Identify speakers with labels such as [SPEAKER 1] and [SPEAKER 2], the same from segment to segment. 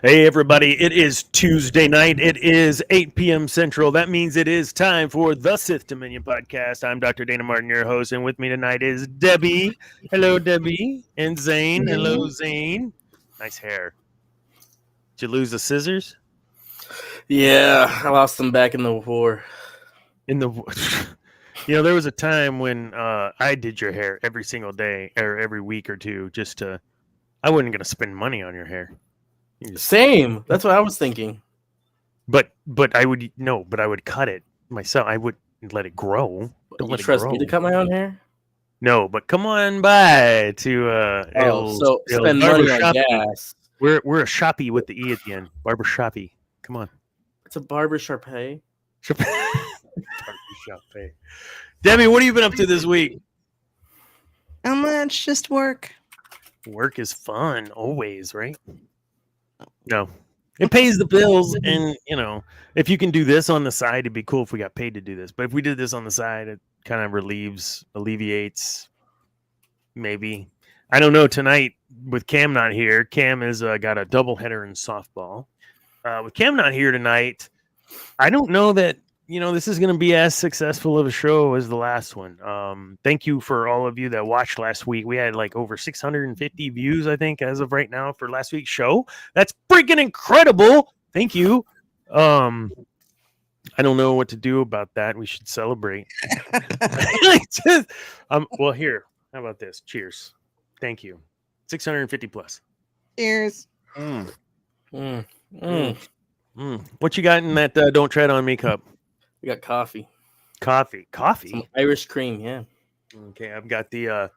[SPEAKER 1] Hey, everybody, it is Tuesday night. It is 8 p.m. Central. That means it is time for the Sith Dominion podcast. I'm Dr. Dana Martin, your host, and with me tonight is Debbie. Hello, Debbie. And Zane. Hello, Zane. Nice hair. Did you lose the scissors?
[SPEAKER 2] Yeah, I lost them back in the war.
[SPEAKER 1] There was a time when I did your hair every single day or every week or two I wasn't going to spend money on your hair.
[SPEAKER 2] Same. That's what I was thinking.
[SPEAKER 1] But I would cut it myself. I would let it grow.
[SPEAKER 2] Don't you trust me to cut my own hair?
[SPEAKER 1] No, but come on by to
[SPEAKER 2] spend money on gas.
[SPEAKER 1] We're a shoppy with the E at the end. Barber shoppy. Come on.
[SPEAKER 2] It's a barber Sharpay.
[SPEAKER 1] Barber shoppy. Debbie, what have you been up to this week?
[SPEAKER 3] Not much, just work.
[SPEAKER 1] Work is fun, always, right? No. It pays the bills, and, if you can do this on the side, it'd be cool if we got paid to do this. But if we did this on the side, it kind of alleviates, maybe. I don't know, tonight, with Cam not here, Cam has got a doubleheader in softball. With Cam not here tonight, I don't know that, this is going to be as successful of a show as the last one. Thank you for all of you that watched last week. We had like over 650 views, I think, as of right now for last week's show. That's freaking incredible. Thank you. I don't know what to do about that. We should celebrate. Well, here, how about this? Cheers. Thank you. 650 plus.
[SPEAKER 3] Cheers.
[SPEAKER 1] What you got in that Don't Tread on Me cup?
[SPEAKER 2] We got coffee.
[SPEAKER 1] Coffee?
[SPEAKER 2] Some Irish cream, yeah.
[SPEAKER 1] Okay, I've got the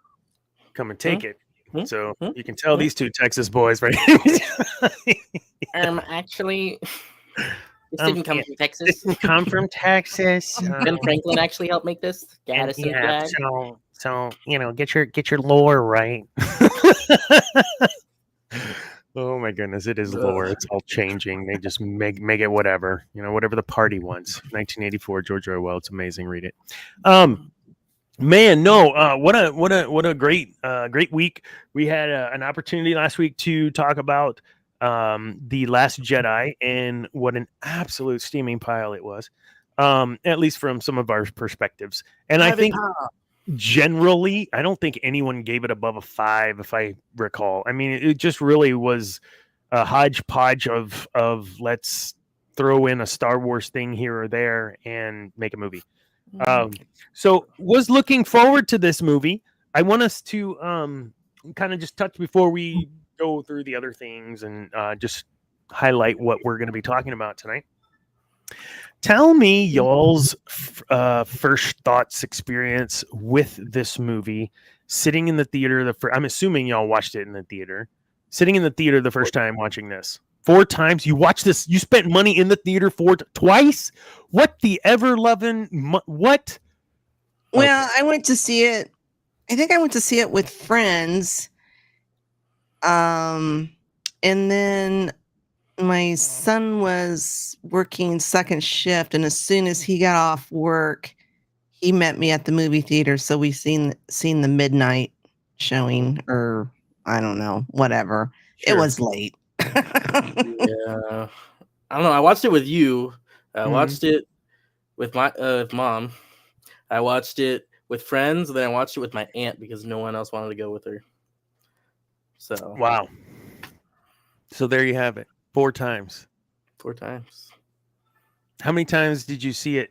[SPEAKER 1] come and take it. So you can tell these two Texas boys, right?
[SPEAKER 4] Actually, this didn't come from Texas.
[SPEAKER 1] This didn't come from Texas.
[SPEAKER 4] Ben Franklin actually helped make this. Gaddison flag.
[SPEAKER 1] So get your lore right. Oh my goodness, it is lore. It's all changing. They just make it whatever, whatever the party wants. 1984, George Orwell. It's amazing. Read it. Man, no. What a great week. We had an opportunity last week to talk about The Last Jedi and what an absolute steaming pile it was. At least from some of our perspectives. And I think generally, I don't think anyone gave it above a 5, if I recall. I mean, it just really was a hodgepodge of let's throw in a Star Wars thing here or there and make a movie. So was looking forward to this movie. I want us to kind of just touch before we go through the other things and just highlight what we're going to be talking about tonight. Tell me y'all's first thoughts, experience with this movie. Sitting in the theater, I'm assuming y'all watched it in the theater. Sitting in the theater the first time watching this. 4 times you watched this. You spent money in the theater twice. What the ever loving? What?
[SPEAKER 3] Well, I went to see it. I think I went to see it with friends. And then my son was working second shift, and as soon as he got off work, he met me at the movie theater. So we seen the midnight showing, or I don't know, whatever. Sure. It was late.
[SPEAKER 2] Yeah, I don't know. I watched it with you. I watched it with my mom. I watched it with friends, and then I watched it with my aunt because no one else wanted to go with her. So
[SPEAKER 1] wow. So there you have it. 4 times.
[SPEAKER 2] 4 times.
[SPEAKER 1] How many times did you see it,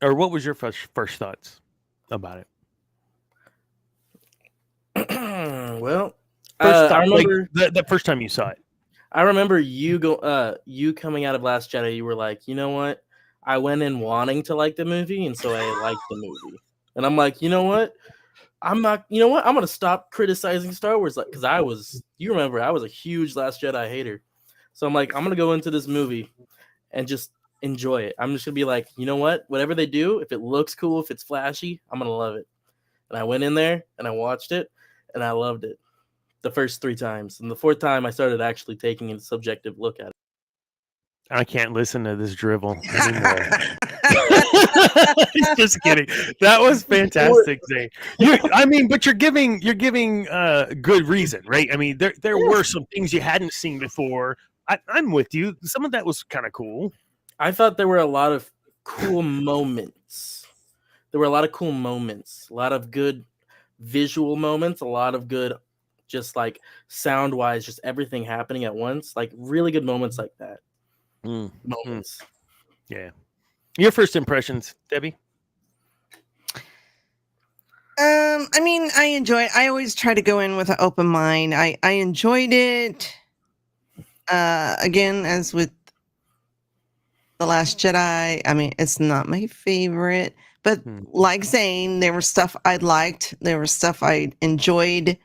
[SPEAKER 1] or what was your first thoughts about it?
[SPEAKER 2] Well,
[SPEAKER 1] I remember the first time you saw it.
[SPEAKER 2] I remember you coming out of Last Jedi. You were like, you know what? I went in wanting to like the movie, and so I liked the movie. And I'm like, you know what? I'm not. You know what? I'm gonna stop criticizing Star Wars, because I was. You remember, I was a huge Last Jedi hater. So I'm like, I'm going to go into this movie and just enjoy it. I'm just going to be like, you know what? Whatever they do, if it looks cool, if it's flashy, I'm going to love it. And I went in there and I watched it and I loved it the first 3 times. And the 4th time, I started actually taking a subjective look at it.
[SPEAKER 1] I can't listen to this drivel anymore. Just kidding. That was fantastic, Zane. But you're giving good reason, right? I mean, there were some things you hadn't seen before, I'm with you. Some of that was kind of cool.
[SPEAKER 2] I thought there were a lot of cool moments. There were a lot of cool moments, a lot of good visual moments, a lot of good, just like sound wise, just everything happening at once. Like really good moments like that. Moments.
[SPEAKER 1] Yeah. Your first impressions, Debbie?
[SPEAKER 3] I mean, I always try to go in with an open mind. I enjoyed it. Again, as with The Last Jedi, I mean, it's not my favorite, but like Zane, there was stuff I liked. There was stuff I enjoyed.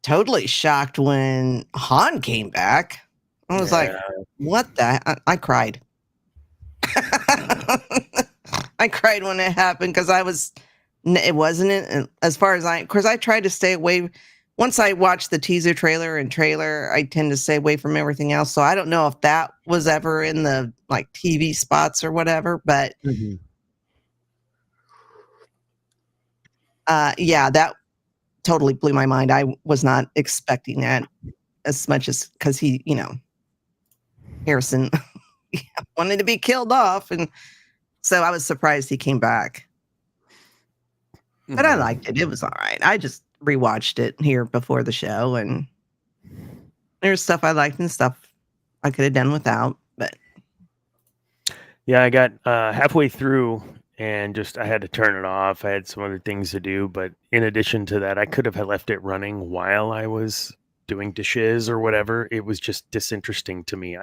[SPEAKER 3] Totally shocked when Han came back. I was like, what the? I cried. I cried when it happened because it wasn't as far as of course, I tried to stay away. Once I watched the teaser trailer, I tend to stay away from everything else. So I don't know if that was ever in the like TV spots or whatever, but yeah, that totally blew my mind. I was not expecting that as much as because he, Harrison wanted to be killed off. And so I was surprised he came back. But I liked it. It was all right. I just rewatched it here before the show, and there's stuff I liked and stuff I could have done without. But
[SPEAKER 1] yeah, I got halfway through and I had to turn it off. I had some other things to do, but in addition to that, I could have left it running while I was doing dishes or whatever. It was just disinteresting to me.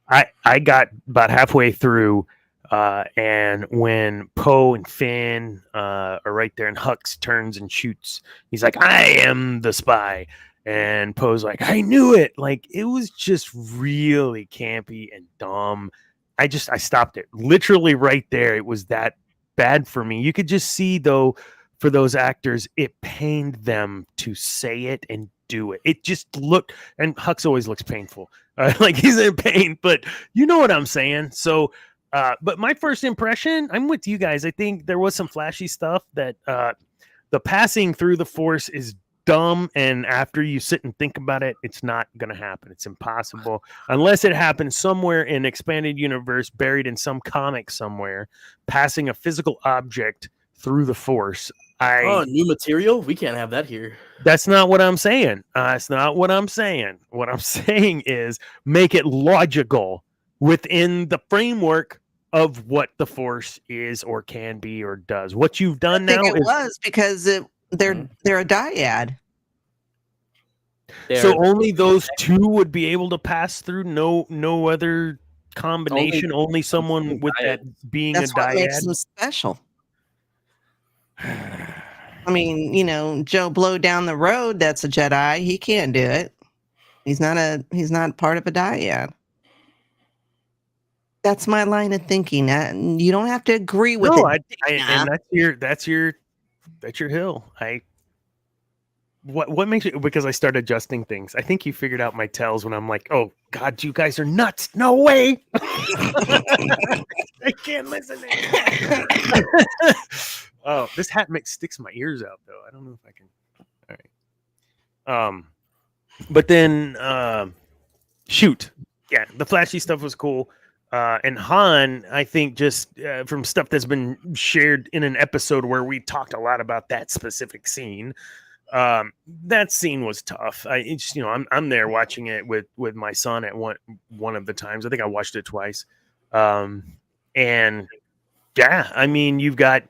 [SPEAKER 1] I got about halfway through, and when Poe and Finn are right there, and Hux turns and shoots, he's like, "I am the spy," and Poe's like, "I knew it." Like, it was just really campy and dumb. I stopped it literally right there. It was that bad for me. You could just see, though, for those actors, it pained them to say it and do it. It just looked, and Hux always looks painful, like he's in pain, but you know what I'm saying. So, but my first impression, I'm with you guys. I think there was some flashy stuff that the passing through the Force is dumb, and after you sit and think about it, it's not going to happen. It's impossible unless it happens somewhere in expanded universe, buried in some comic somewhere, passing a physical object through the Force.
[SPEAKER 2] New material? We can't have that here.
[SPEAKER 1] That's not what I'm saying. That's not what I'm saying. What I'm saying is make it logical within the framework of what the Force is or can be or does. What you've done now
[SPEAKER 3] was because they're a dyad.
[SPEAKER 1] So only those two would be able to pass through. No other combination. Only someone with that being
[SPEAKER 3] That's
[SPEAKER 1] a dyad.
[SPEAKER 3] What makes them special. I mean, Joe Blow down the road, that's a Jedi. He can't do it. He's not part of a dyad. That's my line of thinking. You don't have to agree with it.
[SPEAKER 1] And that's your hill. What makes you, because I started adjusting things. I think you figured out my tells when I'm like, oh God, you guys are nuts. No way. I can't listen to you. Oh, this hat sticks my ears out though. I don't know if I can. All right. But then shoot. Yeah, the flashy stuff was cool. And Han, I think just from stuff that's been shared in an episode where we talked a lot about that specific scene. That scene was tough. I'm there watching it with my son at one of the times. I think I watched it twice. And yeah, I mean, you've got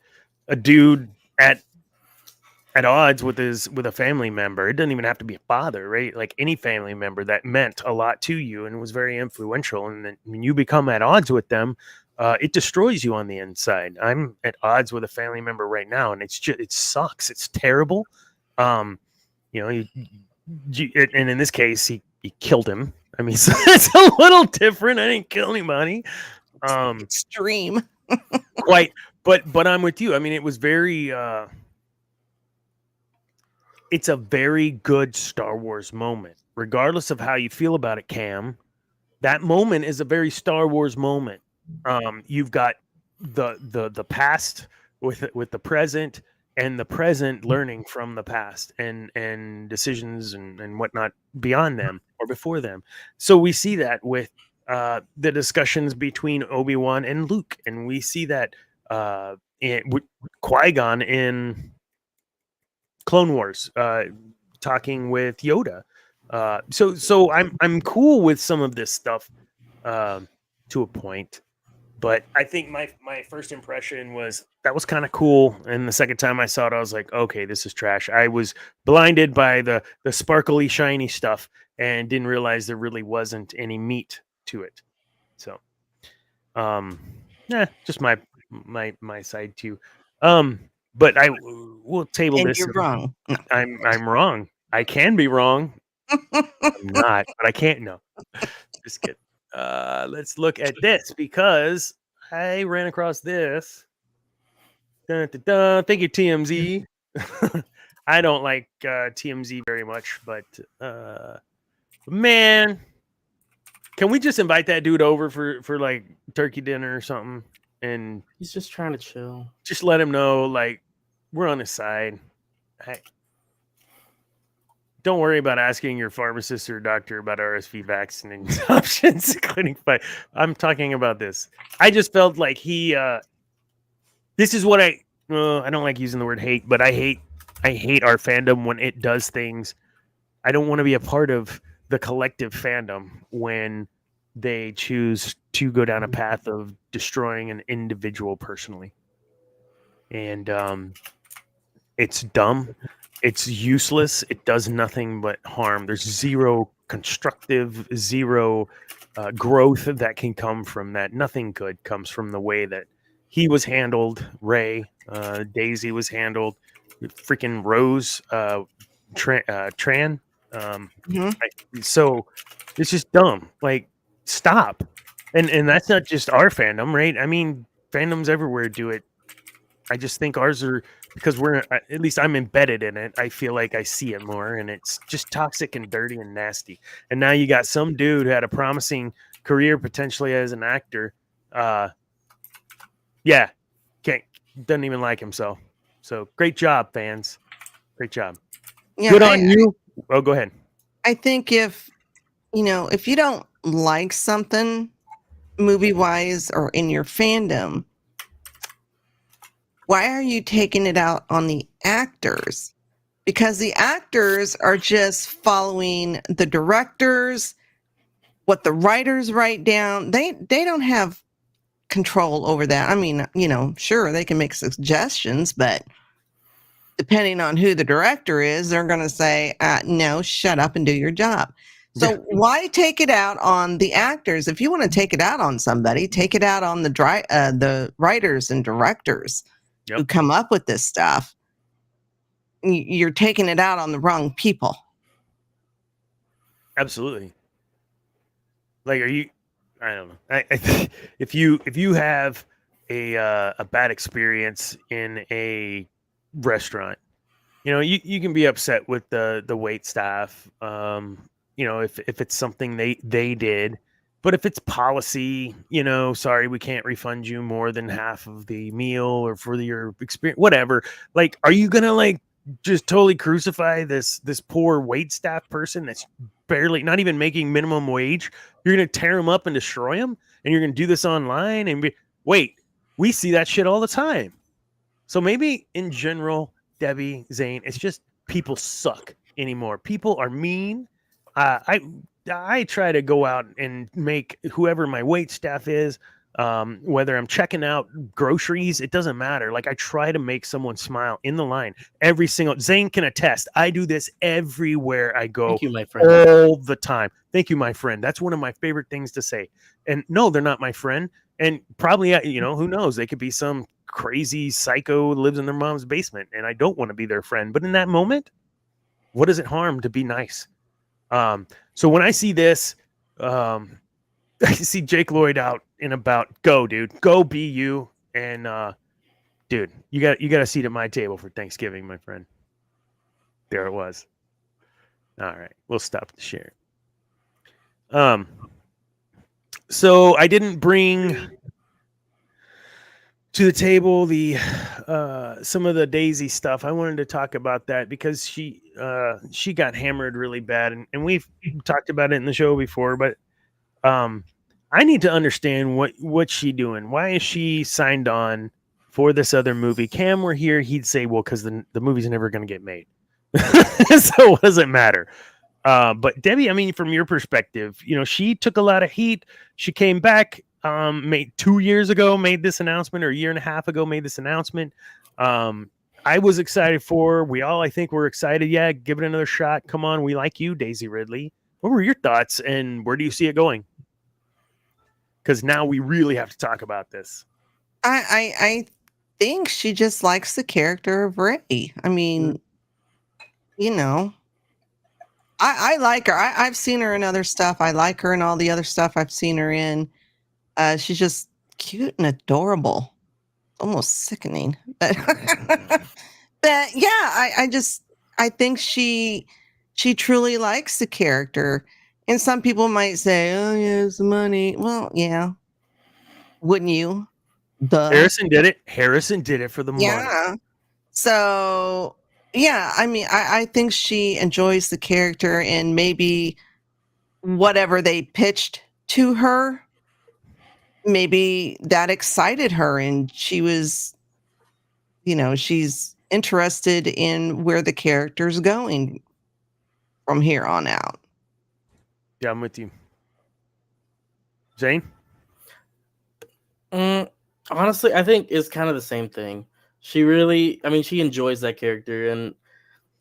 [SPEAKER 1] a dude at odds with a family member. It doesn't even have to be a father, right? Like any family member that meant a lot to you and was very influential. And then when you become at odds with them, it destroys you on the inside. I'm at odds with a family member right now, and it sucks. It's terrible. And in this case, he killed him. I mean, so it's a little different. I didn't kill anybody.
[SPEAKER 3] Extreme.
[SPEAKER 1] Quite, but I'm with you. I mean, it was very. It's a very good Star Wars moment, regardless of how you feel about it, Cam. That moment is a very Star Wars moment. You've got the past with the present, and the present learning from the past and decisions and whatnot beyond them or before them. So we see that with the discussions between Obi-Wan and Luke, and we see that with Qui-Gon in Clone Wars, talking with Yoda. So I'm cool with some of this stuff to a point. But I think my first impression was that was kind of cool, and the second time I saw it, I was like, okay, this is trash. I was blinded by the sparkly, shiny stuff, and didn't realize there really wasn't any meat to it. So, just my side too. But I will table
[SPEAKER 3] And
[SPEAKER 1] this.
[SPEAKER 3] you're wrong. No.
[SPEAKER 1] I'm wrong. I can be wrong. I'm not, but I can't. No, just kidding. Let's look at this because I ran across this. Dun, dun, dun. Thank you, TMZ. I don't like TMZ very much, but man, can we just invite that dude over for like turkey dinner or something, and
[SPEAKER 2] He's just trying to chill.
[SPEAKER 1] just let him know like we're on his side. Don't worry about asking your pharmacist or doctor about RSV vaccine options, including fight. I'm talking about this. I just felt like he. This is what I don't like using the word hate, but I hate our fandom when it does things. I don't want to be a part of the collective fandom when they choose to go down a path of destroying an individual personally, and it's dumb. It's useless. It does nothing but harm. There's zero constructive, zero growth that can come from that. Nothing good comes from the way that he was handled. Rey, Daisy was handled. Freaking Rose, Tran. So it's just dumb. Like, stop. And that's not just our fandom, right? I mean, fandoms everywhere do it. I just think ours are, because we're, at least I'm embedded in it. I feel like I see it more, and it's just toxic and dirty and nasty. And now you got some dude who had a promising career potentially as an actor. Doesn't even like himself. So great job, fans. Great job.
[SPEAKER 3] Yeah,
[SPEAKER 1] Good on you. Oh, go ahead.
[SPEAKER 3] I think if you don't like something movie wise or in your fandom, why are you taking it out on the actors? Because the actors are just following the directors, what the writers write down. They don't have control over that. I mean, sure, they can make suggestions, but depending on who the director is, they're going to say, no, shut up and do your job. So why take it out on the actors? If you want to take it out on somebody, take it out on the writers and directors who come up with this stuff. You're taking it out on the wrong people.
[SPEAKER 1] Absolutely. Like, are you? I don't know. I if you have a bad experience in a restaurant, you can be upset with the wait staff. If it's something they did, but if it's policy, sorry, we can't refund you more than half of the meal or for your experience, whatever. Like, are you gonna like just totally crucify this poor wait staff person that's barely not even making minimum wage? You're gonna tear them up and destroy them, and you're gonna do this online and we see that shit all the time. So maybe in general, Debbie, Zane, it's just people suck anymore. People are mean. I try to go out and make whoever my wait staff is, whether I'm checking out groceries, it doesn't matter. Like, I try to make someone smile in the line. Every single, Zane can attest, I do this everywhere I go.
[SPEAKER 2] Thank you, my friend.
[SPEAKER 1] All the time. Thank you, my friend. That's one of my favorite things to say. And no, they're not my friend. And probably, who knows? They could be some crazy psycho who lives in their mom's basement, and I don't want to be their friend. But in that moment, what does it harm to be nice? So when I see this, I see Jake Lloyd out and about. Go, dude. Go be you. And dude, you got a seat at my table for Thanksgiving, my friend. There it was. All right, we'll stop the share. So I didn't bring to the table the some of the Daisy stuff, I wanted to talk about that because she got hammered really bad, and we've talked about it in the show before. But I need to understand what's she doing. Why is she signed on for this other movie? Cam were here, he'd say, well, because the movie's never going to get made, so what does it matter? But Debbie, I mean, from your perspective, she took a lot of heat. She came back. Made 2 years ago, made this announcement, or a year and a half ago, made this announcement. I was excited for. We all, I think, were excited. Yeah, give it another shot. Come on, we like you, Daisy Ridley. What were your thoughts, and where do you see it going? Because now we really have to talk about this.
[SPEAKER 3] I think she just likes the character of Rey. I mean, I like her. I've seen her in other stuff. I like her in all the other stuff I've seen her in. She's just cute and adorable, almost sickening. But, but yeah, I think she truly likes the character. And some people might say, "Oh, yeah, it's the money." Well, yeah, wouldn't you? Duh.
[SPEAKER 1] Harrison did it for the money.
[SPEAKER 3] Yeah. So yeah, I mean, I think she enjoys the character, and maybe whatever they pitched to her, maybe that excited her, and she was, she's interested in where the character's going from here on out.
[SPEAKER 1] Yeah, I'm with you. Zane?
[SPEAKER 2] Honestly, I think it's kind of the same thing. She enjoys that character, and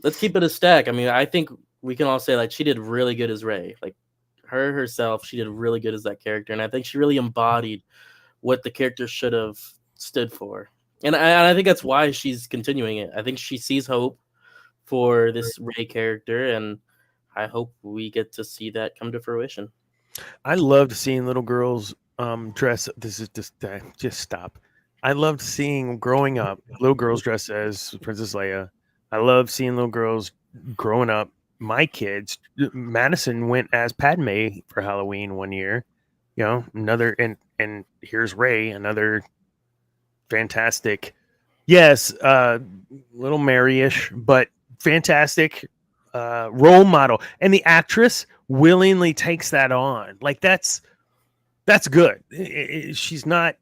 [SPEAKER 2] let's keep it a stack. I mean, I think we can all say, like, she did really good as Rey. Like, her herself, she did really good as that character, and I think she really embodied what the character should have stood for. And I think that's why she's continuing it. I think she sees hope for this Rey character, and I hope we get to see that come to fruition.
[SPEAKER 1] I loved seeing little girls dress. This is just stop. I loved seeing growing up little girls dress as Princess Leia. I love seeing little girls growing up. My kids, Madison went as Padme for Halloween one year. Another and here's Rey, another fantastic. Yes, little Mary-ish, but fantastic role model, and the actress willingly takes that on. Like that's good. She's not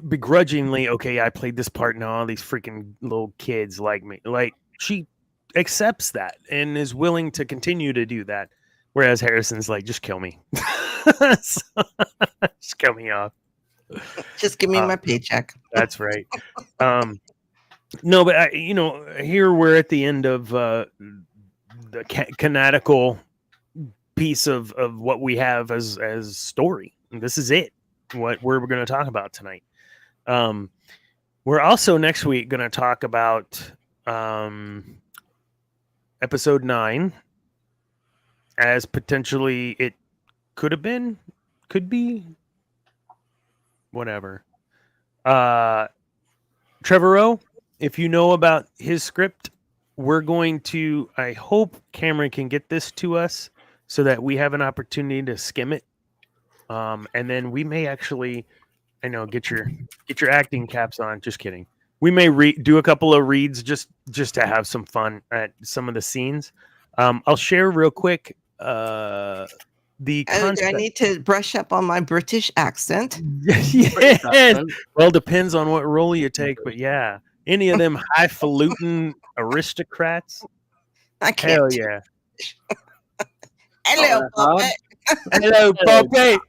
[SPEAKER 1] begrudgingly, okay, I played this part, and all these freaking little kids like me. Like, she accepts that and is willing to continue to do that. Whereas Harrison's like, just kill me. Just kill me off.
[SPEAKER 3] Just give me my paycheck.
[SPEAKER 1] That's right. No, but here we're at the end of the canonical piece of what we have as story. And this is it. What we're going to talk about tonight. We're also next week going to talk about episode 9 as potentially it could have been, could be, whatever. Trevorrow, if you know about his script, we're going to, I hope Cameron can get this to us so that we have an opportunity to skim it. And then we may actually, get your acting caps on. Just kidding. We may do a couple of reads just to have some fun at some of the scenes. I'll share real quick the concept.
[SPEAKER 3] I need to brush up on my British accent.
[SPEAKER 1] Yes. Well, depends on what role you take, but yeah, any of them highfalutin aristocrats.
[SPEAKER 3] I can't.
[SPEAKER 1] Hell yeah.
[SPEAKER 3] Hello, puppet.
[SPEAKER 1] Hello, puppet.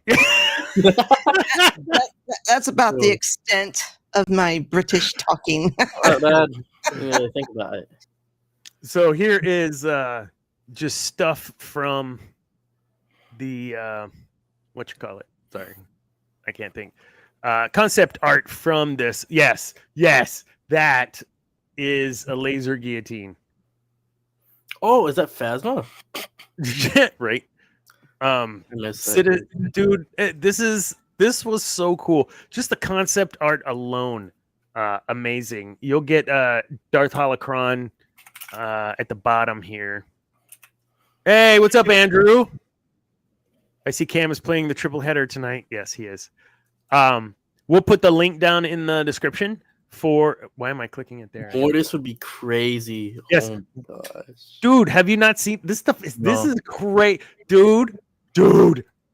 [SPEAKER 3] That's about the extent of my British talking.
[SPEAKER 2] Not bad. Really think about it.
[SPEAKER 1] So here is just stuff from the what you call it? Sorry, I can't think. Concept art from this. Yes, that is a laser guillotine.
[SPEAKER 2] Oh, is that Phasma?
[SPEAKER 1] Right. Dude, this was so cool. Just the concept art alone, amazing. You'll get Darth Holocron at the bottom here. Hey, what's up, Andrew? I see Cam is playing the triple header tonight. Yes, he is. We'll put the link down in the description Why am I clicking it there?
[SPEAKER 2] Mortis would be crazy.
[SPEAKER 1] Yes.
[SPEAKER 2] Oh my gosh.
[SPEAKER 1] Dude, have you not seen this stuff? This
[SPEAKER 2] No.
[SPEAKER 1] is great, dude.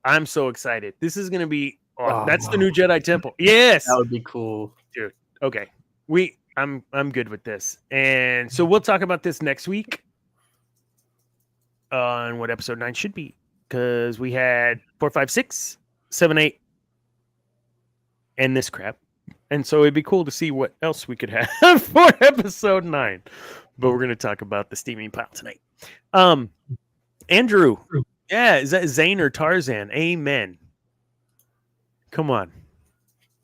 [SPEAKER 1] I'm so excited. This is gonna be. That's the new Jedi Temple. Yes,
[SPEAKER 2] That would be cool.
[SPEAKER 1] okay. I'm good with this, and so we'll talk about this next week on what episode 9 should be, because we had 4, 5, 6, 7, 8, and this crap, and so it'd be cool to see what else we could have for episode 9. But we're gonna talk about the steaming pile tonight. Andrew, yeah, is that Zane or Tarzan? Amen. Come on.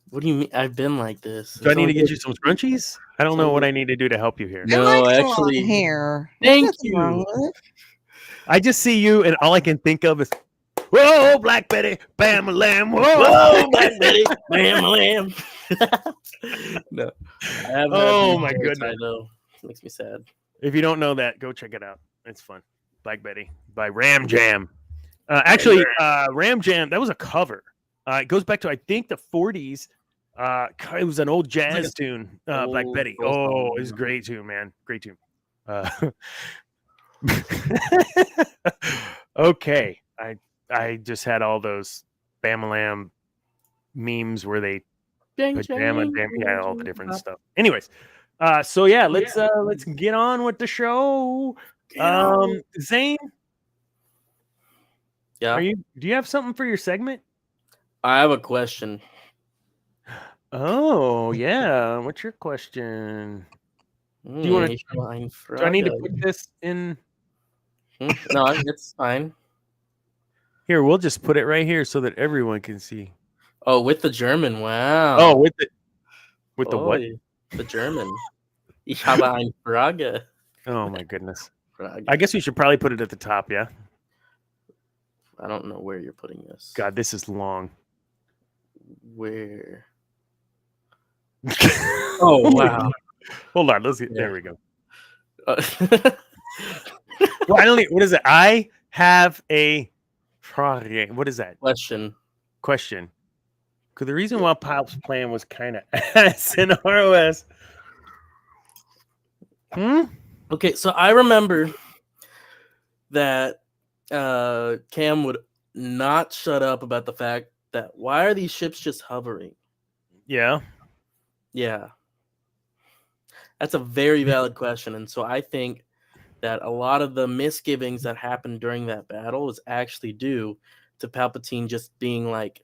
[SPEAKER 2] What do you mean? I've been like this.
[SPEAKER 1] Do I need to get you some scrunchies? I don't know what I need to do to help you here.
[SPEAKER 2] No,
[SPEAKER 3] I like the
[SPEAKER 2] actually-
[SPEAKER 3] long hair.
[SPEAKER 2] Thank
[SPEAKER 3] There's nothing wrong
[SPEAKER 2] you.
[SPEAKER 3] with it.
[SPEAKER 1] I just see you, and all I can think of is, whoa, Black Betty, bam, lamb, whoa.
[SPEAKER 2] Whoa, Black Betty, bam, lamb. No. I have
[SPEAKER 1] Oh, my goodness.
[SPEAKER 2] Though. Makes me sad.
[SPEAKER 1] If you don't know that, go check it out. It's fun. Black Betty by Ram Jam. Actually, Ram Jam, that was a cover. It goes back to, I think, the 40s. It was an old jazz tune, Black
[SPEAKER 2] old
[SPEAKER 1] Betty.
[SPEAKER 2] soul song,
[SPEAKER 1] Oh, it's a
[SPEAKER 2] yeah.
[SPEAKER 1] great tune, man. Great tune. Okay. I just had all those Bamalam memes where they pajama, yeah, all the different stuff. Anyways, so yeah, let's get on with the show. Zane,
[SPEAKER 2] Yeah.
[SPEAKER 1] do you have something for your segment?
[SPEAKER 2] I have a question.
[SPEAKER 1] Oh, yeah. What's your question? you wanna- Do I need to put this in
[SPEAKER 2] No, it's fine.
[SPEAKER 1] here? We'll just put it right here so that everyone can see.
[SPEAKER 2] Oh, with the German. Wow.
[SPEAKER 1] Oh, with the what?
[SPEAKER 2] Oi, the German. Ich habe eine Frage.
[SPEAKER 1] Oh my goodness.
[SPEAKER 2] Frage.
[SPEAKER 1] I guess we should probably put it at the top, yeah?
[SPEAKER 2] I don't know where you're putting this.
[SPEAKER 1] God, this is long.
[SPEAKER 2] Where? Oh, wow.
[SPEAKER 1] Hold on, let's get
[SPEAKER 2] Yeah.
[SPEAKER 1] there we go. Well, I don't need, what is it? I have a Frage. What is that?
[SPEAKER 2] Question.
[SPEAKER 1] Because the reason why Pop's plan was kind of ass in ROS.
[SPEAKER 2] Okay, so I remember that Cam would not shut up about the fact that why are these ships just hovering?
[SPEAKER 1] Yeah.
[SPEAKER 2] Yeah. That's a very valid question. And so I think that a lot of the misgivings that happened during that battle is actually due to Palpatine just being like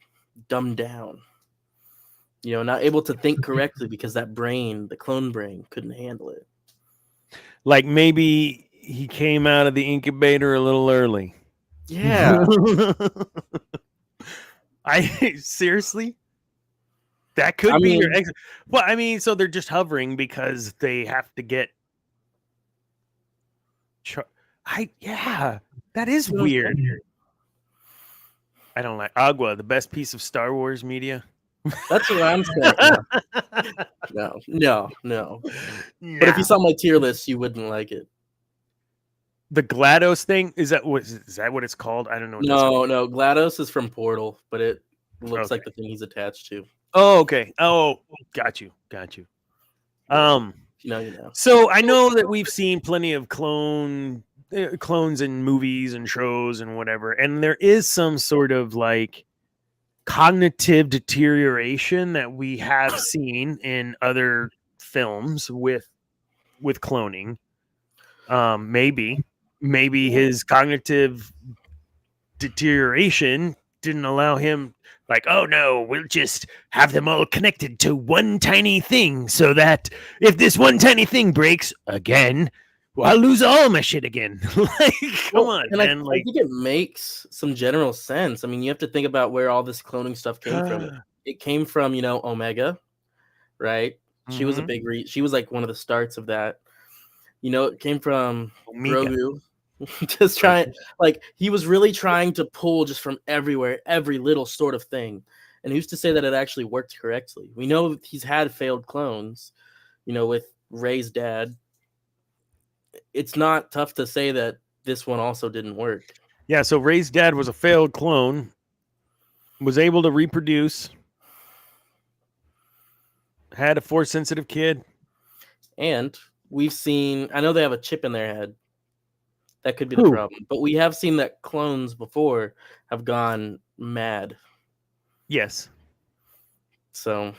[SPEAKER 2] dumbed down. You know, not able to think correctly because that brain, the clone brain, couldn't handle it.
[SPEAKER 1] Like maybe he came out of the incubator a little early.
[SPEAKER 2] Yeah.
[SPEAKER 1] Seriously? That could be your exit. Well, I mean, so they're just hovering because they have to get. Yeah, that is weird. I don't like Agua, the best piece of Star Wars media.
[SPEAKER 2] That's what I'm saying. No. But if you saw my tier list, you wouldn't like it.
[SPEAKER 1] The GLaDOS thing, is that what it's called? I don't know.
[SPEAKER 2] No. GLaDOS is from Portal, but it looks like the thing he's attached to.
[SPEAKER 1] Oh, okay. Oh, got you.
[SPEAKER 2] You know.
[SPEAKER 1] So I know that we've seen plenty of clones in movies and shows and whatever, and there is some sort of like cognitive deterioration that we have seen in other films with cloning. Maybe his cognitive deterioration didn't allow him, like, oh no, we'll just have them all connected to one tiny thing so that if this one tiny thing breaks again, well, I'll lose all my shit again. Like, come on,
[SPEAKER 2] and
[SPEAKER 1] man.
[SPEAKER 2] I think it makes some general sense. I mean, you have to think about where all this cloning stuff came from. It came from, Omega, right? She was a big she was like one of the starts of that. It came from Grogu. Just trying, like, he was really trying to pull just from everywhere, every little sort of thing. And who's to say that it actually worked correctly? We know he's had failed clones, with Rey's dad. It's not tough to say that this one also didn't work.
[SPEAKER 1] Yeah, so Rey's dad was a failed clone, was able to reproduce, Had a force sensitive kid.
[SPEAKER 2] And we've seen, I know they have a chip in their head. That could be the
[SPEAKER 1] Who?
[SPEAKER 2] problem. But we have seen that clones before have gone mad.
[SPEAKER 1] Yes.
[SPEAKER 2] So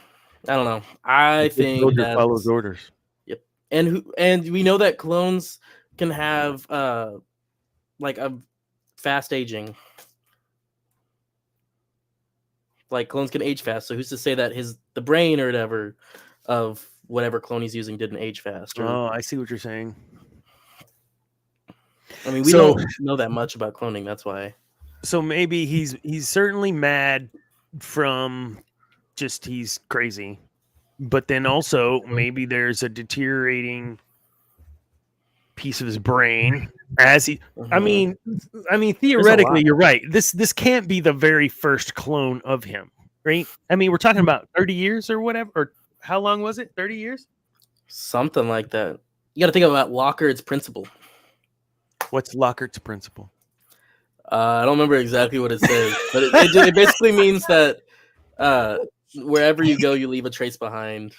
[SPEAKER 2] I don't know. I
[SPEAKER 1] The
[SPEAKER 2] think
[SPEAKER 1] soldier
[SPEAKER 2] that
[SPEAKER 1] follows orders.
[SPEAKER 2] Yep. And we know that clones can have like a fast aging. Like clones can age fast. So who's to say that the brain or whatever of whatever clone he's using didn't age fast? Or,
[SPEAKER 1] Oh, I see what you're saying.
[SPEAKER 2] I mean, we
[SPEAKER 1] So-
[SPEAKER 2] don't know that much about cloning. That's why.
[SPEAKER 1] So maybe he's certainly mad from just he's crazy. But then also maybe there's a deteriorating piece of his brain as he I mean theoretically you're right. This can't be the very first clone of him, right? I mean, we're talking about 30 years or whatever, or how long was it? 30 years?
[SPEAKER 2] Something like that. You got to think about Lockhart's principle.
[SPEAKER 1] What's Lockhart's principle?
[SPEAKER 2] I don't remember exactly what it says, but it basically means that wherever you go, you leave a trace behind.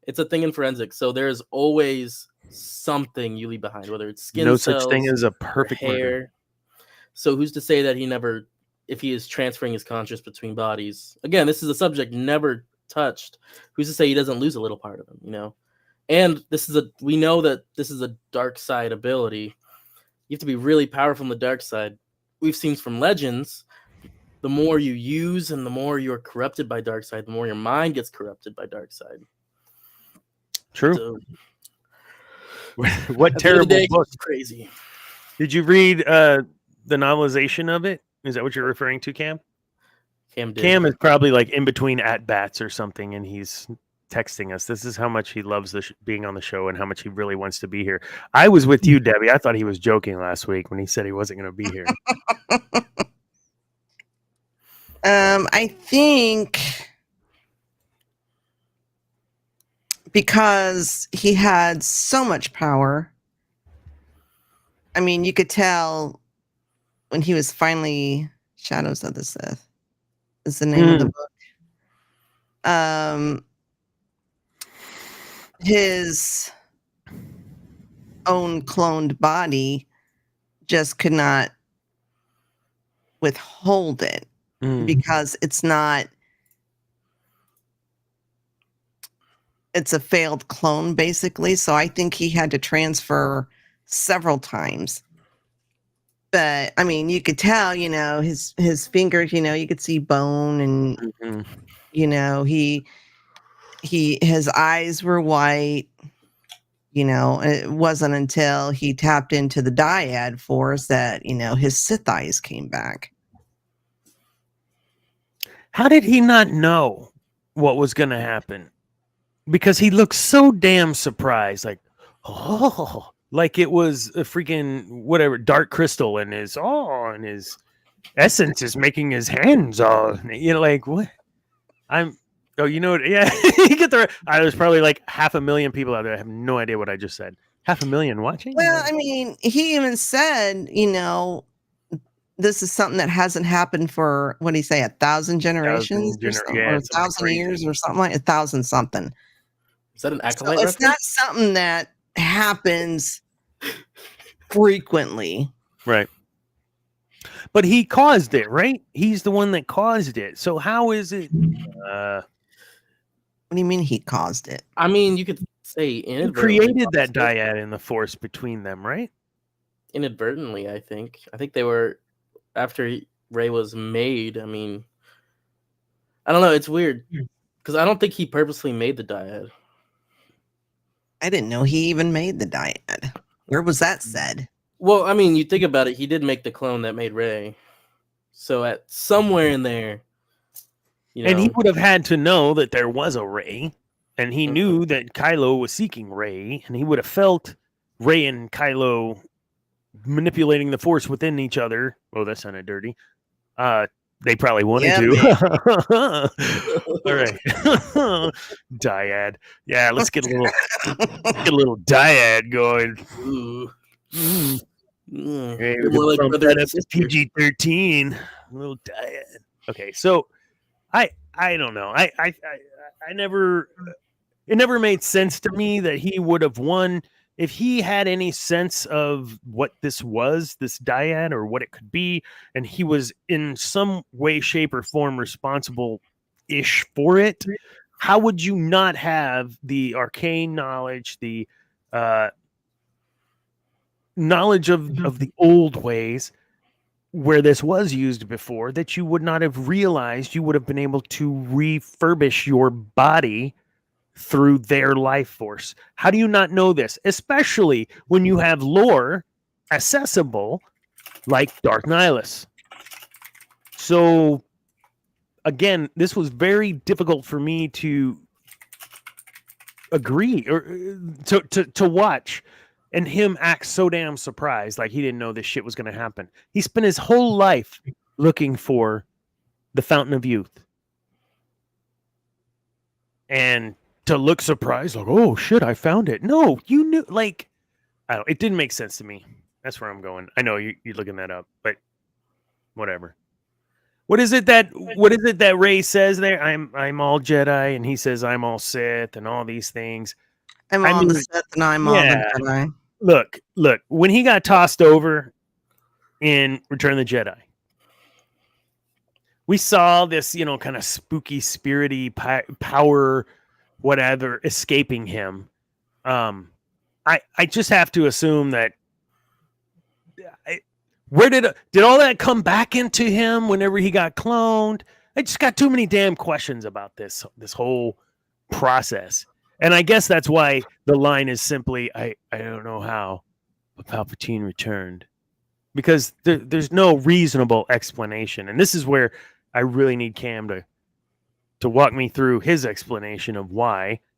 [SPEAKER 2] It's a thing in forensics, so there's always something you leave behind, whether it's skin
[SPEAKER 1] No
[SPEAKER 2] cells,
[SPEAKER 1] such thing as a perfect
[SPEAKER 2] hair.
[SPEAKER 1] murder.
[SPEAKER 2] So who's to say that if he is transferring his conscious between bodies? Again, this is a subject never touched. Who's to say he doesn't lose a little part of him? You know, and we know that this is a dark side ability. You have to be really powerful on the dark side. We've seen from Legends, the more you use and the more you're corrupted by dark side, the more your mind gets corrupted by dark side.
[SPEAKER 1] True.
[SPEAKER 2] So,
[SPEAKER 1] What terrible book.
[SPEAKER 2] It's crazy.
[SPEAKER 1] Did you read the novelization of it? Is that what you're referring to, Cam? Cam is probably like in between at bats or something, and he's texting us. This is how much he loves being on the show and how much he really wants to be here. I was with you, Debbie. I thought he was joking last week when he said he wasn't going to be here.
[SPEAKER 3] I think because he had so much power. I mean, you could tell when he was finally Shadows of the Sith is the name of the book. His own cloned body just could not withhold it because it's a failed clone basically. So I think he had to transfer several times. But I mean, you could tell, you know, his fingers, you know, you could see bone and you know, his eyes were white. You know, it wasn't until he tapped into the dyad force that, you know, his Sith eyes came back.
[SPEAKER 1] How did he not know what was going to happen? Because he looked so damn surprised, like, oh, like it was a freaking whatever dark crystal in his essence is making his hands all, you know, like what? Oh, you know what? Yeah, you get the. There's probably like 500,000 people out there. I have no idea what I just said. 500,000 watching?
[SPEAKER 3] Well, I mean, he even said, you know, this is something that hasn't happened for, what do you say, 1,000 generations or 1,000 years or something like 1,000 something.
[SPEAKER 2] Is that an acolyte?
[SPEAKER 3] So it's not something that happens frequently.
[SPEAKER 1] Right. But he caused it, right? He's the one that caused it. So how is it?
[SPEAKER 3] What do you mean he caused it?
[SPEAKER 2] I mean, you could say
[SPEAKER 1] he created that dyad in the force between them, right?
[SPEAKER 2] Inadvertently, I think. I think they were after Rey was made. I mean, I don't know. It's weird because I don't think he purposely made the dyad.
[SPEAKER 3] I didn't know he even made the dyad. Where was that said?
[SPEAKER 2] Well, I mean, you think about it. He did make the clone that made Rey. So at somewhere in there, you know,
[SPEAKER 1] and he would have had to know that there was a Rey, and he knew that Kylo was seeking Rey, and he would have felt Rey and Kylo manipulating the force within each other. Oh, that sounded dirty. They probably wanted to. All right. Dyad. Yeah, let's get a little dyad going. Hey, we're gonna bump that up to PG-13. A little dyad. Okay, so I don't know. I it never made sense to me that he would have won. If he had any sense of what this was, this dyad, or what it could be, and he was in some way, shape, or form responsible-ish for it, how would you not have the arcane knowledge, the knowledge of the old ways where this was used before, that you would not have realized? You would have been able to refurbish your body through their life force. How do you not know this? Especially when you have lore accessible like Dark Nihilus. So again, this was very difficult for me to agree or to watch, and him act so damn surprised, like he didn't know this shit was going to happen. He spent his whole life looking for the Fountain of Youth, and to look surprised, like, oh shit, I found it. No, you knew. Like, I don't. It didn't make sense to me. That's where I'm going. I know you're looking that up, but whatever. What is it that Rey says there? I'm all Jedi, and he says I'm all Sith, and all these things.
[SPEAKER 3] I'm all the Sith, and I'm all the Jedi.
[SPEAKER 1] Look. When he got tossed over in Return of the Jedi, we saw this, kind of spooky, spirity power, whatever, escaping him. I just have to assume that. Where did all that come back into him whenever he got cloned? I just got too many damn questions about this whole process. And I guess that's why the line is simply, I don't know how, but Palpatine returned. Because there's no reasonable explanation. And this is where I really need Cam to walk me through his explanation of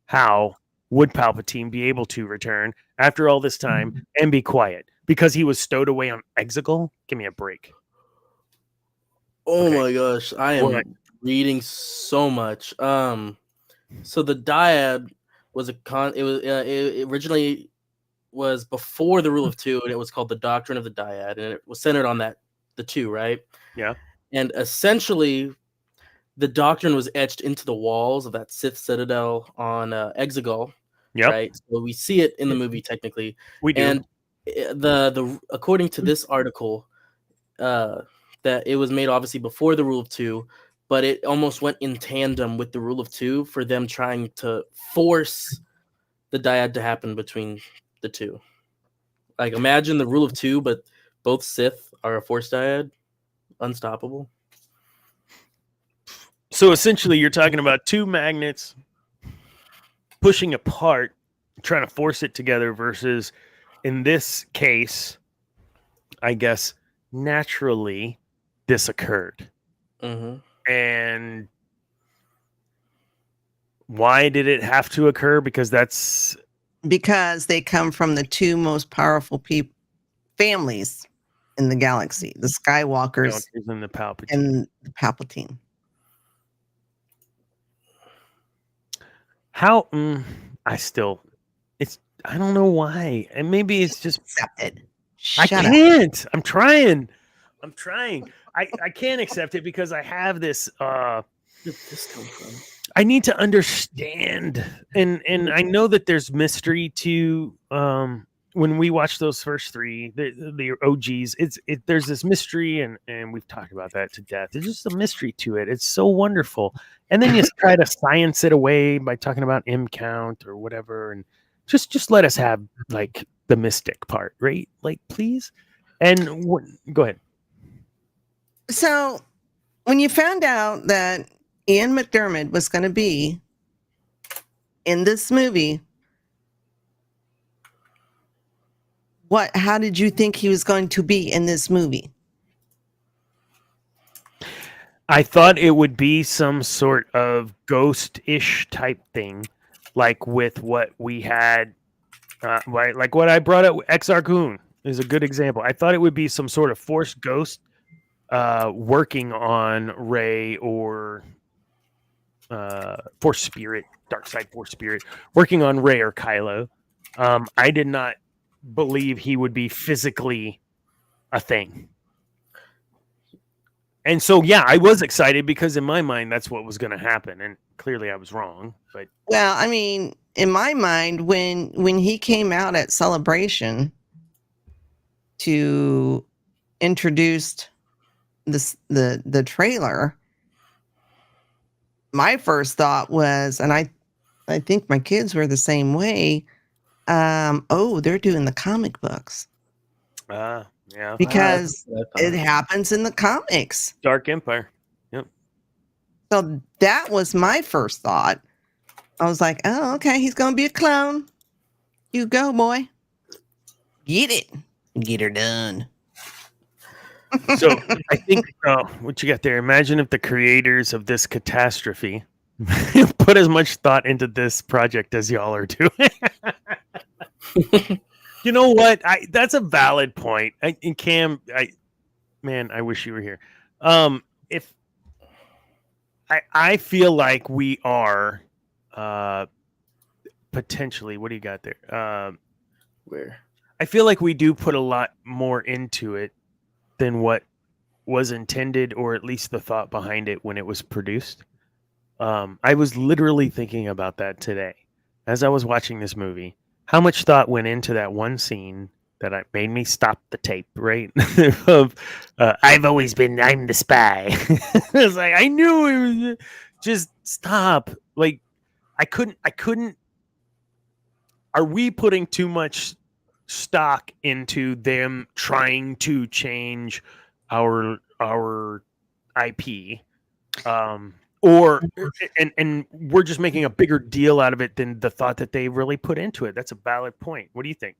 [SPEAKER 1] how would Palpatine be able to return after all this time and be quiet? Because he was stowed away on Exegol? Give me a break.
[SPEAKER 2] Oh my gosh, I am reading so much. So the dyad was it originally was before the Rule of Two, and it was called the Doctrine of the Dyad, and it was centered on the two, right?
[SPEAKER 1] Yeah.
[SPEAKER 2] And essentially, the doctrine was etched into the walls of that Sith Citadel on Exegol.
[SPEAKER 1] Yep.
[SPEAKER 2] Right. So we see it in the movie technically.
[SPEAKER 1] We do.
[SPEAKER 2] And the according to this article, that it was made obviously before the Rule of Two, but it almost went in tandem with the Rule of Two for them trying to force the dyad to happen between the two. Like, imagine the Rule of Two, but both Sith are a Force dyad, unstoppable.
[SPEAKER 1] So essentially, you're talking about two magnets pushing apart, trying to force it together, versus, in this case, I guess, naturally, this occurred.
[SPEAKER 2] Mm-hmm.
[SPEAKER 1] And why did it have to occur? Because
[SPEAKER 3] they come from the two most powerful families in the galaxy, the Skywalkers
[SPEAKER 1] and the Palpatine.
[SPEAKER 3] And the Palpatine.
[SPEAKER 1] How? I don't know why. And maybe it's just...
[SPEAKER 3] Accept it.
[SPEAKER 1] I can't. I'm trying. I can't accept it because I have this...
[SPEAKER 2] Where did this come from?
[SPEAKER 1] I need to understand. And I know that there's mystery to... when we watch those first three, the OGs, there's this mystery, and we've talked about that to death. There's just a mystery to it. It's so wonderful. And then you try to science it away by talking about M count or whatever, and just let us have like the mystic part, right? Like, please. And go ahead.
[SPEAKER 3] So when you found out that Ian McDiarmid was going to be in this movie, how did you think he was going to be in this movie?
[SPEAKER 1] I thought it would be some sort of ghost-ish type thing, like with what we had, like what I brought up. Exar Kun is a good example. I thought it would be some sort of Force ghost working on Rey, or Force Spirit, Dark Side Force Spirit, working on Rey or Kylo. I did not believe he would be physically a thing. And so, yeah, I was excited because in my mind, that's what was going to happen. And clearly I was wrong. But
[SPEAKER 3] Well, I mean, in my mind, when he came out at Celebration to introduce the trailer, my first thought was, and I think my kids were the same way. Oh, they're doing the comic books
[SPEAKER 1] yeah.
[SPEAKER 3] because
[SPEAKER 2] That's what I
[SPEAKER 3] it
[SPEAKER 2] thought.
[SPEAKER 3] happens in the comics.
[SPEAKER 1] Dark Empire. Yep.
[SPEAKER 3] So that was my first thought. I was like, oh, okay, he's gonna be a clone. You go, boy. Get it. Get her done.
[SPEAKER 1] So I think what you got there. Imagine if the creators of this catastrophe put as much thought into this project as y'all are doing. You know what? That's a valid point. And Cam, I wish you were here. If I feel like we are potentially. What do you got there?
[SPEAKER 2] Where?
[SPEAKER 1] I feel like we do put a lot more into it than what was intended, or at least the thought behind it when it was produced. I was literally thinking about that today as I was watching this movie. How much thought went into that one scene that made me stop the tape, right? Of I'm the spy. It's like I knew it was just stop. Like I couldn't. Are we putting too much stock into them trying to change our IP, or and we're just making a bigger deal out of it than the thought that they really put into it? That's a valid point. What do you think?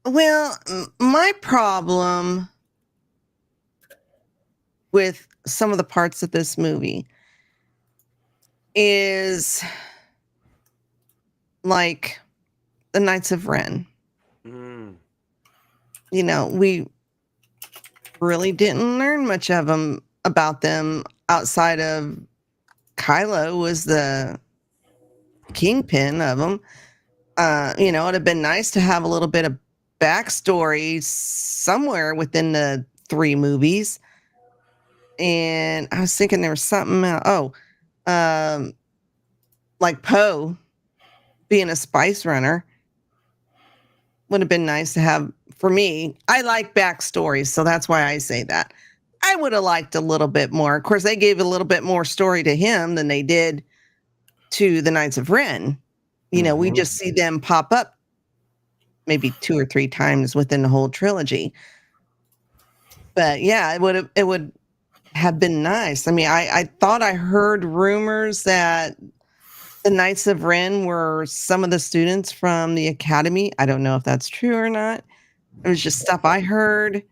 [SPEAKER 3] Well, my problem with some of the parts of this movie is like the Knights of Ren. You know, we really didn't learn much about them outside of Kylo was the kingpin of them. It'd have been nice to have a little bit of backstory somewhere within the 3 movies. And I was thinking there was something else. Like Poe being a spice runner would have been nice to have. For me, I like backstories, so that's why I say that. I would have liked a little bit more. Of course, they gave a little bit more story to him than they did to the Knights of Ren. We just see them pop up maybe 2 or 3 times within the whole trilogy. But yeah, it would have been nice. I mean, I thought I heard rumors that the Knights of Ren were some of the students from the academy. I don't know if that's true or not. It was just stuff I heard.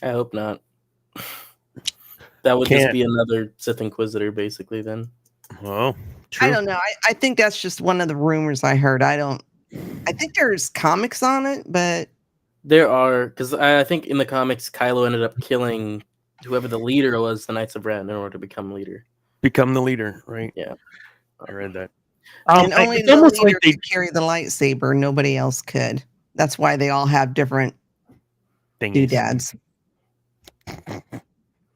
[SPEAKER 2] I hope not. That would just be another Sith Inquisitor, basically, then.
[SPEAKER 1] Well, true.
[SPEAKER 3] I don't know. I think that's just one of the rumors I heard. I think there's comics on it, but...
[SPEAKER 2] There are, because I think in the comics, Kylo ended up killing whoever the leader was, the Knights of Ren, in order to become leader.
[SPEAKER 1] Become the leader, right?
[SPEAKER 2] Yeah.
[SPEAKER 1] I read that.
[SPEAKER 3] And only the leader could carry the lightsaber. Nobody else could. That's why they all have different doodads.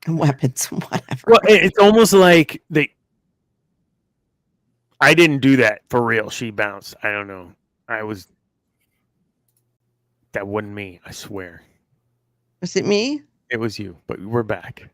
[SPEAKER 3] Weapons, whatever.
[SPEAKER 1] Well, it's almost like I didn't do that for real. She bounced. I don't know. That wasn't me. I swear.
[SPEAKER 3] Was it me?
[SPEAKER 1] It was you. But we're back.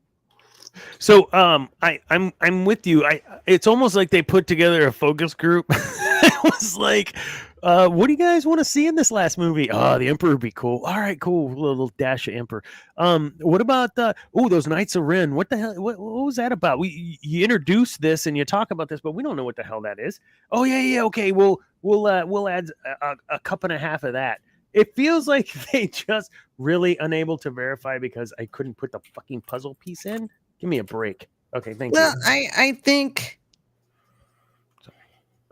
[SPEAKER 1] So I'm with you. It's almost like they put together a focus group. It was like, what do you guys want to see in this last movie? Oh, the Emperor would be cool. All right, cool. A little dash of Emperor. What about those Knights of Ren? What the hell? What was that about? You introduce this and you talk about this, but we don't know what the hell that is. Oh yeah. Okay, we'll add a cup and a half of that. It feels like they just really unable to verify because I couldn't put the fucking puzzle piece in. Give me a break. Okay, thank you.
[SPEAKER 3] Well, I think.
[SPEAKER 1] Sorry.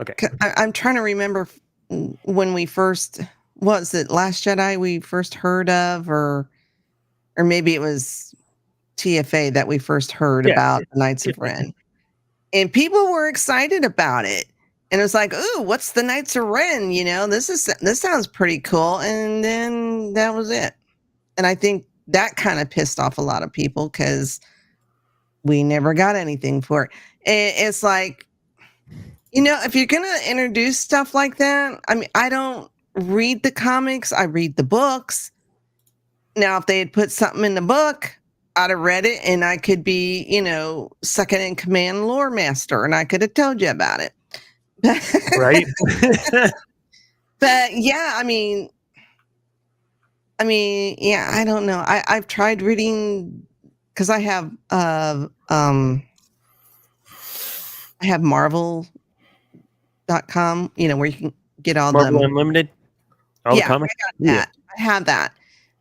[SPEAKER 1] Okay.
[SPEAKER 3] I'm trying to remember when we first, was it Last Jedi we first heard of, or maybe it was TFA that we first heard about the Knights of Ren, and people were excited about it, and it was like, ooh, what's the Knights of Ren? This sounds pretty cool, and then that was it. And I think that kind of pissed off a lot of people because we never got anything for it. It's like, if you're going to introduce stuff like that, I mean, I don't read the comics, I read the books. Now, if they had put something in the book, I'd have read it and I could be, second in command lore master and I could have told you about it.
[SPEAKER 1] Right.
[SPEAKER 3] But yeah, I mean, yeah, I don't know. I've tried reading because I have Marvel.com, where you can get all
[SPEAKER 1] Marvel
[SPEAKER 3] the
[SPEAKER 1] Unlimited. All the comics.
[SPEAKER 3] I have that.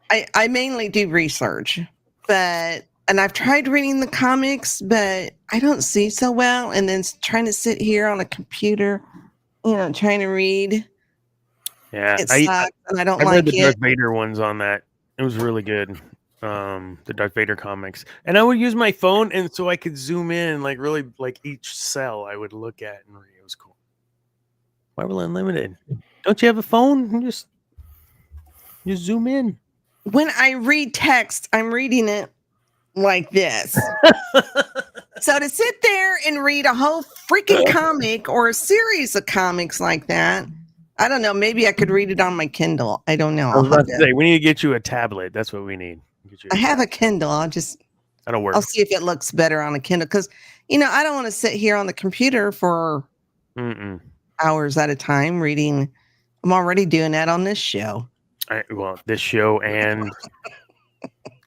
[SPEAKER 3] I mainly do research, and I've tried reading the comics, but I don't see so well. And then trying to sit here on a computer, trying to read.
[SPEAKER 1] Yeah,
[SPEAKER 3] it sucks, and I don't like
[SPEAKER 1] read the
[SPEAKER 3] it.
[SPEAKER 1] Darth Vader ones on that. It was really good. The Darth Vader comics, and I would use my phone, and so I could zoom in, like really, like each cell I would look at and read. It was cool. Marvel Unlimited. Don't you have a phone? You zoom in.
[SPEAKER 3] When I read text, I'm reading it like this. So to sit there and read a whole freaking comic or a series of comics like that, I don't know. Maybe I could read it on my Kindle. I don't know.
[SPEAKER 1] I was about to say, we need to get you a tablet. That's what we need.
[SPEAKER 3] I have a Kindle.
[SPEAKER 1] That'll work.
[SPEAKER 3] I'll see if it looks better on a Kindle because, I don't want to sit here on the computer for hours at a time reading. I'm already doing that on this show.
[SPEAKER 1] This show and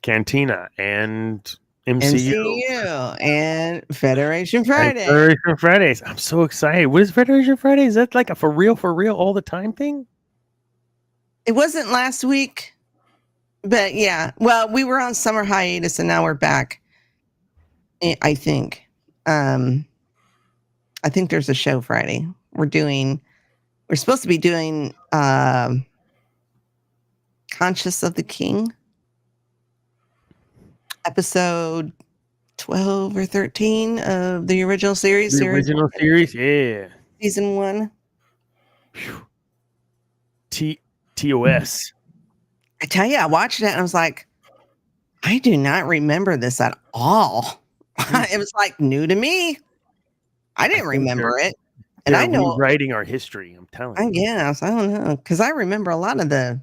[SPEAKER 1] Cantina and MCU
[SPEAKER 3] and Federation Friday.
[SPEAKER 1] Federation Fridays. I'm so excited. What is Federation Fridays? Is that like a for real all the time thing?
[SPEAKER 3] It wasn't last week, but yeah. Well, we were on summer hiatus and now we're back. I think. I think there's a show Friday. We're supposed to be doing Conscious of the King, episode 12 or 13 of the original series.
[SPEAKER 1] Yeah.
[SPEAKER 3] Season 1.
[SPEAKER 1] TOS.
[SPEAKER 3] I tell you, I watched it and I was like, I do not remember this at all. It was like new to me. I didn't remember it. And I know
[SPEAKER 1] writing our history, I'm telling you.
[SPEAKER 3] I guess. I don't know. Because I remember a lot of the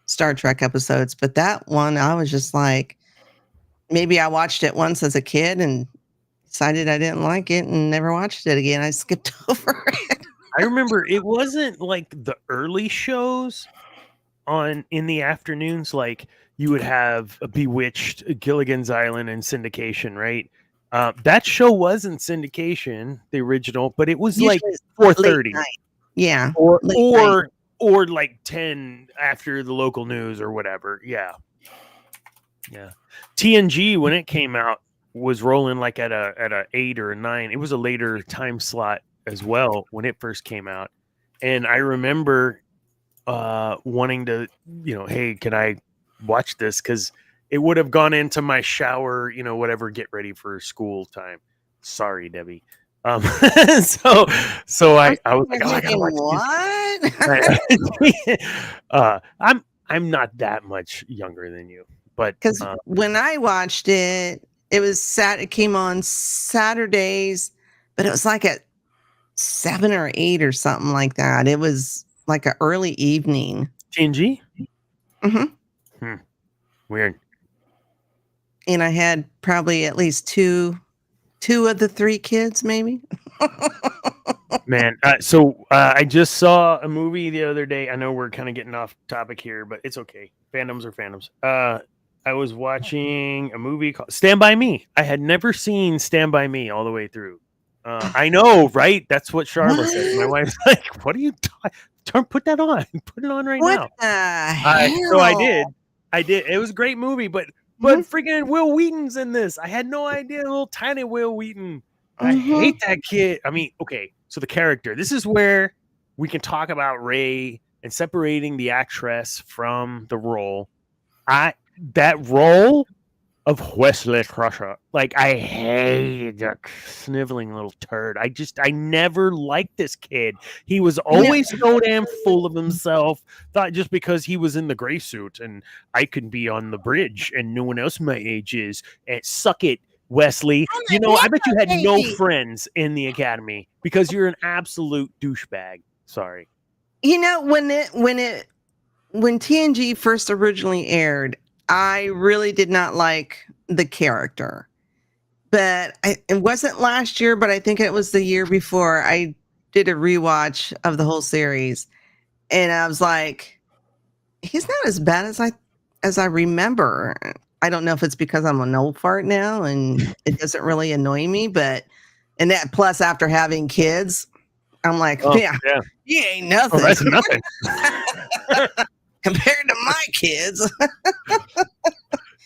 [SPEAKER 3] Star Trek episodes, but that one I was just like, maybe I watched it once as a kid and decided I didn't like it and never watched it again. I skipped over it.
[SPEAKER 1] I remember it wasn't like the early shows in the afternoons. Like you would have a Bewitched, Gilligan's Island, and syndication, right? That show was in syndication, the original, but it was
[SPEAKER 3] Usually
[SPEAKER 1] like 4:30.
[SPEAKER 3] Yeah.
[SPEAKER 1] Or like 10 after the local news or whatever. Yeah. TNG, when it came out, was rolling like at a 8 or a 9. It was a later time slot as well when it first came out. And I remember wanting to, hey, can I watch this? Because it would have gone into my shower, whatever, get ready for school time. Sorry, Debbie. So I was like, I gotta watch this. What? I'm not that much younger than you, but
[SPEAKER 3] because when I watched it, it came on Saturdays, but it was like at 7 or 8 or something like that. It was like an early evening.
[SPEAKER 1] TNG?
[SPEAKER 3] Mm-hmm.
[SPEAKER 1] Weird.
[SPEAKER 3] And I had probably at least two of the 3 kids, maybe.
[SPEAKER 1] Man, so I just saw a movie the other day. I know we're kind of getting off topic here, but it's okay. Fandoms are fandoms. I was watching a movie called Stand By Me. I had never seen Stand By Me all the way through. I know, right? That's what Charlotte said. My wife's like, what are you talking? Put that on. Put it on right now.
[SPEAKER 3] What the hell?
[SPEAKER 1] So I did. It was a great movie, but freaking Will Wheaton's in this. I had no idea. Little tiny Will Wheaton. I hate that kid. I mean, okay. So the character. This is where we can talk about Rey and separating the actress from the role. That role of Wesley Crusher. Like, I hated that sniveling little turd. I never liked this kid. He was always so damn full of himself. Thought just because he was in the gray suit and I could be on the bridge and no one else my age is. And suck it, Wesley. You know, I bet you had no friends in the academy because you're an absolute douchebag. Sorry.
[SPEAKER 3] You know, when TNG first originally aired, I really did not like the character. But it wasn't last year, but I think it was the year before. I did a rewatch of the whole series, and I was like, he's not as bad as I remember. I don't know if it's because I'm an old fart now and it doesn't really annoy me, but and that plus after having kids, I'm like, yeah, he ain't nothing.
[SPEAKER 1] Oh, that's nothing.
[SPEAKER 3] Compared to my kids.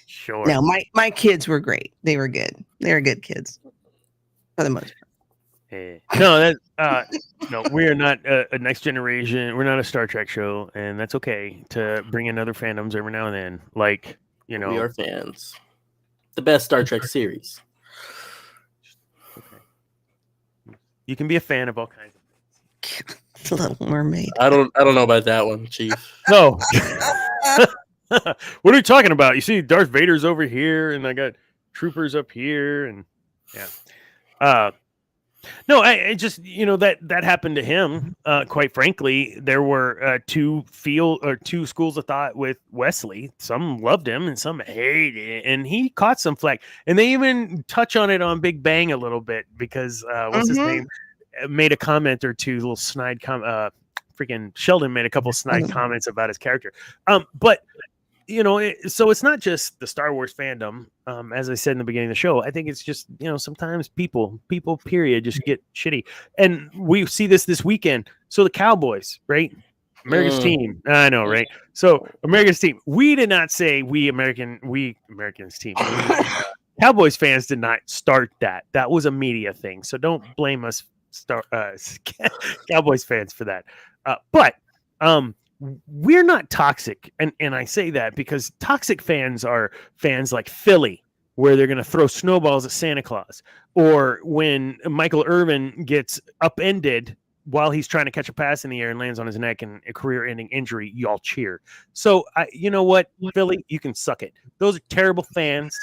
[SPEAKER 1] Sure.
[SPEAKER 3] No, my kids were great. They were good. They were good kids for the most part.
[SPEAKER 1] Hey. No, no, we're not a next generation. We're not a Star Trek show, and that's okay to bring in other fandoms every now and then. Like, you know,
[SPEAKER 2] We are fans. The best Star Trek series.
[SPEAKER 1] Okay. You can be a fan of all kinds of
[SPEAKER 3] The Little Mermaid.
[SPEAKER 2] I don't know about that one, Chief.
[SPEAKER 1] No. What are you talking about? You see Darth Vader's over here, and I got troopers up here, and yeah. No, I just, you know, that happened to him. Quite frankly, there were two schools of thought with Wesley. Some loved him and some hated it, and he caught some flack. And they even touch on it on Big Bang a little bit because what's his name made a comment or two, little snide freaking Sheldon made a couple snide comments about his character. But you know, so it's not just the Star Wars fandom. As I said in the beginning of the show, I think it's just, you know, sometimes people period just get shitty, and we see this weekend. So the Cowboys, right? America's team. I know, right? So America's team. We did not say we Americans team. Cowboys fans did not start that. That was a media thing. So don't blame us, Cowboys fans, for that. But we're not toxic, and I say that because toxic fans are fans like Philly, where they're going to throw snowballs at Santa Claus, or when Michael Irvin gets upended while he's trying to catch a pass in the air and lands on his neck and a career-ending injury, y'all cheer. So, you know what, Philly, you can suck it. Those are terrible fans.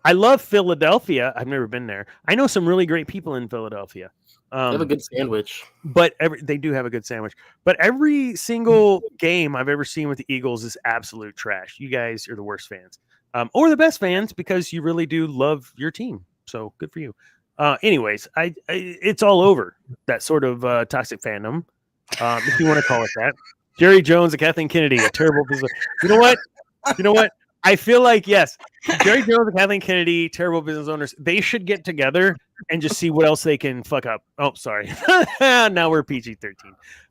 [SPEAKER 1] I love Philadelphia. I've never been there. I know some really great people in Philadelphia.
[SPEAKER 2] They have a good sandwich.
[SPEAKER 1] But they do have a good sandwich. But every single game I've ever seen with the Eagles is absolute trash. You guys are the worst fans. Or the best fans because you really do love your team. So good for you. Anyways, it's all over, that sort of toxic fandom, if you want to call it that. Jerry Jones and Kathleen Kennedy, a terrible business. You know what? I feel like, yes, Jerry Jones and Kathleen Kennedy, terrible business owners, they should get together and just see what else they can fuck up. Oh, sorry. Now we're PG-13.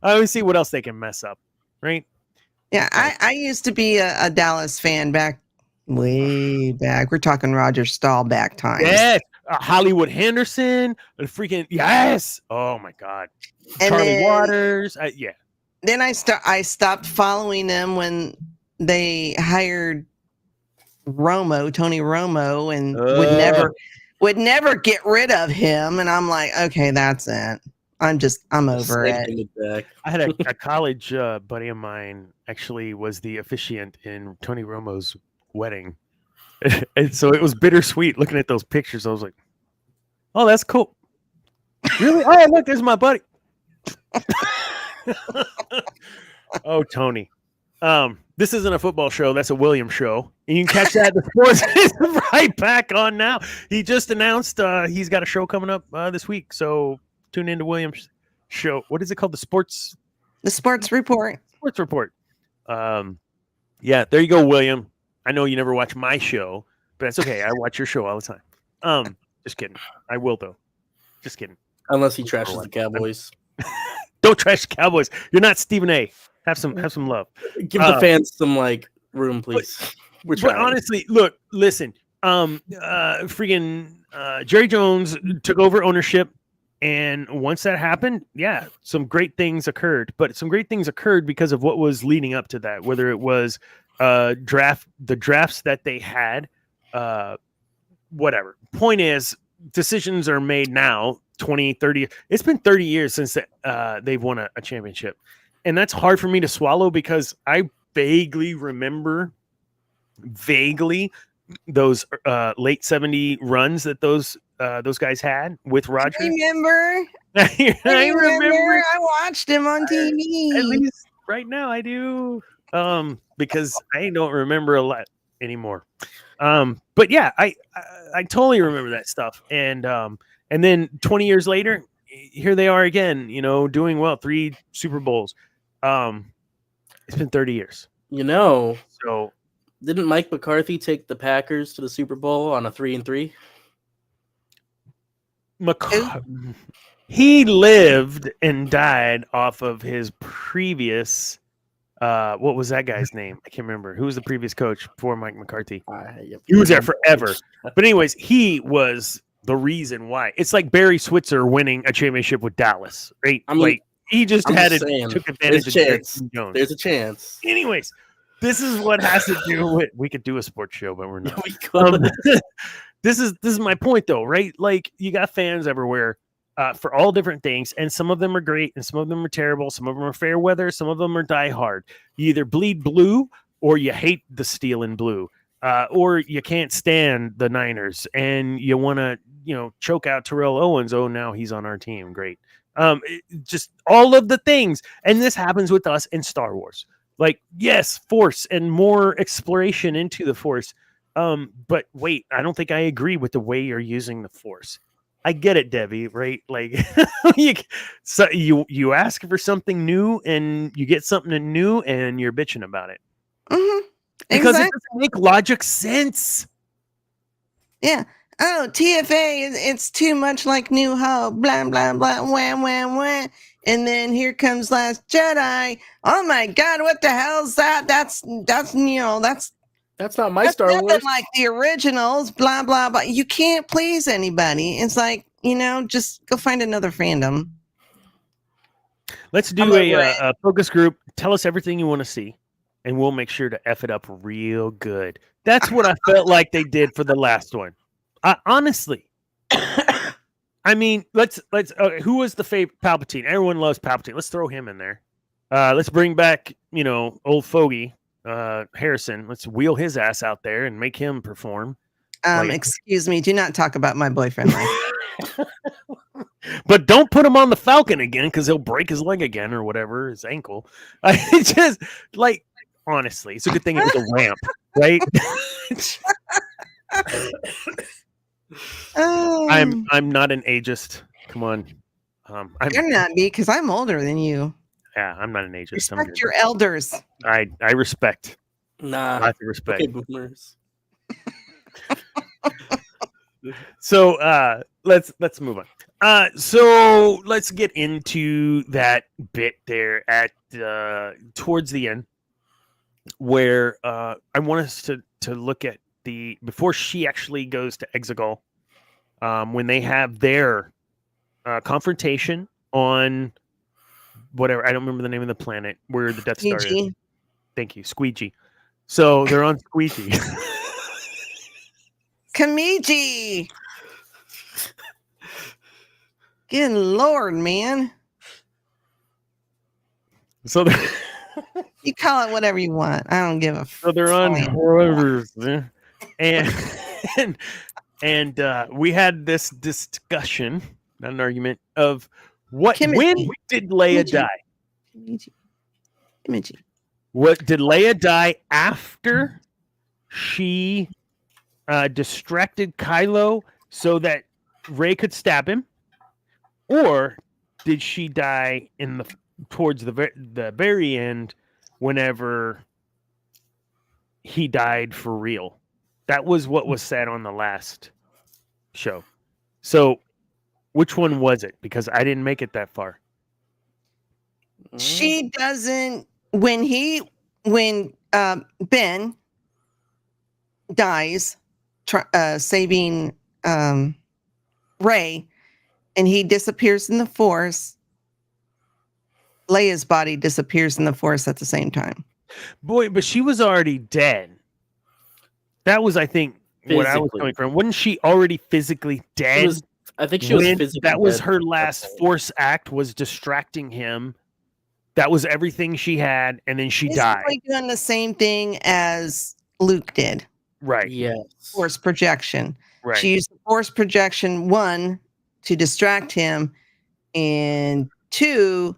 [SPEAKER 1] I would see what else they can mess up, right?
[SPEAKER 3] Yeah, I used to be a Dallas fan way back. We're talking Roger Staubach times.
[SPEAKER 1] Yes. Hollywood Henderson, freaking, yes. Oh, my God.
[SPEAKER 3] And
[SPEAKER 1] Charlie Waters. Yeah.
[SPEAKER 3] Then I stopped following them when they hired Tony Romo, and would never get rid of him. And I'm like, okay, that's it. I'm over it.
[SPEAKER 1] I had a college buddy of mine actually was the officiant in Tony Romo's wedding. And so it was bittersweet looking at those pictures. I was like, oh, that's cool. Really? Oh, look, there's my buddy. Oh, Tony. This isn't a football show. That's a William show. And you can catch that. The sports is right back on now. He just announced he's got a show coming up this week. So tune into William's show. What is it called? The Sports
[SPEAKER 3] Report.
[SPEAKER 1] Sports Report. Yeah, there you go, William. I know you never watch my show, but that's okay. I watch your show all the time. Just kidding. I will, though. Just kidding.
[SPEAKER 2] Unless he trashes the Cowboys.
[SPEAKER 1] Don't trash the Cowboys. You're not Stephen A. Have some love.
[SPEAKER 2] Give the fans some room, please.
[SPEAKER 1] But honestly, listen. Freaking Jerry Jones took over ownership, and once that happened, yeah, some great things occurred. But some great things occurred because of what was leading up to that. Whether it was the drafts that they had, whatever. Point is, decisions are made now, 20, 30. It's been 30 years since they've won a championship. And that's hard for me to swallow because I vaguely remember those late 70 runs that those guys had with Roger.
[SPEAKER 3] Remember?
[SPEAKER 1] I remember.
[SPEAKER 3] I watched him on TV.
[SPEAKER 1] At least right now I do. Because I don't remember a lot anymore. But yeah, I totally remember that stuff. And then 20 years later, here they are again, doing well, 3 Super Bowls. It's been 30 years.
[SPEAKER 2] So didn't Mike McCarthy take the Packers to the Super Bowl on a 3-3?
[SPEAKER 1] He lived and died off of his previous what was that guy's name? I can't remember. Who was the previous coach before Mike McCarthy? He was there forever. But anyways, he was the reason why. It's like Barry Switzer winning a championship with Dallas, right?
[SPEAKER 2] I mean,
[SPEAKER 1] he just took advantage of
[SPEAKER 2] Jason
[SPEAKER 1] Jones.
[SPEAKER 2] There's a chance.
[SPEAKER 1] Anyways, this is what has to do with. We could do a sports show, but we're not. This is my point, though, right? Like, you got fans everywhere for all different things, and some of them are great, and some of them are terrible. Some of them are fair weather. Some of them are die hard. You either bleed blue or you hate the steel and blue, or you can't stand the Niners and you want to, choke out Terrell Owens. Oh, now he's on our team. Great. Just all of the things, and this happens with us in Star Wars. Like, yes, Force and more exploration into the Force. But wait, I don't think I agree with the way you're using the Force. I get it, Debbie, right? Like, you ask for something new and you get something new and you're bitching about it.
[SPEAKER 3] Mm-hmm.
[SPEAKER 1] Because it doesn't make logic sense.
[SPEAKER 3] Yeah. Oh, TFA, it's too much like New Hope, blah, blah, blah, wah, wah, wah. And then here comes Last Jedi. Oh my God, what the hell's that? That's
[SPEAKER 2] not my Star Wars.
[SPEAKER 3] Like the originals, blah, blah, blah. You can't please anybody. It's like, just go find another fandom.
[SPEAKER 1] Let's do a focus group. Tell us everything you want to see, and we'll make sure to F it up real good. That's what I felt like they did for the last one. Honestly. I mean, let's who was the favorite? Palpatine. Everyone loves Palpatine. Let's throw him in there. Let's bring back, old fogey Harrison. Let's wheel his ass out there and make him perform.
[SPEAKER 3] Excuse me, do not talk about my boyfriend.
[SPEAKER 1] But don't put him on the Falcon again, because he'll break his leg again or whatever, his ankle. Just like, honestly, it's a good thing it was a ramp, right? I'm not an ageist. Come on.
[SPEAKER 3] You're not me, because I'm older than you.
[SPEAKER 1] Yeah, I'm not an ageist.
[SPEAKER 3] Respect your elders.
[SPEAKER 1] I respect.
[SPEAKER 2] Nah.
[SPEAKER 1] Lots of respect.
[SPEAKER 2] Okay, boomers.
[SPEAKER 1] So let's move on. So let's get into that bit there at towards the end, where I want us to look at before she actually goes to Exegol, when they have their confrontation on whatever, I don't remember the name of the planet where the Death Star is. Thank you, Squeegee. So they're on Squeegee.
[SPEAKER 3] Kamiji. Good Lord, man.
[SPEAKER 1] So
[SPEAKER 3] you call it whatever you want. I don't give a
[SPEAKER 1] So they're on rovers, and we had this discussion, not an argument, of when did Leia die?
[SPEAKER 3] Kimiji.
[SPEAKER 1] What did Leia die after she distracted Kylo so that Rey could stab him, or did she die towards the very end, whenever he died for real? That was what was said on the last show. So, which one was it? Because I didn't make it that far.
[SPEAKER 3] She doesn't. When Ben dies, saving Rey, and he disappears in the Force, Leia's body disappears in the Force at the same time.
[SPEAKER 1] Boy, but she was already dead. That was, I think, what I was
[SPEAKER 2] Physically.
[SPEAKER 1] coming from. Wasn't she already physically dead?
[SPEAKER 2] I think she was
[SPEAKER 1] when
[SPEAKER 2] physically
[SPEAKER 1] that was
[SPEAKER 2] dead
[SPEAKER 1] her
[SPEAKER 2] at that
[SPEAKER 1] last
[SPEAKER 2] point.
[SPEAKER 1] force act, was distracting him. That was everything she had, and then she died.
[SPEAKER 3] Basically doing the same thing as Luke did.
[SPEAKER 1] Right.
[SPEAKER 2] Yes.
[SPEAKER 3] Force projection.
[SPEAKER 1] Right.
[SPEAKER 3] She used the force projection, 1, to distract him, and 2,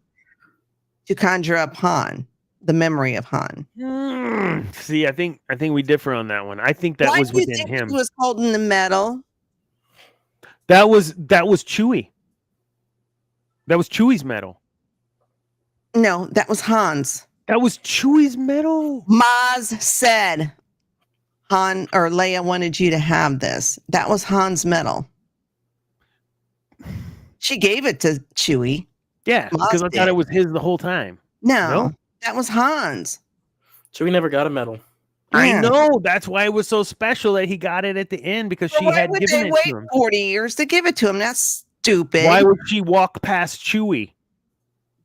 [SPEAKER 3] to conjure up Han, the memory of Han.
[SPEAKER 1] See, I think we differ on that one. I think that
[SPEAKER 3] Why
[SPEAKER 1] was
[SPEAKER 3] do you
[SPEAKER 1] within
[SPEAKER 3] think
[SPEAKER 1] him.
[SPEAKER 3] he was holding the medal?
[SPEAKER 1] That was Chewie. That was Chewie's medal.
[SPEAKER 3] No, that was Han's.
[SPEAKER 1] That was Chewie's medal.
[SPEAKER 3] Maz said Han or Leia wanted you to have this. That was Han's medal. She gave it to Chewie.
[SPEAKER 1] Yeah,
[SPEAKER 3] Maz
[SPEAKER 1] because I
[SPEAKER 3] did.
[SPEAKER 1] thought it was his the whole time.
[SPEAKER 3] No,
[SPEAKER 1] No?
[SPEAKER 3] that was Han's.
[SPEAKER 2] Chewie never got a medal.
[SPEAKER 1] I
[SPEAKER 3] Yeah.
[SPEAKER 1] know. That's why it was so special that he got it at the end, because
[SPEAKER 3] Well,
[SPEAKER 1] she
[SPEAKER 3] why
[SPEAKER 1] had
[SPEAKER 3] would
[SPEAKER 1] given
[SPEAKER 3] they
[SPEAKER 1] it
[SPEAKER 3] wait
[SPEAKER 1] to him.
[SPEAKER 3] 40 years to give it to him? That's stupid.
[SPEAKER 1] Why would she walk past Chewie?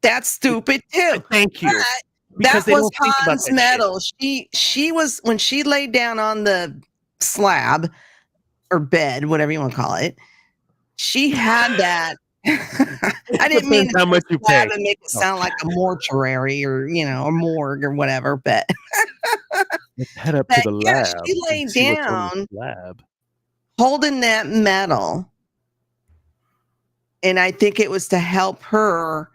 [SPEAKER 3] That's stupid too.
[SPEAKER 1] Thank you.
[SPEAKER 3] But
[SPEAKER 1] Because
[SPEAKER 3] that
[SPEAKER 1] they
[SPEAKER 3] was
[SPEAKER 1] don't think about
[SPEAKER 3] Han's
[SPEAKER 1] that shit.
[SPEAKER 3] medal. She was, when she laid down on the slab or bed, whatever you want to call it, she had that. I didn't mean
[SPEAKER 1] Depends how much you
[SPEAKER 3] slab
[SPEAKER 1] pay.
[SPEAKER 3] and make it sound like a mortuary or a morgue or whatever, but
[SPEAKER 1] Let's head up
[SPEAKER 3] but
[SPEAKER 1] to the
[SPEAKER 3] yeah,
[SPEAKER 1] lab.
[SPEAKER 3] she
[SPEAKER 1] and
[SPEAKER 3] laid
[SPEAKER 1] see what's on
[SPEAKER 3] down
[SPEAKER 1] the lab.
[SPEAKER 3] holding that medal, and I think it was to help her.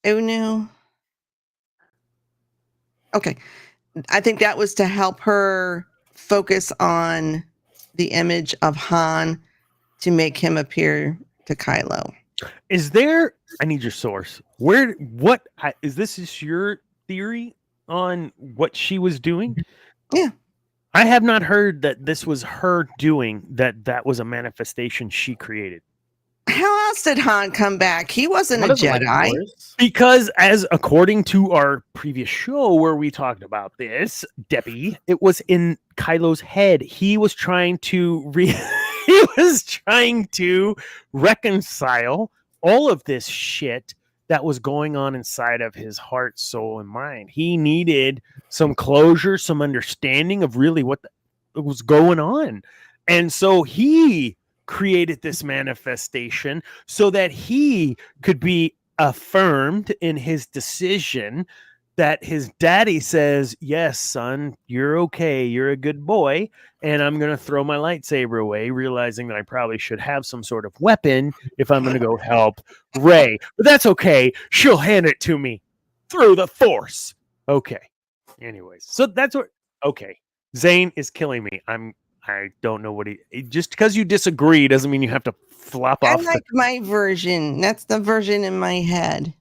[SPEAKER 3] Oh no. Okay. I think that was to help her focus on the image of Han to make him appear to Kylo.
[SPEAKER 1] Is there? I need your source. Is this is your theory on what she was doing?
[SPEAKER 3] Yeah.
[SPEAKER 1] I have not heard that this was her doing that. That was a manifestation she created.
[SPEAKER 3] How else did Han come back? He wasn't
[SPEAKER 2] Han
[SPEAKER 3] a
[SPEAKER 2] doesn't like
[SPEAKER 3] Jedi.
[SPEAKER 2] Force.
[SPEAKER 1] Because, as according to our previous show where we talked about this, Debbie, it was in Kylo's head. He was trying to reconcile all of this shit that was going on inside of his heart, soul, and mind. He needed some closure, some understanding of really what was going on, and so he created this manifestation so that he could be affirmed in his decision that his daddy says, yes, son, you're okay. You're a good boy. And I'm going to throw my lightsaber away, realizing that I probably should have some sort of weapon if I'm going to go help Rey. But that's okay. She'll hand it to me through the Force. Okay. Anyways, so that's what. Okay. Zane is killing me. I don't know what just because you disagree doesn't mean you have to flop
[SPEAKER 3] I
[SPEAKER 1] off.
[SPEAKER 3] like my version. That's the version in my head.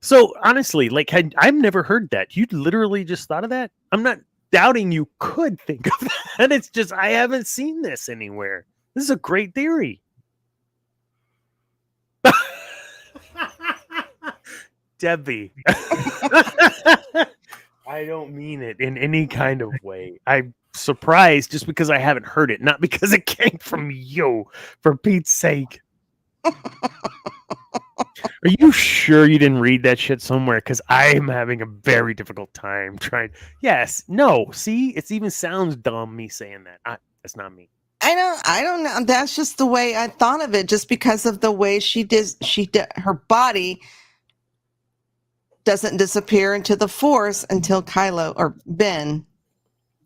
[SPEAKER 1] So honestly, like I've never heard that. You literally just thought of that. I'm not doubting you could think of that. It's just I haven't seen this anywhere. This is a great theory. Debbie. I don't mean it in any kind of way. I'm surprised just because I haven't heard it, not because it came from you, for Pete's sake. Are you sure you didn't read that shit somewhere? Because I'm having a very difficult time trying. Yes, no. See, it even sounds dumb me saying that. That's not me.
[SPEAKER 3] I don't know. That's just the way I thought of it, just because of the way she did her body doesn't disappear into the Force until Kylo or Ben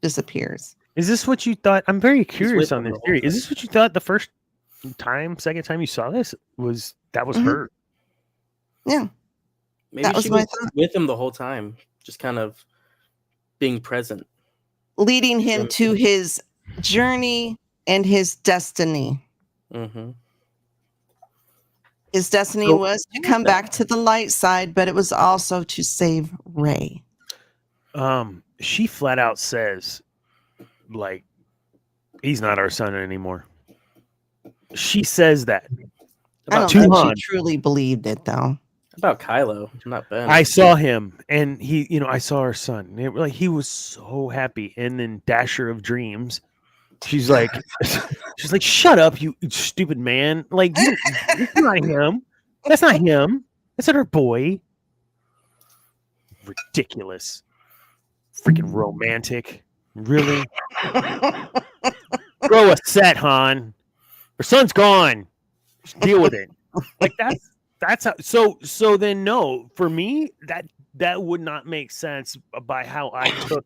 [SPEAKER 3] disappears.
[SPEAKER 1] Is this what you thought? I'm very curious
[SPEAKER 2] with
[SPEAKER 1] on
[SPEAKER 2] them
[SPEAKER 1] this
[SPEAKER 2] the
[SPEAKER 1] theory.
[SPEAKER 2] whole
[SPEAKER 1] Is this what you thought the second time you saw this was
[SPEAKER 3] Mhm.
[SPEAKER 1] her?
[SPEAKER 3] Yeah.
[SPEAKER 2] Maybe
[SPEAKER 3] That was
[SPEAKER 2] she
[SPEAKER 3] my
[SPEAKER 2] was
[SPEAKER 3] thought.
[SPEAKER 2] with him the whole time, just kind of being present.
[SPEAKER 3] Leading him to his journey and his destiny.
[SPEAKER 2] Mm-hmm.
[SPEAKER 3] His destiny
[SPEAKER 1] So-
[SPEAKER 3] was to come back to the light side, but it was also to save Rey.
[SPEAKER 1] She flat out says, like, he's not our son anymore. She says that.
[SPEAKER 3] I don't
[SPEAKER 1] to
[SPEAKER 3] think
[SPEAKER 1] Han.
[SPEAKER 3] she truly believed it, though.
[SPEAKER 2] About Kylo, not Ben.
[SPEAKER 1] I saw him, and I saw our son. He was so happy. And then Dasher of Dreams, she's like, shut up, you stupid man! Like, it's not him. That's not him. That's not her boy. Ridiculous. Freaking romantic. Really? throw a set, Han. Her son's gone. Just deal with it. Like that's how. So then no, for me that would not make sense by how I took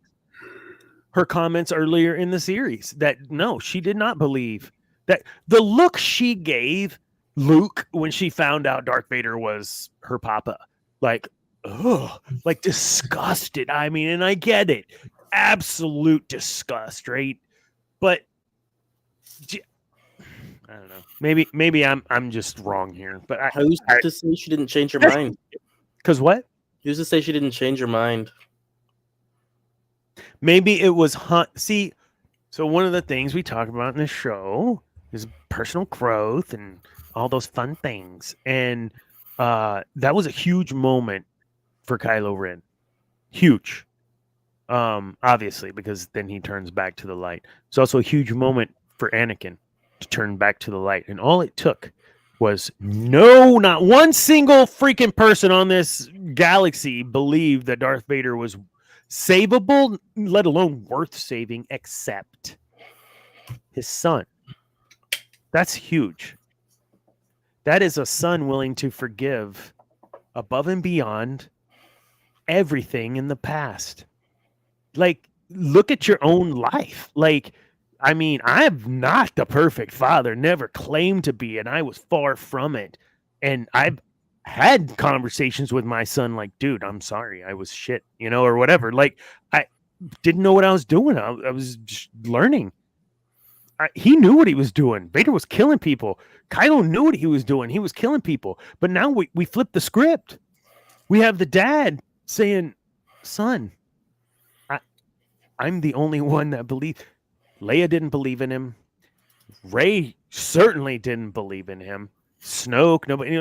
[SPEAKER 1] her comments earlier in the series. That no, she did not believe that. The look she gave Luke when she found out Darth Vader was her papa, like, ugh, like disgusted. I mean, and I get it, absolute disgust, right? But I don't know. Maybe I'm just wrong here. But
[SPEAKER 2] Who's to say she didn't change her mind?
[SPEAKER 1] Because what?
[SPEAKER 2] Who's to say she didn't change her mind?
[SPEAKER 1] Maybe it was hunt. See, so one of the things we talk about in the show is personal growth and all those fun things, and that was a huge moment for Kylo Ren. Huge, obviously, because then he turns back to the light. It's also a huge moment for Anakin to turn back to the light, and all it took was not one single freaking person on this galaxy believed that Darth Vader was savable, let alone worth saving, except his son. That's huge. That is a son willing to forgive above and beyond everything in the past. Like, look at your own life. Like, I mean, I'm not the perfect father, never claimed to be, and I was far from it. And I've had conversations with my son like, dude, I'm sorry, I was shit, or whatever. Like, I didn't know what I was doing. I was just learning. He knew what he was doing. Vader was killing people. Kylo knew what he was doing. He was killing people. But now we flipped the script. We have the dad saying, son, I'm the only one that believes. Leia didn't believe in him. Rey certainly didn't believe in him. Snoke, nobody.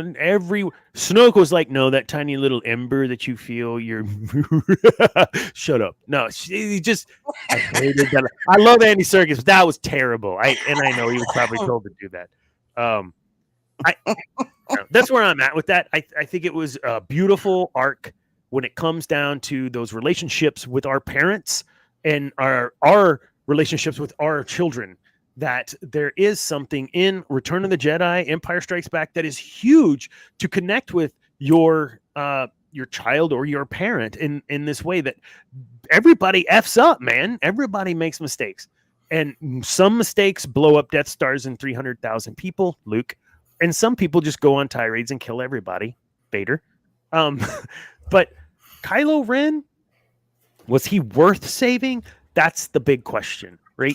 [SPEAKER 1] Snoke was like, no, that tiny little ember that you feel. You're shut up. No, he just. I hated that. I love Andy Serkis, but that was terrible. I know he was probably told to do that. That's where I'm at with that. I think it was a beautiful arc when it comes down to those relationships with our parents and our relationships with our children, that there is something in Return of the Jedi, Empire Strikes Back, that is huge to connect with your child or your parent in this way, that everybody F's up, man. Everybody makes mistakes. And some mistakes blow up Death Stars and 300,000 people, Luke. And some people just go on tirades and kill everybody, Vader. But Kylo Ren, was he worth saving? That's the big question, right?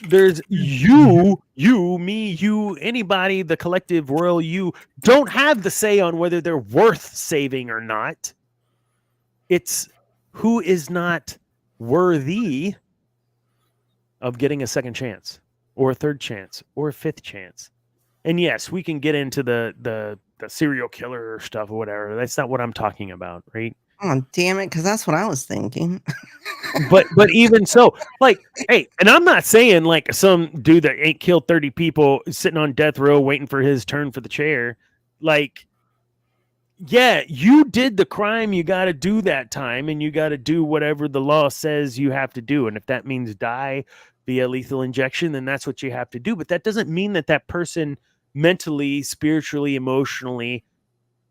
[SPEAKER 1] There's you, me, you, anybody, the collective royal you, don't have the say on whether they're worth saving or not. It's who is not worthy of getting a second chance or a third chance or a fifth chance. And yes, we can get into the serial killer stuff or whatever. That's not what I'm talking about, right?
[SPEAKER 3] Oh, damn it, because that's what I was thinking.
[SPEAKER 1] but even so, like, hey, and I'm not saying like some dude that ain't killed 30 people sitting on death row waiting for his turn for the chair. Like, yeah, you did the crime you got to do that time, and you got to do whatever the law says you have to do. And if that means die via lethal injection, then that's what you have to do. But that doesn't mean that person mentally, spiritually, emotionally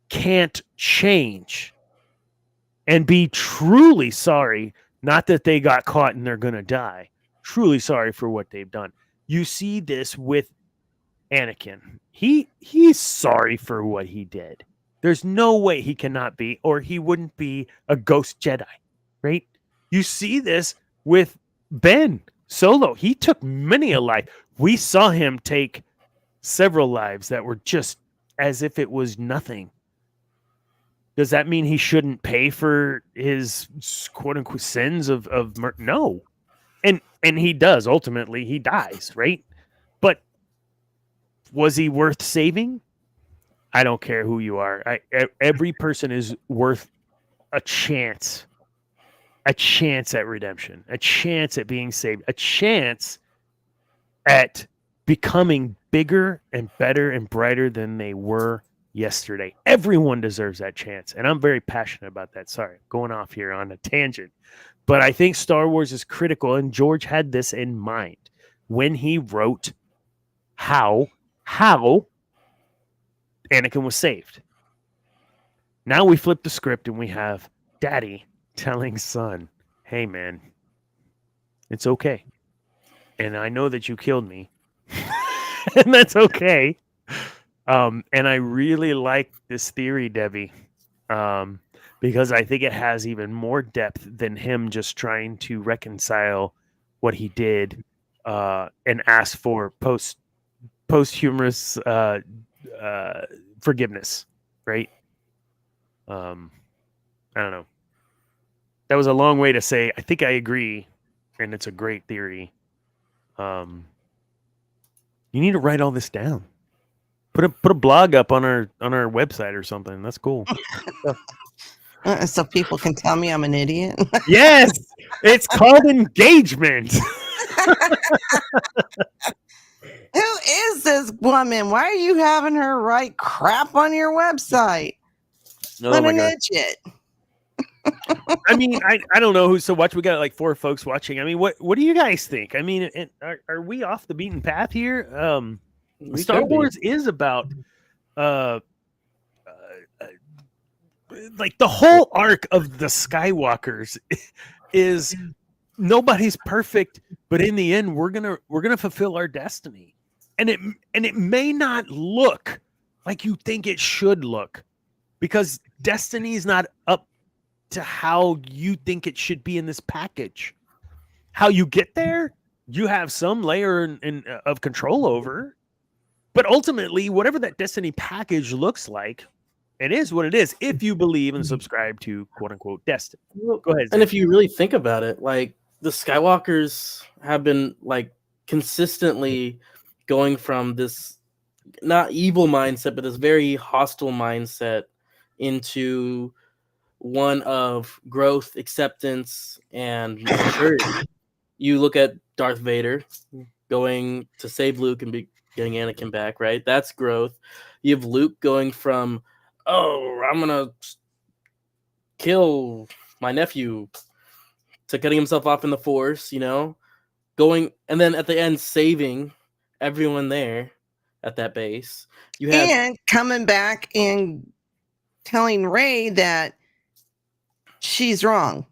[SPEAKER 1] can't change and be truly sorry, not that they got caught and they're going to die, truly sorry for what they've done. You see this with Anakin. He's sorry for what he did. There's no way he cannot be, or he wouldn't be a ghost Jedi, right? You see this with Ben Solo. He took many a life. We saw him take several lives that were just as if it was nothing. Does that mean he shouldn't pay for his quote unquote sins of no? And he does. Ultimately, he dies, right? But was he worth saving? I don't care who you are. Every person is worth a chance at redemption, a chance at being saved, a chance at becoming bigger and better and brighter than they were yesterday. Everyone deserves that chance, and I'm very passionate about that. Sorry, going off here on a tangent, but I think Star Wars is critical, and George had this in mind. when he wrote how Anakin was saved. Now we flip the script and we have Daddy telling son, hey man, it's okay. And I know that you killed me. And that's okay. And I really like this theory, Debbie, because I think it has even more depth than him just trying to reconcile what he did and ask for posthumous forgiveness, right? I don't know. That was a long way to say I think I agree, and it's a great theory. You need to write all this down. Put a blog up on our website or something. That's cool.
[SPEAKER 3] So people can tell me I'm an idiot.
[SPEAKER 1] Yes, it's called engagement.
[SPEAKER 3] Who is this woman? Why are you having her write crap on your website?
[SPEAKER 1] Oh
[SPEAKER 3] What
[SPEAKER 1] my
[SPEAKER 3] an
[SPEAKER 1] God.
[SPEAKER 3] idiot.
[SPEAKER 1] I mean, I don't know who's so watch. We got like 4 folks watching. I mean, what do you guys think? I mean, are we off the beaten path here?
[SPEAKER 2] We
[SPEAKER 1] Star
[SPEAKER 2] could be.
[SPEAKER 1] Wars is about like the whole arc of the Skywalkers is nobody's perfect, but in the end we're gonna fulfill our destiny. And it may not look like you think it should look, because destiny is not up to how you think it should be in this package. How you get there, you have some layer of control over, but ultimately, whatever that destiny package looks like, it is what it is. If you believe and subscribe to "quote unquote" destiny, go ahead.
[SPEAKER 2] And if you really think about it, like the Skywalkers have been like consistently going from this not evil mindset, but this very hostile mindset into one of growth, acceptance, and maturity. You look at Darth Vader going to save Luke and getting Anakin back, right? That's growth. You have Luke going from, oh, I'm gonna kill my nephew, to cutting himself off in the Force, going, and then at the end saving everyone there at that base. You have
[SPEAKER 3] And coming back and telling Rey that she's wrong.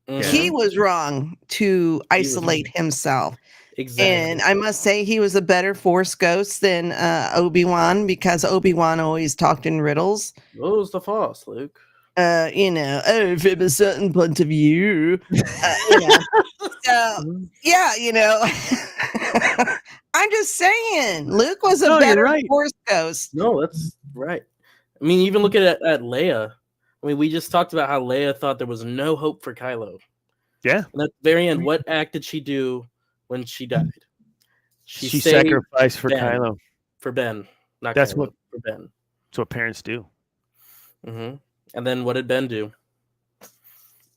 [SPEAKER 3] He was wrong to isolate himself.
[SPEAKER 2] Exactly.
[SPEAKER 3] And I must say he was a better Force ghost than Obi-Wan, because Obi-Wan always talked in riddles.
[SPEAKER 2] What was the Force, Luke?
[SPEAKER 3] From a certain point of view. I'm just saying, Luke was a better Force ghost.
[SPEAKER 2] No, that's right. I mean, even look at Leia. I mean, we just talked about how Leia thought there was no hope for Kylo.
[SPEAKER 1] Yeah.
[SPEAKER 2] And at the very end, what act did she do when she died?
[SPEAKER 1] She sacrificed for
[SPEAKER 2] Ben.
[SPEAKER 1] Kylo.
[SPEAKER 2] For Ben. Not
[SPEAKER 1] That's
[SPEAKER 2] Kylo, for Ben.
[SPEAKER 1] That's what parents do.
[SPEAKER 2] Mm-hmm. And then what did Ben do?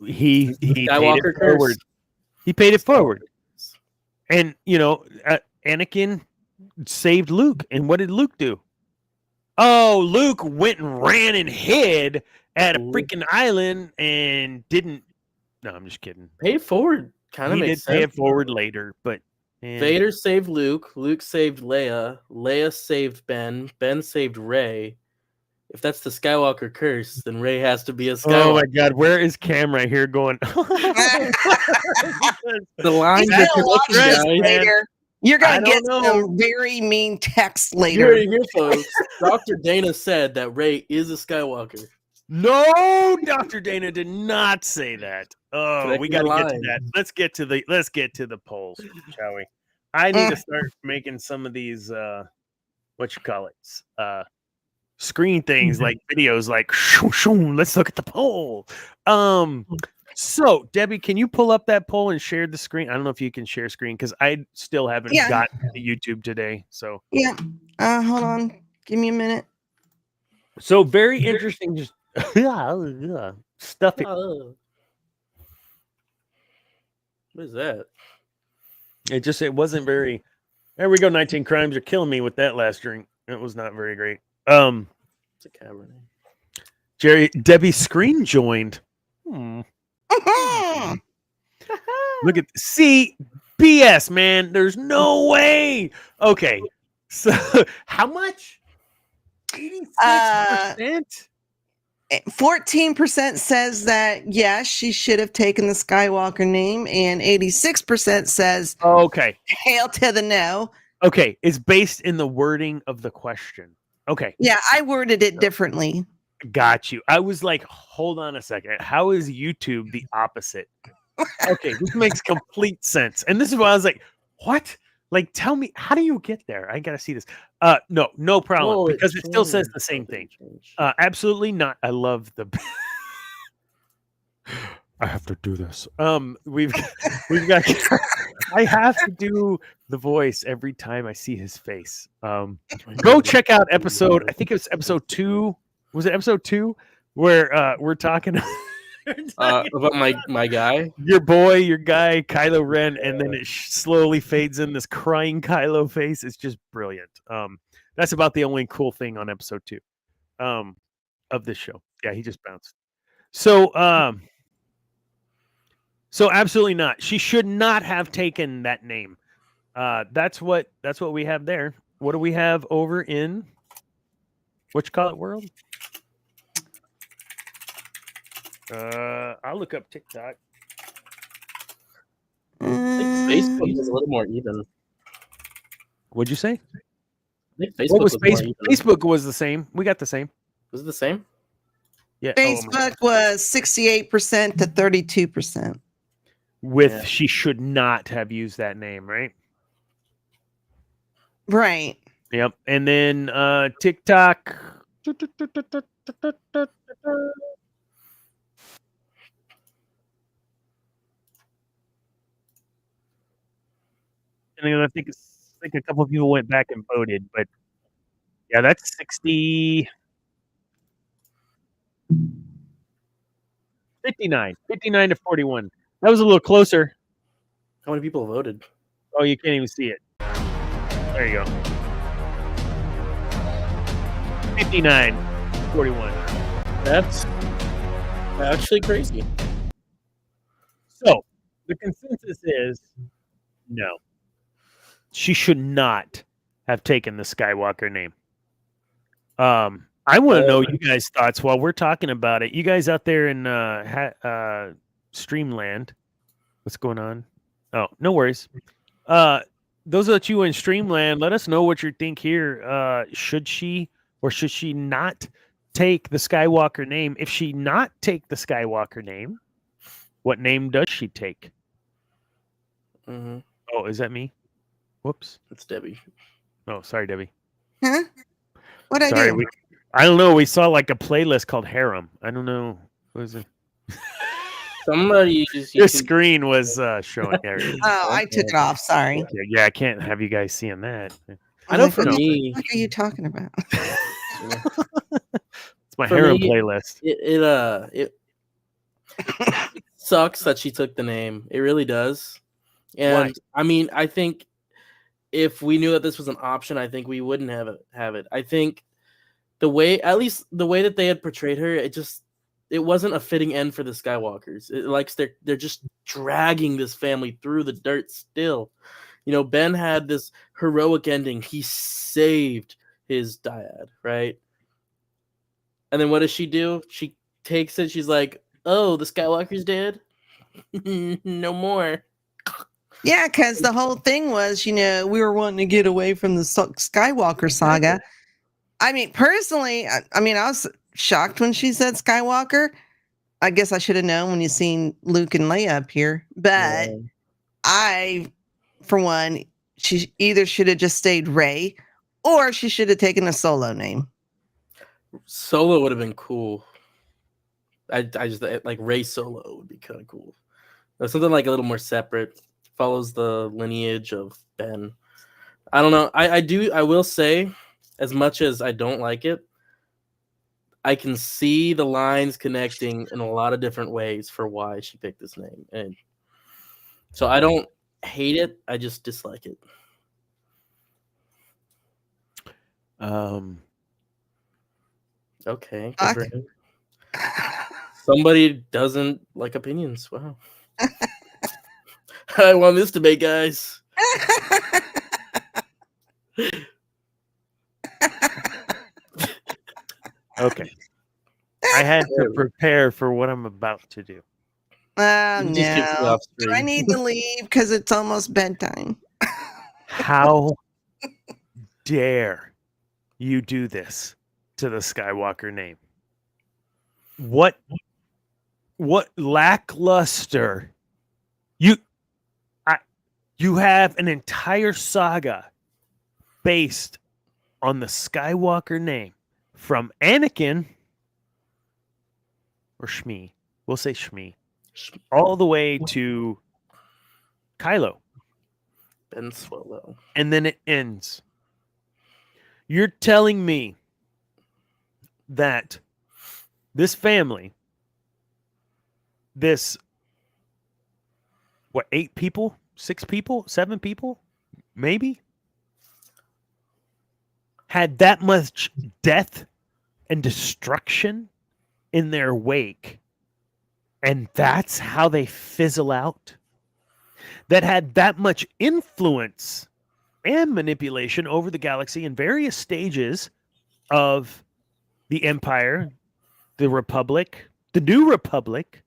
[SPEAKER 1] He paid
[SPEAKER 2] Skywalker
[SPEAKER 1] it forward.
[SPEAKER 2] curse.
[SPEAKER 1] He paid it forward. And, Anakin saved Luke. And what did Luke do? Oh, Luke went and ran and hid at a freaking island and didn't. No, I'm just kidding.
[SPEAKER 2] Pay it forward. Kind of makes sense.
[SPEAKER 1] Pay it forward later, but
[SPEAKER 2] Vader saved Luke. Luke saved Leia. Leia saved Ben. Ben saved Rey. If that's the Skywalker curse, then Rey has to be a Skywalker.
[SPEAKER 1] Oh my God, where is Cam right here going?
[SPEAKER 2] The lines are connected, guys.
[SPEAKER 3] You're going to get some very mean texts later.
[SPEAKER 2] You heard it here, folks. Dr. Dana said that Rey is a Skywalker.
[SPEAKER 1] No, Dr. Dana did not say that. Oh, we got to get to that. Let's get to the polls, shall we? I need to start making some of these screen things, like videos, like let's look at the poll. So Debbie, can you pull up that poll and share the screen? I don't know if you can share screen, because I still haven't gotten to YouTube today. So
[SPEAKER 3] hold on, give me a minute.
[SPEAKER 1] So very interesting, just stuff.
[SPEAKER 2] What is that?
[SPEAKER 1] It wasn't very. There we go. 19 crimes are killing me with that last drink. It was not very great.
[SPEAKER 2] It's a Cabernet.
[SPEAKER 1] Debbie's screen joined. Look at BS, man. There's no way. Okay, so how much? 86%.
[SPEAKER 3] 14% says that yes, she should have taken the Skywalker name, and 86% says
[SPEAKER 1] Okay.
[SPEAKER 3] hail to the no.
[SPEAKER 1] Okay, it's based in the wording of the question. Okay,
[SPEAKER 3] Yeah, I worded it differently.
[SPEAKER 1] got you. I was like, hold on a second. How is YouTube the opposite? Okay, this makes complete sense. And this is why I was like, what? Like, tell me, how do you get there? I gotta see this. No problem,
[SPEAKER 2] Oh,
[SPEAKER 1] because it still says the same thing. Absolutely not. I love the. I have to do this. We've got. I have to do the voice every time I see his face. Go check out episode. I think it was episode 2. Was it episode 2 where we're talking
[SPEAKER 2] about my guy,
[SPEAKER 1] your boy, your guy, Kylo Ren, and then it slowly fades in this crying Kylo face. It's just brilliant. That's about the only cool thing on episode 2 of this show. Yeah, he just bounced. So absolutely not. She should not have taken that name. That's what we have there. What do we have over in what you call it world? I'll look up TikTok.
[SPEAKER 2] I think Facebook was a little more even.
[SPEAKER 1] What'd you say?
[SPEAKER 2] I think Facebook
[SPEAKER 1] What was
[SPEAKER 2] more even.
[SPEAKER 1] Facebook was the same. We got the same.
[SPEAKER 2] Was it the same?
[SPEAKER 1] Yeah.
[SPEAKER 3] Facebook was 68% to 32%.
[SPEAKER 1] With she should not have used that name, right?
[SPEAKER 3] Right.
[SPEAKER 1] Yep. And then TikTok. And I think a couple of people went back and voted, but yeah, that's 60. 59 to 41. That was a little closer.
[SPEAKER 2] How many people voted?
[SPEAKER 1] Oh, you can't even see it. There you go. 59 41.
[SPEAKER 2] That's actually crazy.
[SPEAKER 1] So the consensus is no. She should not have taken the Skywalker name. I want to know you guys' thoughts while we're talking about it. You guys out there in Streamland, what's going on? Oh, no worries. Those of you in Streamland, let us know what you think here. Should she or should she not take the Skywalker name? If she not take the Skywalker name, what name does she take?
[SPEAKER 2] Mm-hmm.
[SPEAKER 1] Oh, is that me? Whoops.
[SPEAKER 2] It's Debbie.
[SPEAKER 1] Oh, sorry, Debbie.
[SPEAKER 3] Huh? What I
[SPEAKER 1] Sorry,
[SPEAKER 3] do?
[SPEAKER 1] I don't know. We saw like a playlist called Harem. I don't know. What was it?
[SPEAKER 2] Somebody
[SPEAKER 1] Your screen was showing there.
[SPEAKER 3] Oh, I took it off. Sorry.
[SPEAKER 1] Yeah, I can't have you guys seeing that.
[SPEAKER 2] I know
[SPEAKER 3] Like,
[SPEAKER 2] for
[SPEAKER 3] what
[SPEAKER 2] me,
[SPEAKER 3] are you talking about?
[SPEAKER 1] It's my
[SPEAKER 2] For
[SPEAKER 1] Harem
[SPEAKER 2] me,
[SPEAKER 1] playlist.
[SPEAKER 2] it sucks that she took the name. It really does. And
[SPEAKER 1] Why?
[SPEAKER 2] I mean, I think if we knew that this was an option, I think we wouldn't have it. I think at least the way that they had portrayed her, it wasn't a fitting end for the Skywalkers. They're just dragging this family through the dirt still. You know, Ben had this heroic ending. He saved his dad, right? And then what does she do? She takes it. She's like, "Oh, the Skywalker's dead? No more."
[SPEAKER 3] Yeah, because the whole thing was, we were wanting to get away from the Skywalker saga. I mean, personally, I was shocked when she said Skywalker. I guess I should have known when you seen Luke and Leia up here. But I, for one, she either should have just stayed Rey, or she should have taken a Solo name.
[SPEAKER 2] Solo would have been cool. I just like Rey Solo would be kind of cool. Something like a little more separate, follows the lineage of Ben. I don't know. I will say, as much as I don't like it, I can see the lines connecting in a lot of different ways for why she picked this name. And so I don't hate it. I just dislike it. Okay. good for him. Somebody doesn't like opinions. Wow. I won this debate, guys.
[SPEAKER 1] Okay. I had to prepare for what I'm about to do.
[SPEAKER 3] Oh,
[SPEAKER 2] You just kicked me
[SPEAKER 3] no.
[SPEAKER 2] off
[SPEAKER 3] Do I
[SPEAKER 2] screen.
[SPEAKER 3] need to leave because it's almost bedtime?
[SPEAKER 1] How dare you do this to the Skywalker name? What lackluster? You have an entire saga based on the Skywalker name, from Anakin or Shmi, we'll say Shmi, all the way to Kylo.
[SPEAKER 2] Ben Swallow.
[SPEAKER 1] And then it ends. You're telling me that this family, this, 8 people, 6 people, 7 people, maybe, had that much death and destruction in their wake, and that's how they fizzle out? That had that much influence and manipulation over the galaxy in various stages of the Empire, the Republic, the New Republic,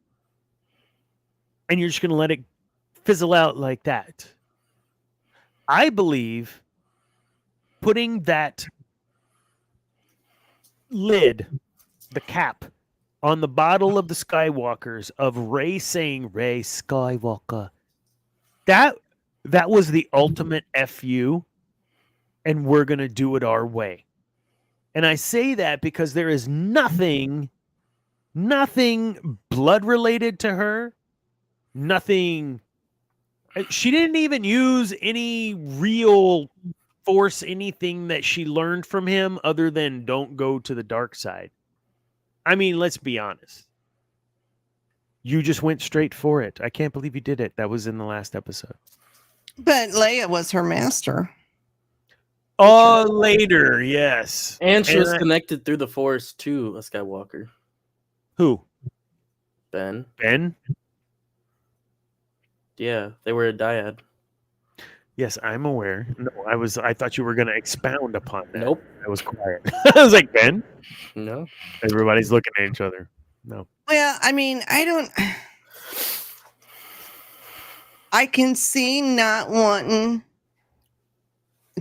[SPEAKER 1] and you're just going to let it fizzle out like that? I believe putting that lid, the cap, on the bottle of the Skywalkers, of Rey saying Rey Skywalker, that was the ultimate FU, and we're going to do it our way. And I say that because there is nothing blood related to her, nothing. She didn't even use any real force, anything that she learned from him other than don't go to the dark side. I mean, let's be honest. You just went straight for it. I can't believe you did it. That was in the last episode.
[SPEAKER 3] But Leia was her master.
[SPEAKER 1] Oh, later, yes.
[SPEAKER 2] And she was connected through the Force to a Skywalker.
[SPEAKER 1] Who?
[SPEAKER 2] Ben.
[SPEAKER 1] Ben?
[SPEAKER 2] Yeah, they were a dyad.
[SPEAKER 1] Yes, I'm aware. No, I thought you were going to expound upon that.
[SPEAKER 2] Nope.
[SPEAKER 1] I was quiet. I was like, Ben?
[SPEAKER 2] No.
[SPEAKER 1] Everybody's looking at each other. No.
[SPEAKER 3] Well, I mean, I can see not wanting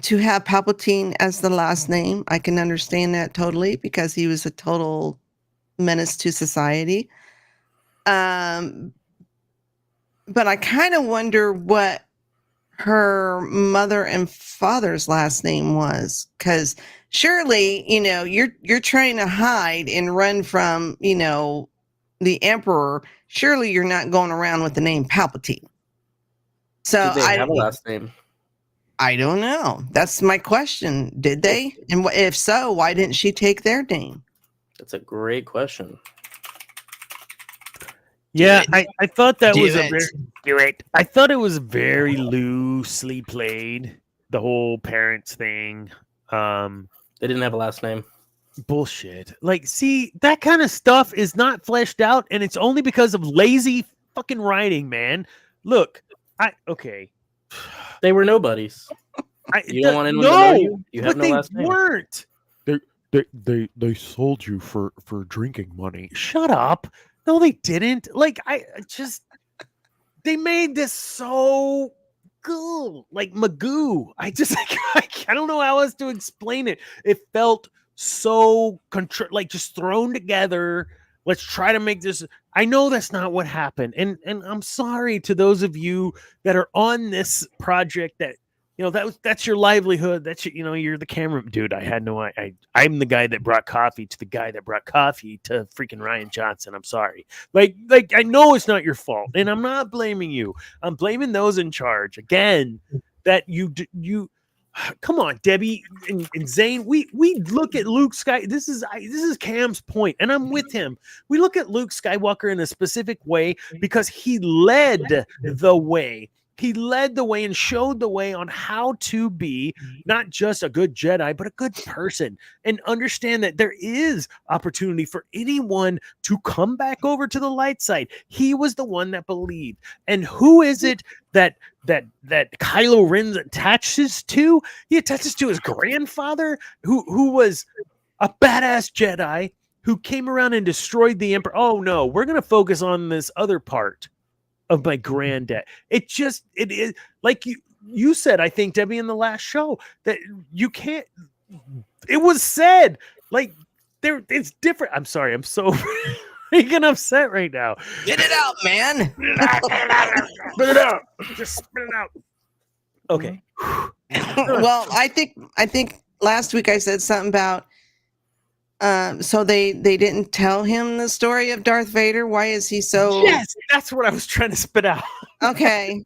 [SPEAKER 3] to have Palpatine as the last name. I can understand that totally because he was a total menace to society. But I kind of wonder what her mother and father's last name was, because surely, you're trying to hide and run from, the Emperor. Surely you're not going around with the name Palpatine. So
[SPEAKER 2] Did they have a last name?
[SPEAKER 3] I don't know. That's my question. Did they? And if so, why didn't she take their name?
[SPEAKER 2] That's a great question.
[SPEAKER 1] Yeah, I thought that was I thought it was very loosely played, the whole parents thing.
[SPEAKER 2] They didn't have a last name.
[SPEAKER 1] Bullshit. Like, see, that kind of stuff is not fleshed out, and it's only because of lazy fucking writing, man. Look, okay.
[SPEAKER 2] They were nobodies. You don't want anyone to know you? You have no last name.
[SPEAKER 1] They weren't. They sold you for drinking money. Shut up. No, they didn't. Like, they made this so good, like Magoo. I don't know how else to explain it. It felt so like just thrown together. Let's try to make this. I know that's not what happened, and I'm sorry to those of you that are on this project that that's your livelihood. That's you're the camera dude. I had no. I'm the guy that brought coffee to the guy that brought coffee to freaking Ryan Johnson. I'm sorry. Like I know it's not your fault, and I'm not blaming you. I'm blaming those in charge again. That you. Come on, Debbie and Zane. We look at Luke Sky. This is Cam's point, and I'm with him. We look at Luke Skywalker in a specific way because he led the way He led the way and showed the way on how to be not just a good Jedi, but a good person, and understand that there is opportunity for anyone to come back over to the light side. He was the one that believed. And who is it that Kylo Ren attaches to? He attaches to his grandfather, who was a badass Jedi who came around and destroyed the Emperor. Oh no, we're gonna focus on this other part of my granddad. It is like you said, I think, Debbie, in the last show, that you can't. It was said like it's different. I'm sorry, I'm so freaking upset right now.
[SPEAKER 3] Get it out, man.
[SPEAKER 1] Spit it out. Just spit it out. Okay.
[SPEAKER 3] Well, I think last week I said something about so they didn't tell him the story of Darth Vader. Why is he so?
[SPEAKER 1] Yes, that's what I was trying to spit out.
[SPEAKER 3] Okay,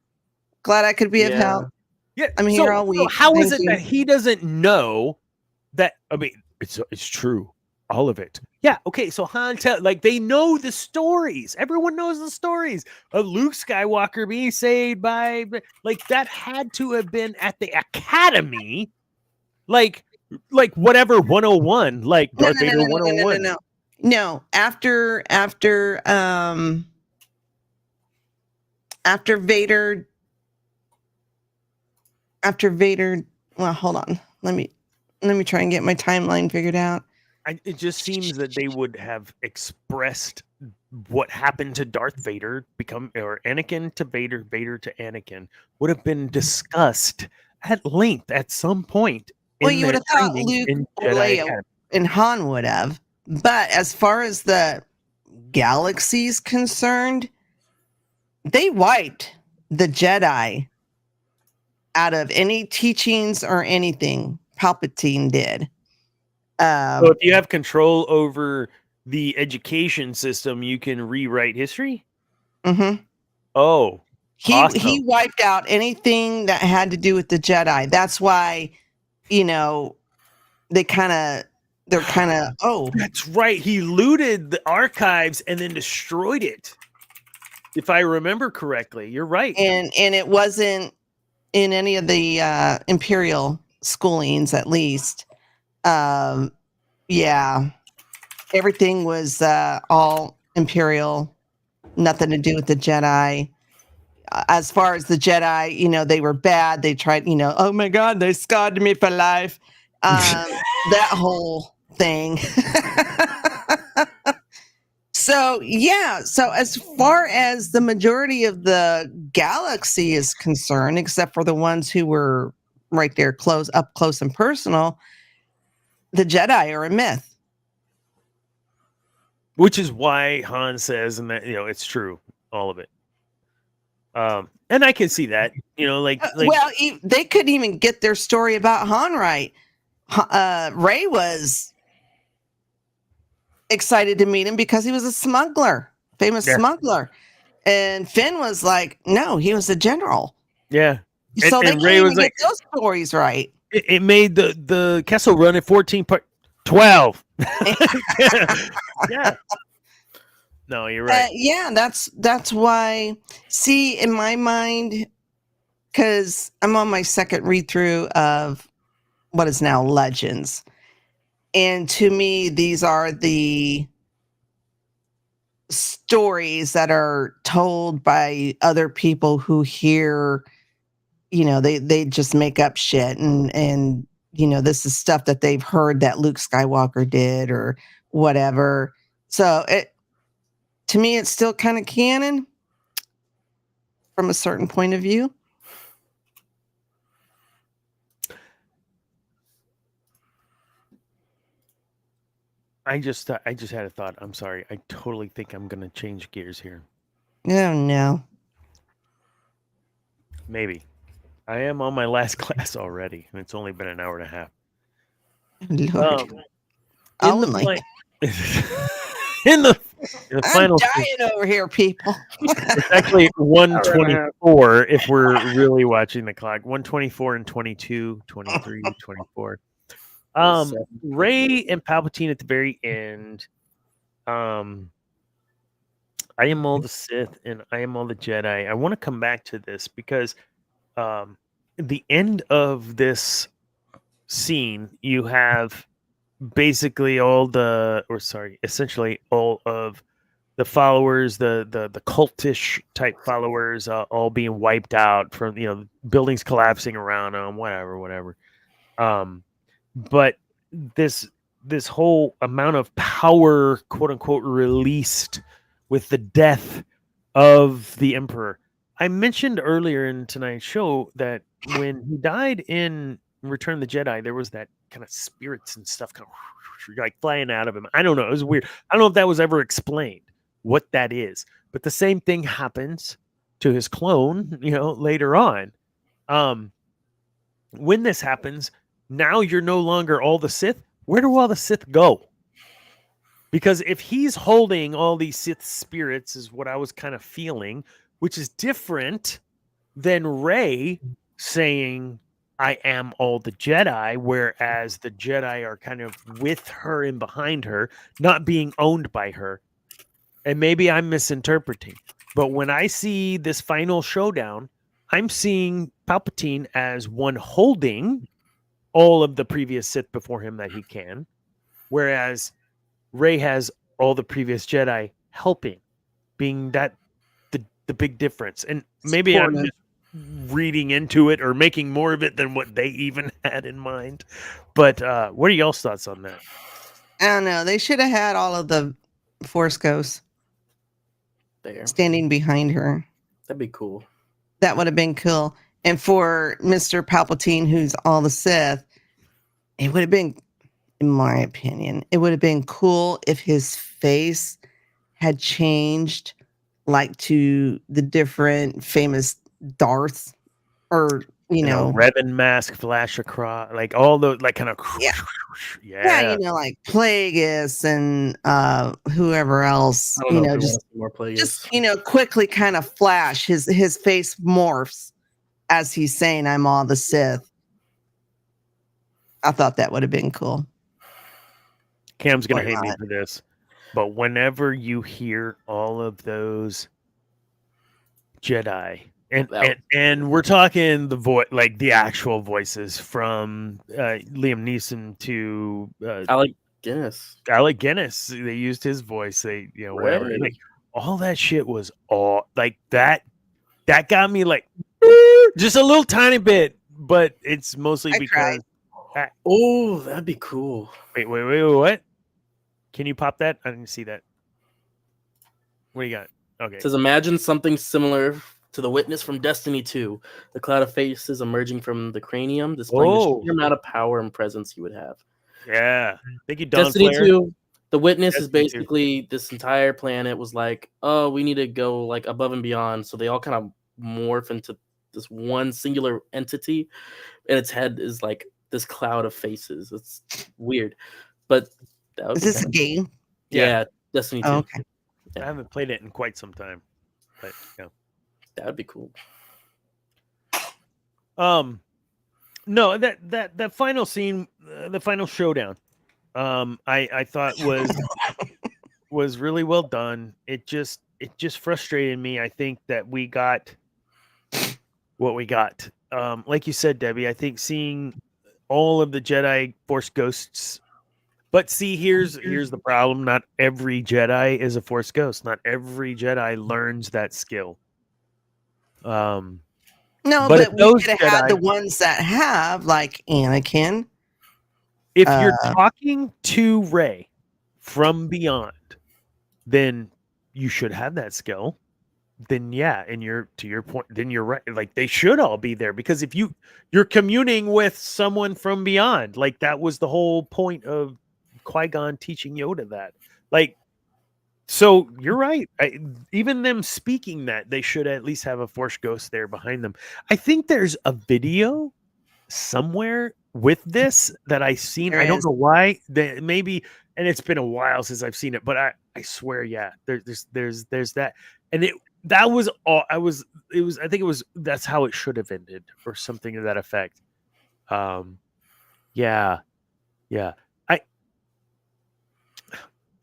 [SPEAKER 3] glad I could be of help.
[SPEAKER 1] Yeah,
[SPEAKER 3] I'm here all week.
[SPEAKER 1] So how is
[SPEAKER 3] Thank
[SPEAKER 1] it
[SPEAKER 3] you.
[SPEAKER 1] that he doesn't know that? I mean, it's true, all of it. Yeah. Okay. So Han, they know the stories. Everyone knows the stories of Luke Skywalker being saved by that had to have been at the academy, like whatever 101, like Darth Vader 101.
[SPEAKER 3] No, after Vader. Well, hold on. Let me try and get my timeline figured out.
[SPEAKER 1] It just seems that they would have expressed what happened to Darth Vader, or Anakin to Vader, Vader to Anakin, would have been discussed at length at some point.
[SPEAKER 3] Well, you would have thought Luke, Leia, and Han would have. But as far as the galaxy's concerned, they wiped the Jedi out of any teachings or anything. Palpatine did.
[SPEAKER 1] So if you have control over the education system, you can rewrite history?
[SPEAKER 3] Mm-hmm.
[SPEAKER 1] Oh, awesome.
[SPEAKER 3] He wiped out anything that had to do with the Jedi. That's why, they're kind of, oh.
[SPEAKER 1] That's right. He looted the archives and then destroyed it. If I remember correctly, you're right.
[SPEAKER 3] And it wasn't in any of the Imperial schoolings, at least. Yeah, everything was all Imperial, nothing to do with the Jedi. As far as the Jedi, they were bad. They tried, oh my God, they scarred me for life. That whole thing. So as far as the majority of the galaxy is concerned, except for the ones who were right there up close and personal, the Jedi are a myth.
[SPEAKER 1] Which is why Han says, and that, it's true, all of it. And I can see that,
[SPEAKER 3] well, they couldn't even get their story about Han right. Rey was excited to meet him because he was a smuggler, famous smuggler. And Finn was like, no, he was a general.
[SPEAKER 1] Yeah.
[SPEAKER 3] So they Rey was get those stories right.
[SPEAKER 1] It made the Kessel Run at 12. Yeah. No, you're right.
[SPEAKER 3] Yeah, that's why. See, in my mind, because I'm on my second read through of what is now Legends, and to me, these are the stories that are told by other people who hear. They just make up shit and this is stuff that they've heard that Luke Skywalker did or whatever. So to me, it's still kind of canon from a certain point of view.
[SPEAKER 1] I just had a thought. I'm sorry. I totally think I'm going to change gears here.
[SPEAKER 3] Oh, no.
[SPEAKER 1] Maybe. I am on my last class already, and it's only been an hour and a half.
[SPEAKER 3] Lord.
[SPEAKER 1] In the final,
[SPEAKER 3] I'm dying over here, people.
[SPEAKER 1] It's actually 1:24 if we're really watching the clock. 1:24 and 22, 23, 24. Rey and Palpatine at the very end. I am all the Sith and I am all the Jedi. I want to come back to this because the end of this scene, you have basically essentially all of the followers, the cultish type followers, all being wiped out from buildings collapsing around them, whatever. But this whole amount of power, quote unquote, released with the death of the Emperor. I mentioned earlier in tonight's show that when he died in Return of the Jedi, there was that kind of spirits and stuff kind of like flying out of him. I don't know. It was weird. I don't know if that was ever explained what that is, but the same thing happens to his clone, later on. When this happens, now you're no longer all the Sith. Where do all the Sith go? Because if he's holding all these Sith spirits, is what I was kind of feeling, which is different than Rey saying, I am all the Jedi, whereas the Jedi are kind of with her and behind her, not being owned by her. And maybe I'm misinterpreting. But when I see this final showdown, I'm seeing Palpatine as one holding all of the previous Sith before him that he can, whereas Rey has all the previous Jedi helping, being that the big difference. And maybe I'm just reading into it or making more of it than what they even had in mind. But what are y'all's thoughts on that?
[SPEAKER 3] I don't know. They should have had all of the Force Ghosts
[SPEAKER 2] There.
[SPEAKER 3] standing behind her.
[SPEAKER 2] That'd be cool.
[SPEAKER 3] That would have been cool. And for Mr. Palpatine, who's all the Sith, it would have been, in my opinion, it would have been cool if his face had changed like to the different famous Darths, or
[SPEAKER 1] Revan mask flash across, like all the like kind of
[SPEAKER 3] yeah, like Plagueis and whoever else,
[SPEAKER 2] I don't know if just more Plagueis.
[SPEAKER 3] Just quickly kind of flash his face morphs as he's saying, I'm all the Sith. I thought that would have been cool.
[SPEAKER 1] Cam's gonna hate me for this, but whenever you hear all of those Jedi, and we're talking the voice, like the actual voices from Liam Neeson to
[SPEAKER 2] Alec Guinness.
[SPEAKER 1] Alec Guinness, they used his voice. They whatever.
[SPEAKER 2] Right.
[SPEAKER 1] Like, all that shit was all like that. That got me like just a little tiny bit, but it's mostly because.
[SPEAKER 2] Oh, that'd be cool.
[SPEAKER 1] Wait, what? Can you pop that? I didn't see that. What do you got? Okay.
[SPEAKER 2] It says, imagine something similar to the witness from Destiny 2. The cloud of faces emerging from the cranium, displaying the sheer amount of power and presence you would have.
[SPEAKER 1] Yeah. Thank you, Don
[SPEAKER 2] Destiny
[SPEAKER 1] Flair.
[SPEAKER 2] 2, the witness is
[SPEAKER 1] Destiny
[SPEAKER 2] basically 2. This entire planet was like, oh, we need to go like above and beyond. So they all kind of morph into this one singular entity, and its head is like this cloud of faces. It's weird. But
[SPEAKER 3] is this a game?
[SPEAKER 2] Yeah, Destiny 2.
[SPEAKER 3] Oh, okay.
[SPEAKER 1] I haven't played it in quite some time. But
[SPEAKER 2] that would be cool.
[SPEAKER 1] No, that final scene, the final showdown, I thought was really well done. It just frustrated me. I think that we got what we got. Like you said, Debbie, I think seeing all of the Jedi Force ghosts. But see, here's the problem. Not every Jedi is a Force ghost. Not every Jedi learns that skill.
[SPEAKER 3] No, but we could have had the ones that have, like Anakin.
[SPEAKER 1] If you're talking to Rey from beyond, then you should have that skill. Then yeah, and to your point, then you're right. Like they should all be there, because if you're communing with someone from beyond, like that was the whole point of Qui-Gon teaching Yoda that. Like, so you're right. Even them speaking that, they should at least have a Force ghost there behind them. I think there's a video somewhere with this that I've seen. I don't know why. Maybe, and it's been a while since I've seen it, but I swear, yeah, there's that, and that was all. I think it was. That's how it should have ended, or something to that effect. Yeah.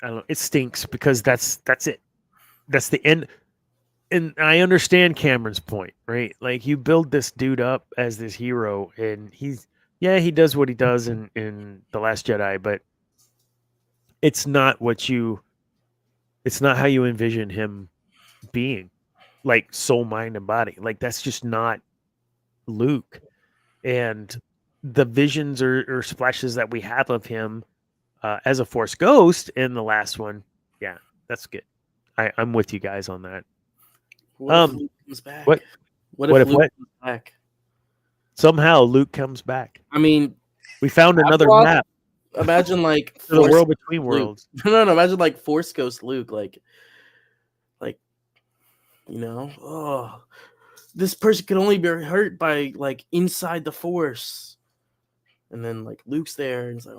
[SPEAKER 1] I don't know. It stinks because that's it. that's the end. And I understand Cameron's point, right? Like you build this dude up as this hero, and he does what he does in The Last Jedi, but it's not how you envision him being, like soul, mind, and body. Like that's just not Luke. And the visions or splashes that we have of him as a Force ghost in the last one, yeah, that's good. I'm with you guys on that.
[SPEAKER 2] What if Luke comes back?
[SPEAKER 1] What
[SPEAKER 2] if Luke comes back?
[SPEAKER 1] Somehow Luke comes back.
[SPEAKER 2] I mean,
[SPEAKER 1] we found another map.
[SPEAKER 2] Imagine like
[SPEAKER 1] the world between worlds.
[SPEAKER 2] No, imagine like Force Ghost Luke, like this person can only be hurt by like inside the Force, and then like Luke's there, and it's like,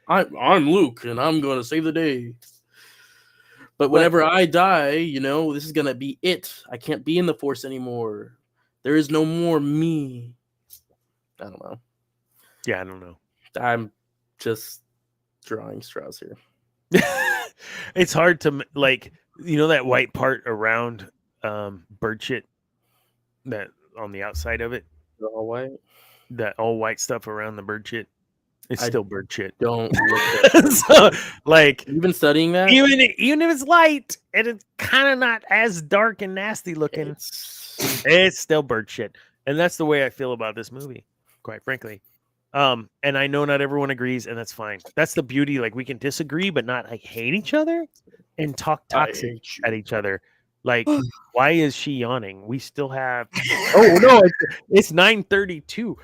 [SPEAKER 2] I'm Luke, and I'm going to save the day. But whenever I die, this is gonna be it. I can't be in the Force anymore. There is no more me. I don't know.
[SPEAKER 1] Yeah, I don't know.
[SPEAKER 2] I'm just drawing straws here.
[SPEAKER 1] It's hard to like, that white part around bird shit, that on the outside of it,
[SPEAKER 2] The all white.
[SPEAKER 1] That all white stuff around the bird shit. It's still bird shit.
[SPEAKER 2] Don't look at it.
[SPEAKER 1] So, like,
[SPEAKER 2] you've been studying that?
[SPEAKER 1] Even if it's light and it's kind of not as dark and nasty looking, it's still bird shit. And that's the way I feel about this movie, quite frankly. And I know not everyone agrees, and that's fine. That's the beauty. Like, we can disagree, but not like hate each other and talk toxic at each other. Like, why is she yawning? We still have. Oh no, it's 9:32.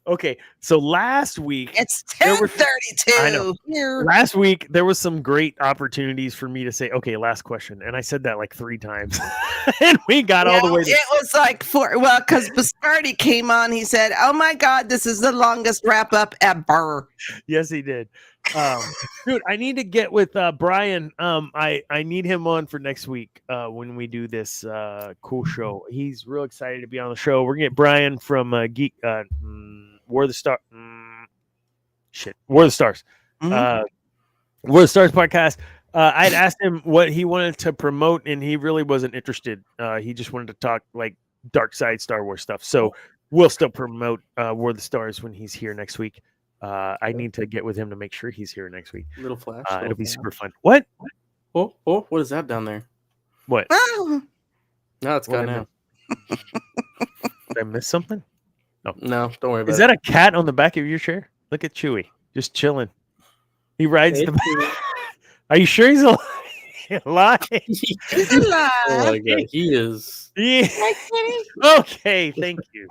[SPEAKER 1] Okay, so last week
[SPEAKER 3] it's 10:32.
[SPEAKER 1] I know. Last week there was some great opportunities for me to say, okay, last question, and I said that like 3 times, and we got all the way.
[SPEAKER 3] It was like because Biscardi came on, he said, "Oh my God, this is the longest wrap up ever."
[SPEAKER 1] Yes, he did. Dude, I need to get with Brian. I need him on for next week when we do this cool show. He's real excited to be on the show. We're gonna get Brian from War of the Stars. War of the Stars.
[SPEAKER 3] Mm-hmm.
[SPEAKER 1] War of the Stars podcast. I'd asked him what he wanted to promote, and he really wasn't interested. He just wanted to talk like dark side Star Wars stuff. So we'll still promote War of the Stars when he's here next week. I need to get with him to make sure he's here next week.
[SPEAKER 2] Little flash.
[SPEAKER 1] It'll be super fun. What?
[SPEAKER 2] Oh, what is that down there?
[SPEAKER 1] What?
[SPEAKER 3] Oh.
[SPEAKER 2] No, it's gone now.
[SPEAKER 1] Did I miss something?
[SPEAKER 2] No, don't worry about it.
[SPEAKER 1] Is that a cat on the back of your chair? Look at Chewy, just chilling. He rides the. Are you sure he's alive?
[SPEAKER 3] He's alive.
[SPEAKER 2] Oh my God, he is.
[SPEAKER 1] Yeah. Okay, thank you.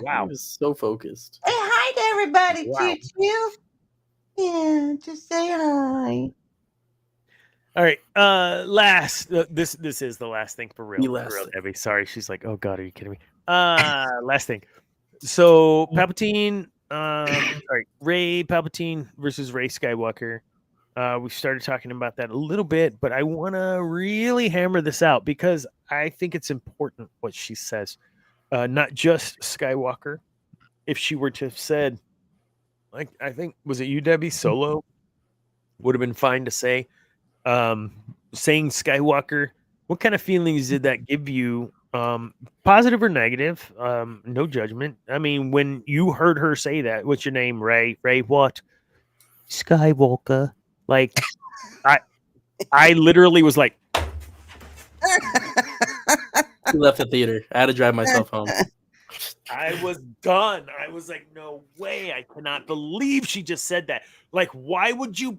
[SPEAKER 1] Wow,
[SPEAKER 2] he is so focused.
[SPEAKER 3] Hey, hi to everybody,
[SPEAKER 1] Wow.
[SPEAKER 3] Choo. Yeah, just say hi.
[SPEAKER 1] All right. Last. This is the last thing for real. For real, Debbie. Sorry, she's like, oh God, are you kidding me? Last thing. So Palpatine. Sorry, Rey Palpatine versus Rey Skywalker. We started talking about that a little bit, but I want to really hammer this out because I think it's important what she says. Not just Skywalker. If she were to have said, like, I think, was it you, Debbie? Solo would have been fine to say. Saying Skywalker, what kind of feelings did that give you? Positive or negative? No judgment. I mean, when you heard her say that, what's your name, Rey? Rey what? Skywalker. Like, I literally was like,
[SPEAKER 2] He left the theater. I had to drive myself home.
[SPEAKER 1] I was done. I was like, no way. I cannot believe she just said that. Like, why would you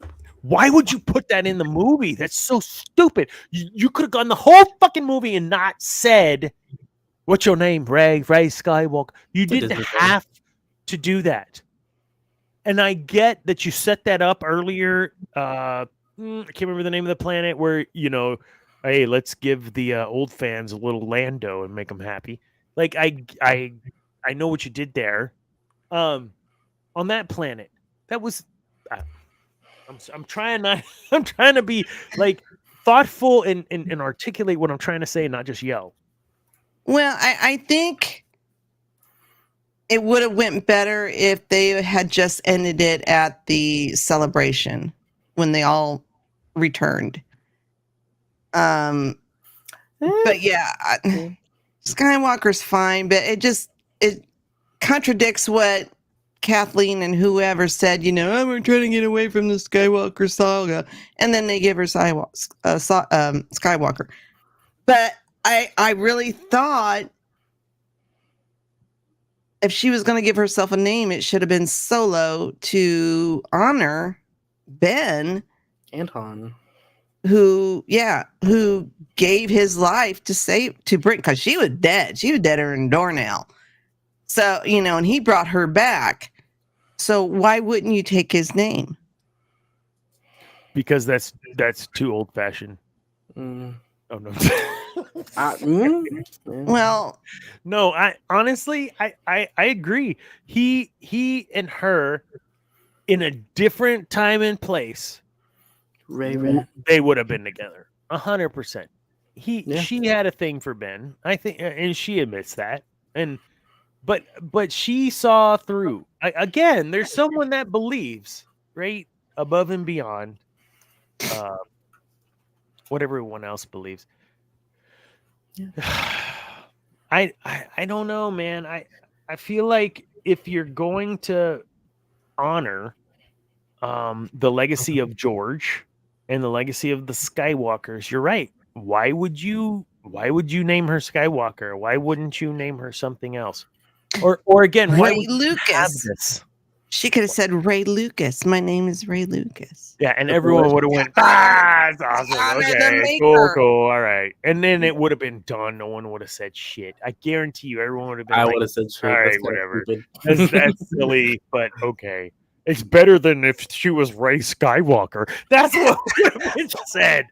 [SPEAKER 1] put that in the movie? That's so stupid. You could have gone the whole fucking movie and not said, what's your name, Rey Skywalker. You didn't have to do that. And I get that you set that up earlier. I can't remember the name of the planet where, hey, let's give the old fans a little Lando and make them happy. Like, I know what you did there. On that planet, that was. I'm trying to be like thoughtful and articulate what I'm trying to say and not just yell.
[SPEAKER 3] Well, I think it would have went better if they had just ended it at the celebration when they all returned. But yeah, Skywalker's fine, but it contradicts what Kathleen and whoever said. Oh, we're trying to get away from the Skywalker saga, and then they give her Skywalker. But I really thought if she was going to give herself a name, it should have been Solo to honor Ben
[SPEAKER 2] And Han.
[SPEAKER 3] who gave his life to bring, because she was deader than doornail. So, and he brought her back. So why wouldn't you take his name?
[SPEAKER 1] Because that's too old fashioned.
[SPEAKER 2] Mm.
[SPEAKER 1] Oh no.
[SPEAKER 3] Well,
[SPEAKER 1] no, I honestly I agree. He and her in a different time and place,
[SPEAKER 2] Ray.
[SPEAKER 1] they would have been together 100%.
[SPEAKER 2] Yeah.
[SPEAKER 1] She had a thing for Ben, I think, and she admits that. And but she saw through. Again, there's someone that believes, right, above and beyond what everyone else believes.
[SPEAKER 2] Yeah.
[SPEAKER 1] I don't know, man. I feel like if you're going to honor the legacy of George and the legacy of the Skywalkers, you're right. Why would you name her Skywalker? Why wouldn't you name her something else? Or again, why
[SPEAKER 3] Ray
[SPEAKER 1] would you have
[SPEAKER 3] Lucas.
[SPEAKER 1] this?
[SPEAKER 3] She could have said Ray Lucas. My name is Ray Lucas.
[SPEAKER 1] Yeah, and everyone would have went, it's awesome.
[SPEAKER 3] Honor the
[SPEAKER 1] Okay,
[SPEAKER 3] maker.
[SPEAKER 1] cool, all right. And then it would have been done. No one would have said shit. I guarantee you, everyone would have been
[SPEAKER 2] I
[SPEAKER 1] like,
[SPEAKER 2] would have said shit.
[SPEAKER 1] all right,
[SPEAKER 2] That's kinda
[SPEAKER 1] whatever.
[SPEAKER 2] stupid.
[SPEAKER 1] That's silly, but okay. It's better than if she was Ray Skywalker. That's what would have been said.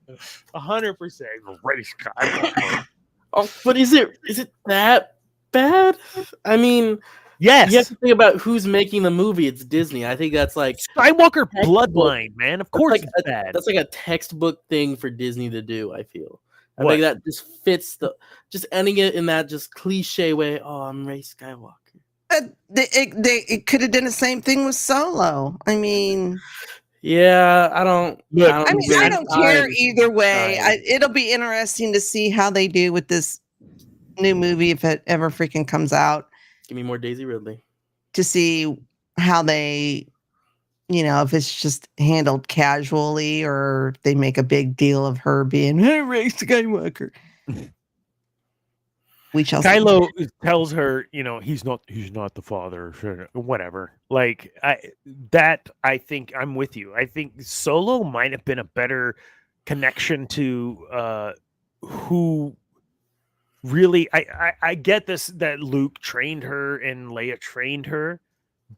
[SPEAKER 1] 100% Ray Skywalker.
[SPEAKER 2] Oh, but is it that bad? I mean,
[SPEAKER 1] Yes.
[SPEAKER 2] you have to think about who's making the movie. It's Disney. I think that's like
[SPEAKER 1] Skywalker
[SPEAKER 2] textbook.
[SPEAKER 1] bloodline, man. Of course
[SPEAKER 2] like
[SPEAKER 1] it's bad.
[SPEAKER 2] that's like a textbook thing for Disney to do. I feel. I
[SPEAKER 1] What?
[SPEAKER 2] think that just fits just ending it in that just cliche way. Oh, I'm Ray Skywalker.
[SPEAKER 3] It could have done the same thing with Solo. I mean,
[SPEAKER 2] Yeah, I don't.
[SPEAKER 1] Look,
[SPEAKER 3] I don't care either way. It'll be interesting to see how they do with this new movie if it ever freaking comes out.
[SPEAKER 2] Give me more Daisy Ridley.
[SPEAKER 3] To see how they, if it's just handled casually or they make a big deal of her being Ray Skywalker. We shall see.
[SPEAKER 1] Kylo tells her, he's not the father, whatever. Like I think I'm with you. I think Solo might have been a better connection to who really I get this, that Luke trained her and Leia trained her,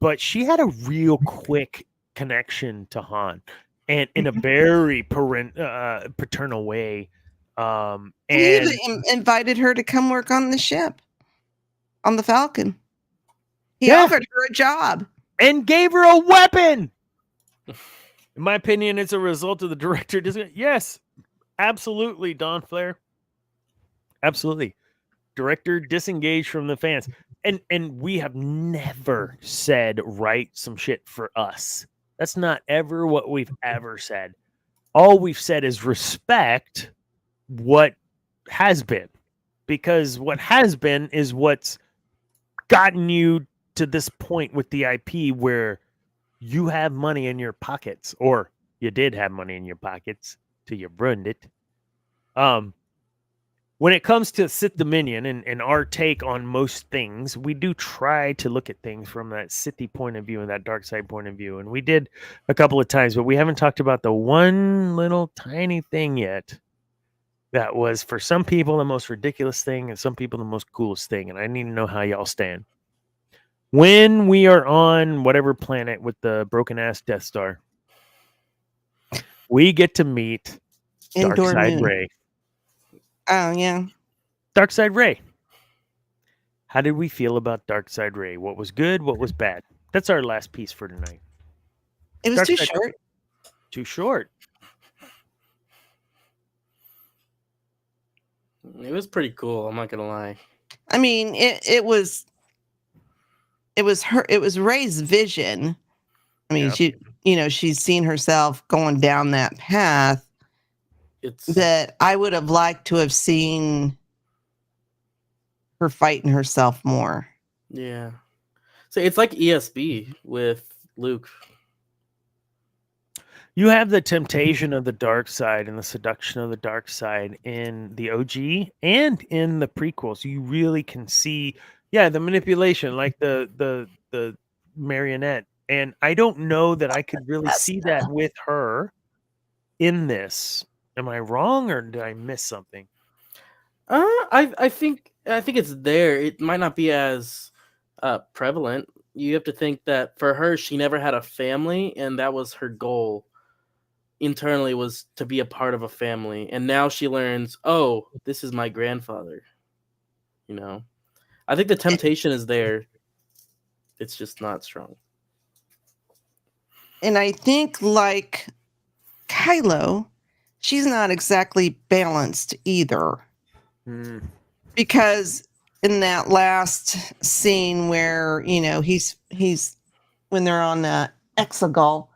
[SPEAKER 1] but she had a real quick connection to Han, and in a very paternal way. And
[SPEAKER 3] he even invited her to come work on the ship, on the Falcon. He offered her a job
[SPEAKER 1] and gave her a weapon. In my opinion, it's a result of the director. Yes, absolutely, Don Flair. Absolutely. Director disengaged from the fans. And we have never said write some shit for us. That's not ever what we've ever said. All we've said is respect what has been, because what has been is what's gotten you to this point with the IP where you have money in your pockets, or you did have money in your pockets till you burned it. When it comes to Sith Dominion and our take on most things, we do try to look at things from that Sithy point of view and that dark side point of view. And we did a couple of times, but we haven't talked about the one little tiny thing yet that was, for some people, the most ridiculous thing, and some people the most coolest thing. And I need to know how y'all stand. When we are on whatever planet with the broken ass Death Star, we get to meet Darkseid Ray.
[SPEAKER 3] Oh yeah,
[SPEAKER 1] Darkseid Ray. How did we feel about Darkseid Ray? What was good? What was bad? That's our last piece for tonight.
[SPEAKER 3] It was too short.
[SPEAKER 1] Too short.
[SPEAKER 2] It was pretty cool. I'm not gonna lie.
[SPEAKER 3] I mean, it was Ray's vision. I mean, she's seen herself going down that path.
[SPEAKER 2] it's
[SPEAKER 3] that I would have liked to have seen her fighting herself more.
[SPEAKER 2] yeah. So it's like ESB with Luke.
[SPEAKER 1] You have the temptation of the dark side and the seduction of the dark side in the OG and in the prequels. You really can see, the manipulation, like the marionette. And I don't know that I could really see that with her in this. Am I wrong, or did I miss something?
[SPEAKER 2] I think it's there. It might not be as prevalent. You have to think that for her, she never had a family, and that was her goal internally, was to be a part of a family. And now she learns, oh, this is my grandfather. You know, I think the temptation is there. It's just not strong.
[SPEAKER 3] And I think, like Kylo, she's not exactly balanced either. Because in that last scene where, he's when they're on the Exegol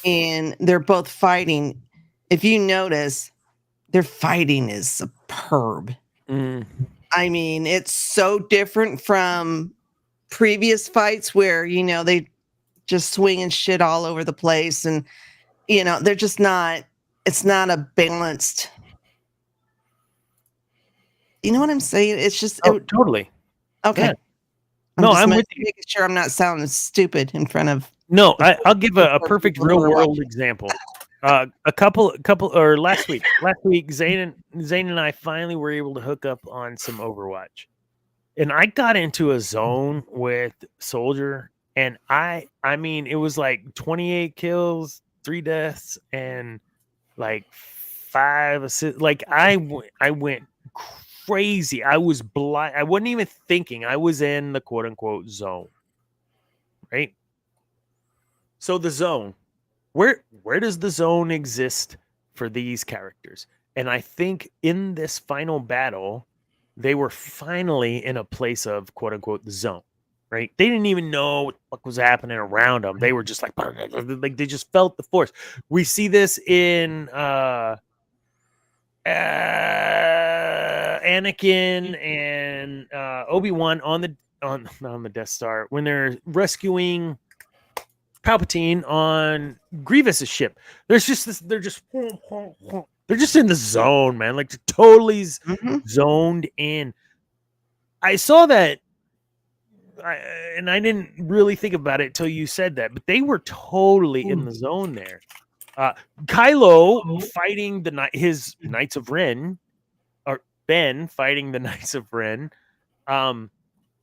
[SPEAKER 3] and they're both fighting, if you notice, their fighting is superb. I mean, it's so different from previous fights where, they just swinging shit all over the place, and they're just not, it's not a balanced, you know what I'm saying? It's just
[SPEAKER 1] totally.
[SPEAKER 3] okay.
[SPEAKER 1] Yeah. No, I'm with you.
[SPEAKER 3] Making sure I'm not sounding stupid in front of.
[SPEAKER 1] No, I'll give a perfect real world example. A couple or last week, Zane and I finally were able to hook up on some Overwatch, and I got into a zone with Soldier, and I mean, it was like 28 kills, 3 deaths, and like 5 assists. Like I went crazy. I was blind. I wasn't even thinking. I was in the quote unquote zone, right? So the zone, where does the zone exist for these characters? And I think in this final battle, they were finally in a place of quote unquote the zone, right? They didn't even know what the fuck was happening around them. They were just like they just felt the force. We see this in Anakin and Obi-Wan on the Death Star when they're rescuing Palpatine on Grievous's ship. There's just this. They're just in the zone, man. Like totally zoned in. I saw that, and I didn't really think about it till you said that. But they were totally in the zone there. Kylo fighting his Knights of Ren, or Ben fighting the Knights of Ren.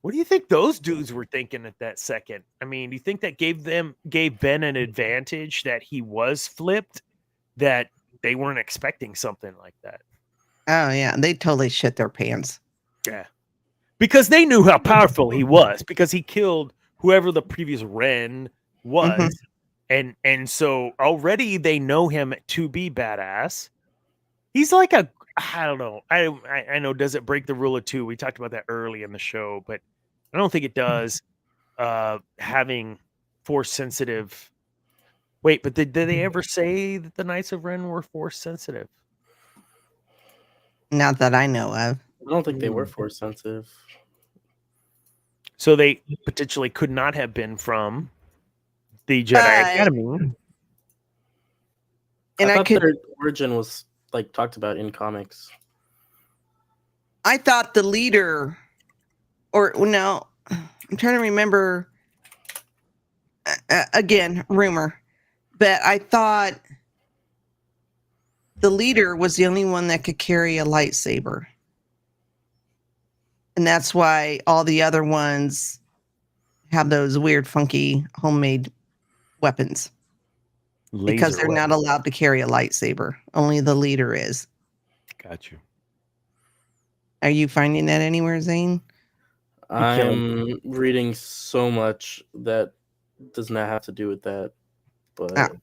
[SPEAKER 1] What do you think those dudes were thinking at that second? I mean, do you think that gave Ben an advantage that he was flipped, that they weren't expecting something like that?
[SPEAKER 3] Oh yeah, they totally shit their pants.
[SPEAKER 1] Yeah, because they knew how powerful he was, because he killed whoever the previous Ren was, and so already they know him to be badass. He's like I don't know. I know. Does it break the rule of 2? We talked about that early in the show, but I don't think it does. Having force sensitive. Wait, but did they ever say that the Knights of Ren were force sensitive?
[SPEAKER 3] Not that I know of.
[SPEAKER 2] I don't think they were force sensitive.
[SPEAKER 1] So they potentially could not have been from the Jedi Academy.
[SPEAKER 3] And
[SPEAKER 2] I thought their origin was like talked about in comics.
[SPEAKER 3] I thought the leader, or no, I'm trying to remember. Again, rumor, but I thought the leader was the only one that could carry a lightsaber, and that's why all the other ones have those weird, funky, homemade weapons. Because they're not allowed to carry a lightsaber. Only the leader is.
[SPEAKER 1] Got you.
[SPEAKER 3] Are you finding that anywhere, Zane?
[SPEAKER 2] I'm reading so much that does not have to do with that. But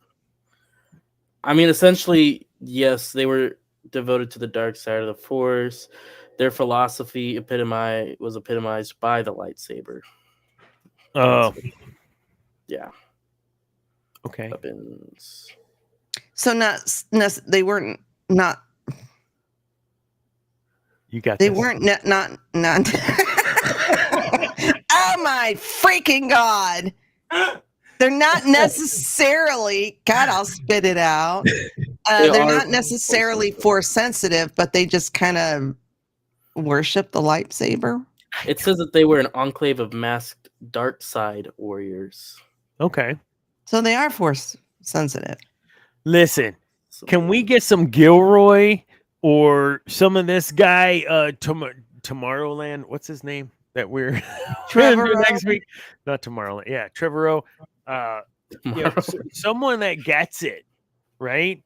[SPEAKER 2] I mean, essentially, yes, they were devoted to the dark side of the Force. Their philosophy was epitomized by the lightsaber.
[SPEAKER 1] Oh.
[SPEAKER 2] Yeah.
[SPEAKER 1] Okay.
[SPEAKER 2] Weapons.
[SPEAKER 3] So they weren't not.
[SPEAKER 1] You got
[SPEAKER 3] They
[SPEAKER 1] this.
[SPEAKER 3] weren't not. Oh my freaking god! They're not necessarily. God, I'll spit it out. They're not necessarily force sensitive, but they just kind of worship the lightsaber.
[SPEAKER 2] It says that they were an enclave of masked dark side warriors.
[SPEAKER 1] Okay.
[SPEAKER 3] So they are force sensitive.
[SPEAKER 1] Listen,
[SPEAKER 2] So,
[SPEAKER 1] can we get some Gilroy or some of this guy, Tomorrowland? What's his name? That we're
[SPEAKER 3] Trevor
[SPEAKER 1] do next week? Not Tomorrowland. Yeah, Trevorrow. Someone that gets it, right?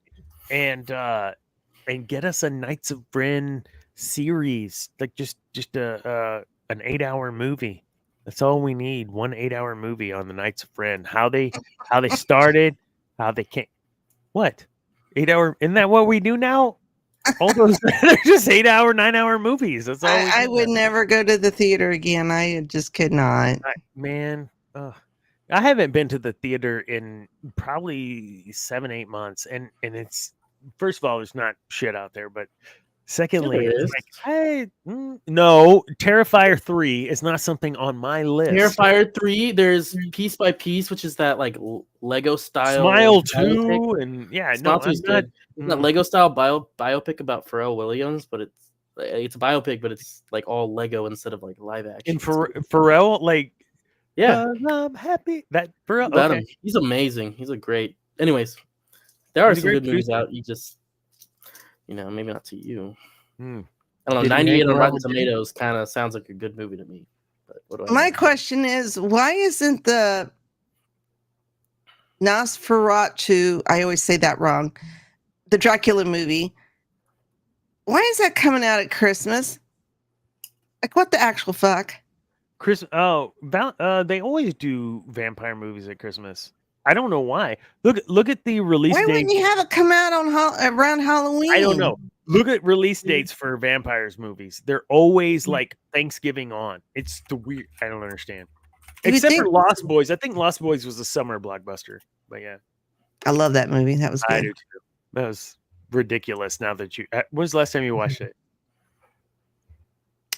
[SPEAKER 1] And get us a Knights of Ren series, like just an 8-hour movie. That's all we need. One 8-hour movie on the Knights of Ren. How they started, how they came. What? 8-hour? Isn't that what we do now? All those they're just 8-hour, 9-hour movies. That's all.
[SPEAKER 3] I would never go to the theater again. I just could not.
[SPEAKER 1] I haven't been to the theater in probably 7-8 months, and it's, first of all, there's not shit out there, but secondly, it's like, hey, no, Terrifier 3 is not something on my list.
[SPEAKER 2] Terrifier 3, there's Piece by Piece, which is that like Lego style.
[SPEAKER 1] Smile 2, and
[SPEAKER 2] Smile 2 is good. That Lego style biopic about Pharrell Williams, but it's a biopic, but it's like all Lego instead of like live action.
[SPEAKER 1] And Pharrell, like,
[SPEAKER 2] yeah,
[SPEAKER 1] I'm happy that Pharrell.
[SPEAKER 2] About him. He's amazing. He's a great. Anyways, there are some good movies out. You just, maybe not to you. I don't know. 98 on Rotten Tomatoes kind of sounds like a good movie to me. But what do I
[SPEAKER 3] My question is, why isn't the Nosferatu? I always say that wrong. The Dracula movie. Why is that coming out at Christmas? Like, what the actual fuck?
[SPEAKER 1] They always do vampire movies at Christmas. I don't know why. Look at the release date.
[SPEAKER 3] Why wouldn't you have it come out on around Halloween?
[SPEAKER 1] I don't know. Look at release dates for vampires movies. They're always like Thanksgiving on. It's the weird. I don't understand. Except for Lost Boys. I think Lost Boys was a summer blockbuster. But yeah,
[SPEAKER 3] I love that movie. That was good.
[SPEAKER 1] I do too. That was ridiculous. Now that when's the last time you watched it?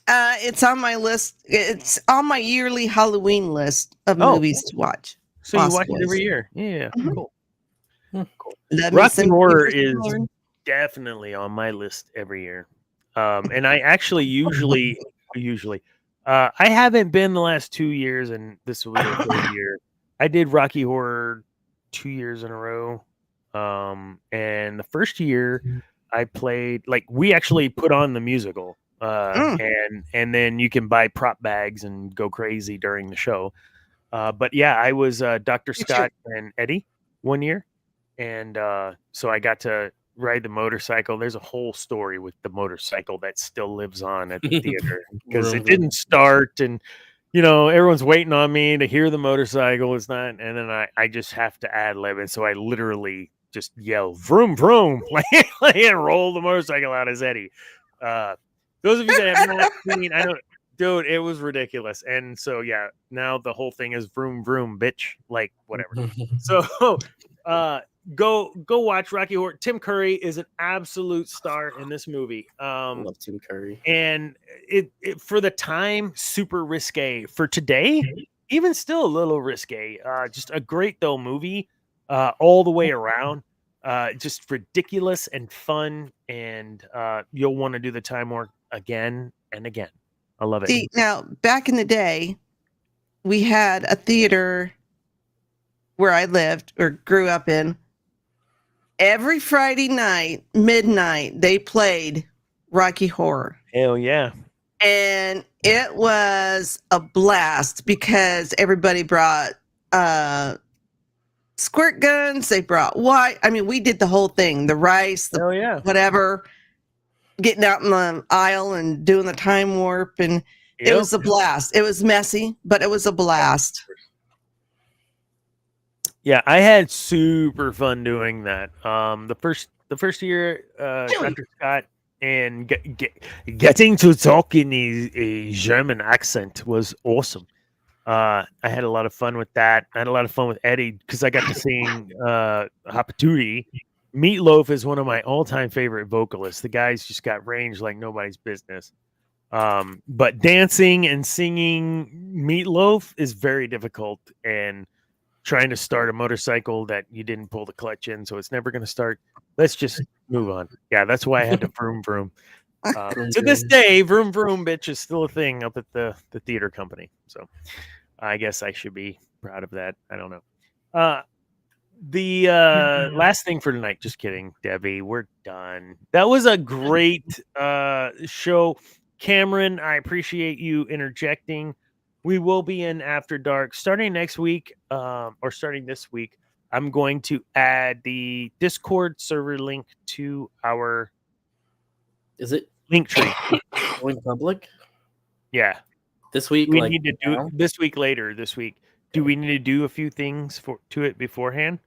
[SPEAKER 3] It's on my list. It's on my yearly Halloween list of movies to watch.
[SPEAKER 1] So you watch it every year? Yeah, cool.
[SPEAKER 3] Cool.
[SPEAKER 1] Rocky Horror is definitely on my list every year. And I actually usually I haven't been the last 2 years, and this will be the third year. I did Rocky Horror 2 years in a row. And the first year I played, like, we actually put on the musical. And then you can buy prop bags and go crazy during the show. But yeah, I was Dr. Scott and Eddie one year. And so I got to ride the motorcycle. There's a whole story with the motorcycle that still lives on at the theater because it didn't start. And, everyone's waiting on me to hear the motorcycle. It's not. And then I just have to ad-lib. And so I literally just yell, vroom, vroom, and roll the motorcycle out as Eddie. Those of you that have not seen, dude, it was ridiculous. And so, yeah, now the whole thing is vroom, vroom, bitch, like whatever. So go watch Rocky Horror. Tim Curry is an absolute star in this movie.
[SPEAKER 2] I love Tim Curry.
[SPEAKER 1] And it for the time, super risque. For today, even still a little risque. Just a great, though, movie all the way around. Just ridiculous and fun. And you'll want to do the time work again and again. I love it.
[SPEAKER 3] See, now, back in the day, we had a theater where I lived or grew up in. Every Friday night, midnight, they played Rocky Horror.
[SPEAKER 1] Hell yeah.
[SPEAKER 3] And it was a blast because everybody brought squirt guns. They brought we did the whole thing. The rice, whatever. Getting out in the aisle and doing the time warp, and it was a blast. It was messy, but it was a blast.
[SPEAKER 1] Yeah, I had super fun doing that. The first year, Dr. Scott and getting to talk in a German accent was awesome. I had a lot of fun with that. I had a lot of fun with Eddie because I got to sing Hapaturi, Meatloaf is one of my all-time favorite vocalists. The guy's just got range like nobody's business. But dancing and singing Meatloaf is very difficult, and trying to start a motorcycle that you didn't pull the clutch in, so it's never going to start. Let's just move on. Yeah, that's why I had to vroom vroom. To this day, vroom vroom bitch is still a thing up at the theater company. So I guess I should be proud of that. I don't know. The last thing for tonight, just kidding, Debbie, we're done. That was a great show. Cameron, I appreciate you interjecting. We will be in After Dark starting next week, or starting this week. I'm going to add the Discord server link to our
[SPEAKER 2] Is it
[SPEAKER 1] link tree.
[SPEAKER 2] going public
[SPEAKER 1] Yeah,
[SPEAKER 2] this week?
[SPEAKER 1] we
[SPEAKER 2] like,
[SPEAKER 1] need to do
[SPEAKER 2] now?
[SPEAKER 1] it this week. Later this week. Do we need to do a few things to it beforehand?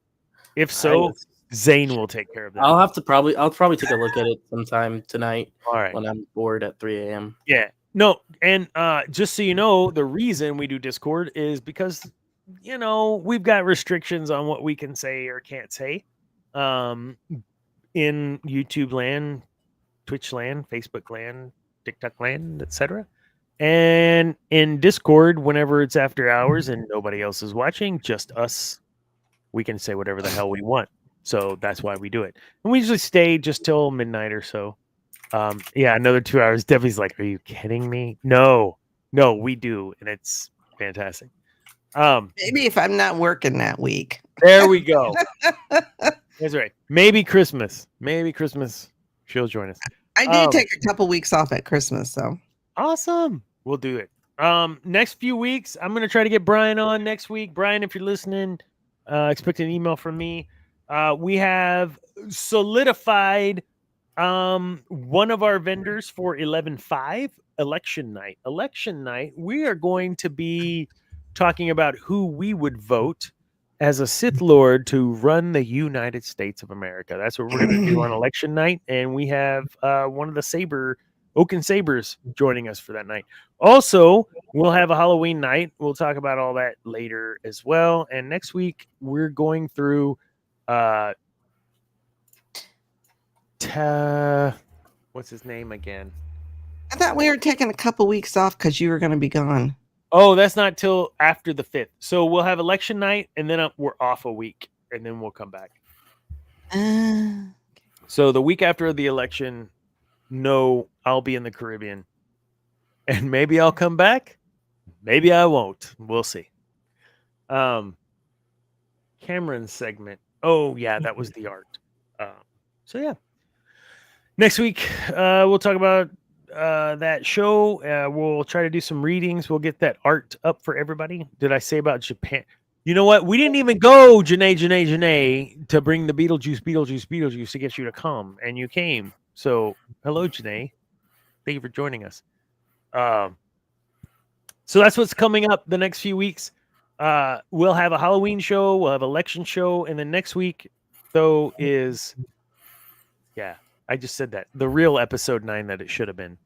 [SPEAKER 1] If so, Zane will take care of that.
[SPEAKER 2] I'll probably take a look at it sometime tonight
[SPEAKER 1] All right.
[SPEAKER 2] when I'm bored at 3 a.m.
[SPEAKER 1] Yeah. No, and just so you know, the reason we do Discord is because, we've got restrictions on what we can say or can't say in YouTube land, Twitch land, Facebook land, TikTok land, etc. And in Discord, whenever it's after hours and nobody else is watching, just us, we can say whatever the hell we want. So that's why we do it. And we usually stay just till midnight or so. Yeah, another 2 hours. Debbie's like, "Are you kidding me?" No, we do, and it's fantastic.
[SPEAKER 3] Maybe if I'm not working that week.
[SPEAKER 1] There we go. That's right. Maybe Christmas. She'll join us.
[SPEAKER 3] I do take a couple weeks off at Christmas, so
[SPEAKER 1] awesome. We'll do it. Next few weeks, I'm gonna try to get Brian on next week. Brian, if you're listening, expect an email from me. We have solidified one of our vendors for 11/5 election night. Election night, we are going to be talking about who we would vote as a Sith Lord to run the United States of America. That's what we're going to do on election night, and we have one of the Oaken Sabers joining us for that night. Also, we'll have a Halloween night. We'll talk about all that later as well. And next week, we're going through what's his name again?
[SPEAKER 3] I thought we were taking a couple weeks off because you were going to be gone.
[SPEAKER 1] Oh, that's not till after the 5th. So we'll have election night, and then we're off a week, and then we'll come back. So the week after the election, no, I'll be in the Caribbean, and maybe I'll come back. Maybe I won't. We'll see. Cameron's segment. Oh yeah, that was the art. So yeah. Next week, we'll talk about that show. We'll try to do some readings. We'll get that art up for everybody. Did I say about Japan? You know what? We didn't even go, Janae, to bring the Beetlejuice to get you to come, and you came. So, hello, Janae. Thank you for joining us. So that's what's coming up the next few weeks. We'll have a Halloween show. We'll have an election show, and then next week, though, is I just said that. The real episode 9 that it should have been.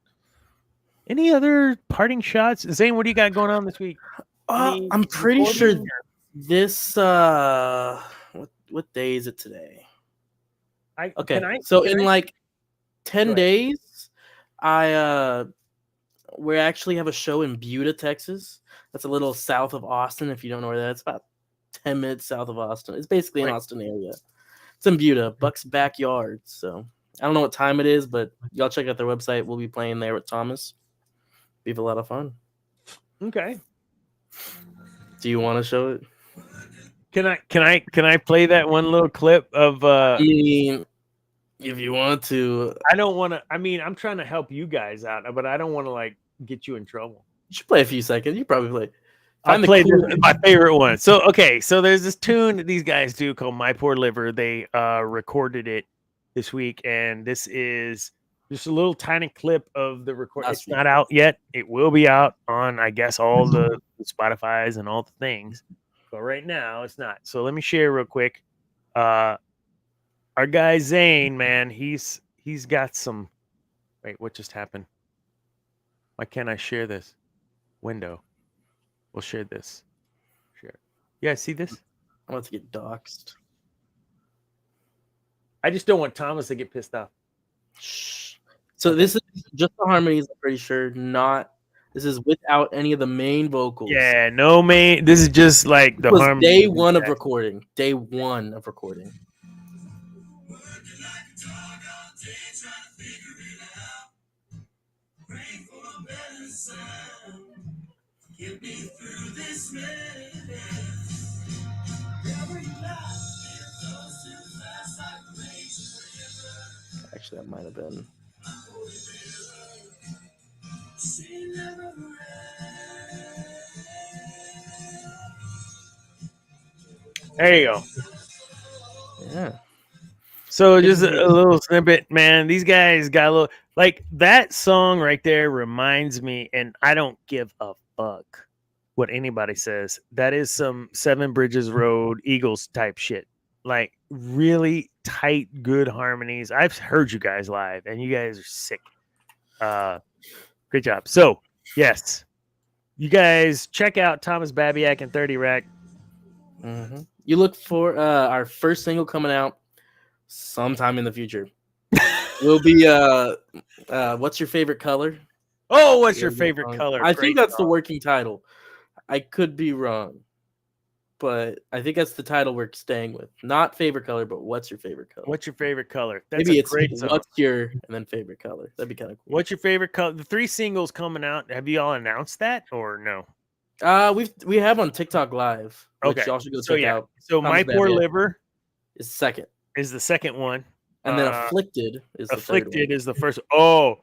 [SPEAKER 1] Any other parting shots? Zane, what do you got going on this week?
[SPEAKER 2] I'm pretty sure this what day is it today? In like 10 days, we actually have a show in Buda, Texas. That's a little south of Austin. If you don't know where that is, about 10 minutes south of Austin. It's basically an Austin area. It's in Buda, Buck's backyard. So I don't know what time it is, but y'all check out their website. We'll be playing there with Thomas. Be a lot of fun.
[SPEAKER 1] Okay.
[SPEAKER 2] Do you want to show it?
[SPEAKER 1] Can I play that one little clip of
[SPEAKER 2] I mean, if you want to.
[SPEAKER 1] I don't want to. I mean, I'm trying to help you guys out, but I don't want to like get you in trouble.
[SPEAKER 2] You should play a few seconds. You probably play.
[SPEAKER 1] I'll play my favorite one. So so there's this tune that these guys do called "My Poor Liver." They recorded it this week, and this is just a little tiny clip of the record. It's not out yet. It will be out on, I guess, all the Spotify's and all the things. But right now, it's not. So let me share real quick. Our guy Zane, man, he's got some. Wait, what just happened? Why can't I share this window? We'll share this. Share. Yeah, see this?
[SPEAKER 2] I'm about to get doxxed.
[SPEAKER 1] I just don't want Thomas to get pissed off.
[SPEAKER 2] Shh. So this is just the harmonies. I'm pretty sure. This is without any of the main vocals.
[SPEAKER 1] Yeah, no main. This is just like
[SPEAKER 2] It
[SPEAKER 1] the
[SPEAKER 2] was
[SPEAKER 1] harmony.
[SPEAKER 2] day one of recording. Day one of recording. Actually, that might have been.
[SPEAKER 1] There you go.
[SPEAKER 2] Yeah.
[SPEAKER 1] So just a little snippet, man. These guys got a little like that song right there reminds me, and I don't give a fuck what anybody says. That is some Seven Bridges Road Eagles type shit. Like really tight, good harmonies. I've heard you guys live, and you guys are sick. Great job. So yes, you guys check out Thomas Babiak and 30 Rack.
[SPEAKER 2] Mm-hmm. You look for our first single coming out sometime in the future. Will be what's your favorite color?
[SPEAKER 1] Oh, what's your favorite color?
[SPEAKER 2] I
[SPEAKER 1] Great
[SPEAKER 2] think that's the
[SPEAKER 1] song.
[SPEAKER 2] working title. I could be wrong, but I think that's the title we're staying with. Not favorite color, but what's your favorite color?
[SPEAKER 1] What's your favorite color? That's
[SPEAKER 2] Maybe
[SPEAKER 1] a
[SPEAKER 2] it's
[SPEAKER 1] great song.
[SPEAKER 2] what's your and then favorite color. That'd be kind of cool.
[SPEAKER 1] What's your favorite color? The 3 singles coming out. Have you all announced that or no?
[SPEAKER 2] We have on TikTok Live, which
[SPEAKER 1] Okay.
[SPEAKER 2] y'all should go
[SPEAKER 1] So
[SPEAKER 2] check out.
[SPEAKER 1] So
[SPEAKER 2] Thomas
[SPEAKER 1] My Poor
[SPEAKER 2] Babiak
[SPEAKER 1] Liver
[SPEAKER 2] is second,
[SPEAKER 1] is the second one.
[SPEAKER 2] and then Afflicted is the third
[SPEAKER 1] Afflicted
[SPEAKER 2] one.
[SPEAKER 1] is the first. Oh,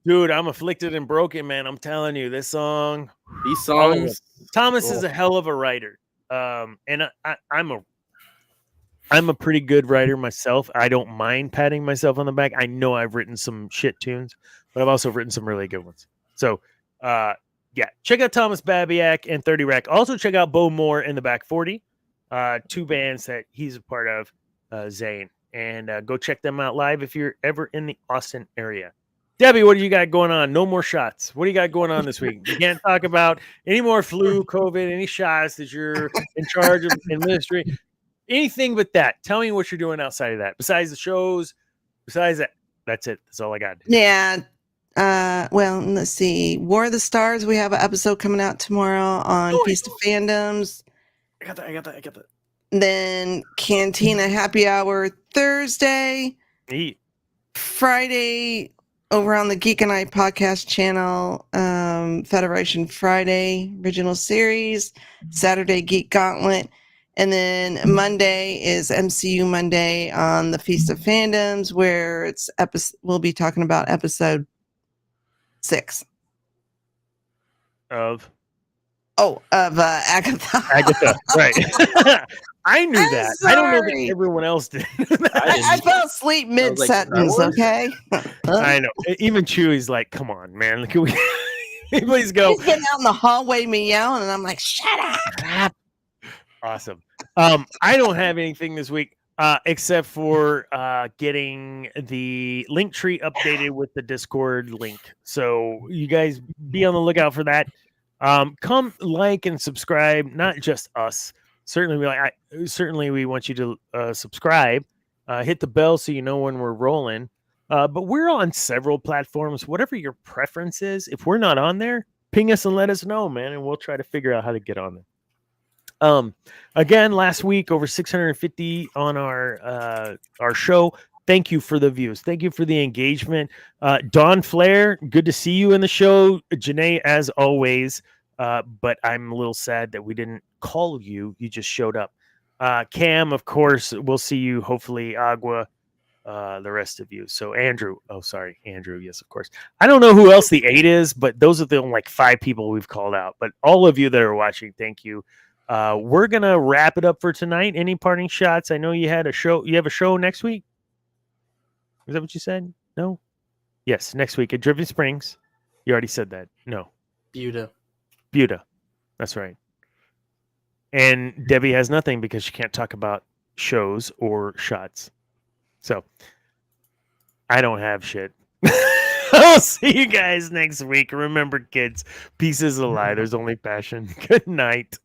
[SPEAKER 1] dude, I'm afflicted and broken, man. I'm telling you, this song.
[SPEAKER 2] These songs.
[SPEAKER 1] Thomas is a hell of a writer. And I'm a pretty good writer myself. I don't mind patting myself on the back. I know I've written some shit tunes, but I've also written some really good ones. So, yeah, check out Thomas Babiak and 30 Rack. Also, check out Bo Moore in the Back 40, 2 bands that he's a part of, Zane. And go check them out live if you're ever in the Austin area. Debbie, what do you got going on? No more shots. What do you got going on this week? You can't talk about any more flu, COVID, any shots that you're in charge of in ministry. Anything but that. Tell me what you're doing outside of that. Besides the shows, besides that. That's it. That's all I got.
[SPEAKER 3] Yeah. Well, let's see. War of the Stars. We have an episode coming out tomorrow on Feast of Fandoms.
[SPEAKER 2] I got that.
[SPEAKER 3] Then Cantina Happy Hour Thursday.
[SPEAKER 1] Neat.
[SPEAKER 3] Friday over on the Geek and I podcast channel, Federation Friday original series. Saturday Geek Gauntlet. And then Monday is MCU Monday on the Feast of Fandoms, where we'll be talking about episode 6
[SPEAKER 1] of
[SPEAKER 3] Agatha.
[SPEAKER 1] Agatha, right? I knew that. I don't know that everyone else did.
[SPEAKER 3] I fell asleep mid sentence. Okay,
[SPEAKER 1] I know. Even Chewie's like, "Come on, man! Can we please go?"
[SPEAKER 3] He's getting out in the hallway, me yelling, and I'm like, "Shut up!"
[SPEAKER 1] Awesome. I don't have anything this week except for getting the link tree updated with the Discord link. So you guys be on the lookout for that. Come like and subscribe. Not just us. Certainly, we want you to subscribe. Hit the bell so you know when we're rolling. But we're on several platforms. Whatever your preference is, if we're not on there, ping us and let us know, man, and we'll try to figure out how to get on there. Again, last week over 650 on our show. Thank you for the views. Thank you for the engagement. Dawn Flair, good to see you in the show. Janae, as always. But I'm a little sad that we didn't call you. You just showed up. Cam, of course, we'll see you. Hopefully, Agua, the rest of you. So Andrew. Oh, sorry, Andrew. Yes, of course. I don't know who else the 8 is, but those are the only 5 people we've called out. But all of you that are watching, thank you. We're gonna wrap it up for tonight. Any parting shots? I know you had a show. You have a show next week. Is that what you said? No. Yes, next week at Driven Springs. You already said that. No. Buda. That's right. And Debbie has nothing because she can't talk about shows or shots. So I don't have shit. I'll see you guys next week. Remember, kids, peace is a lie. There's only passion. Good night.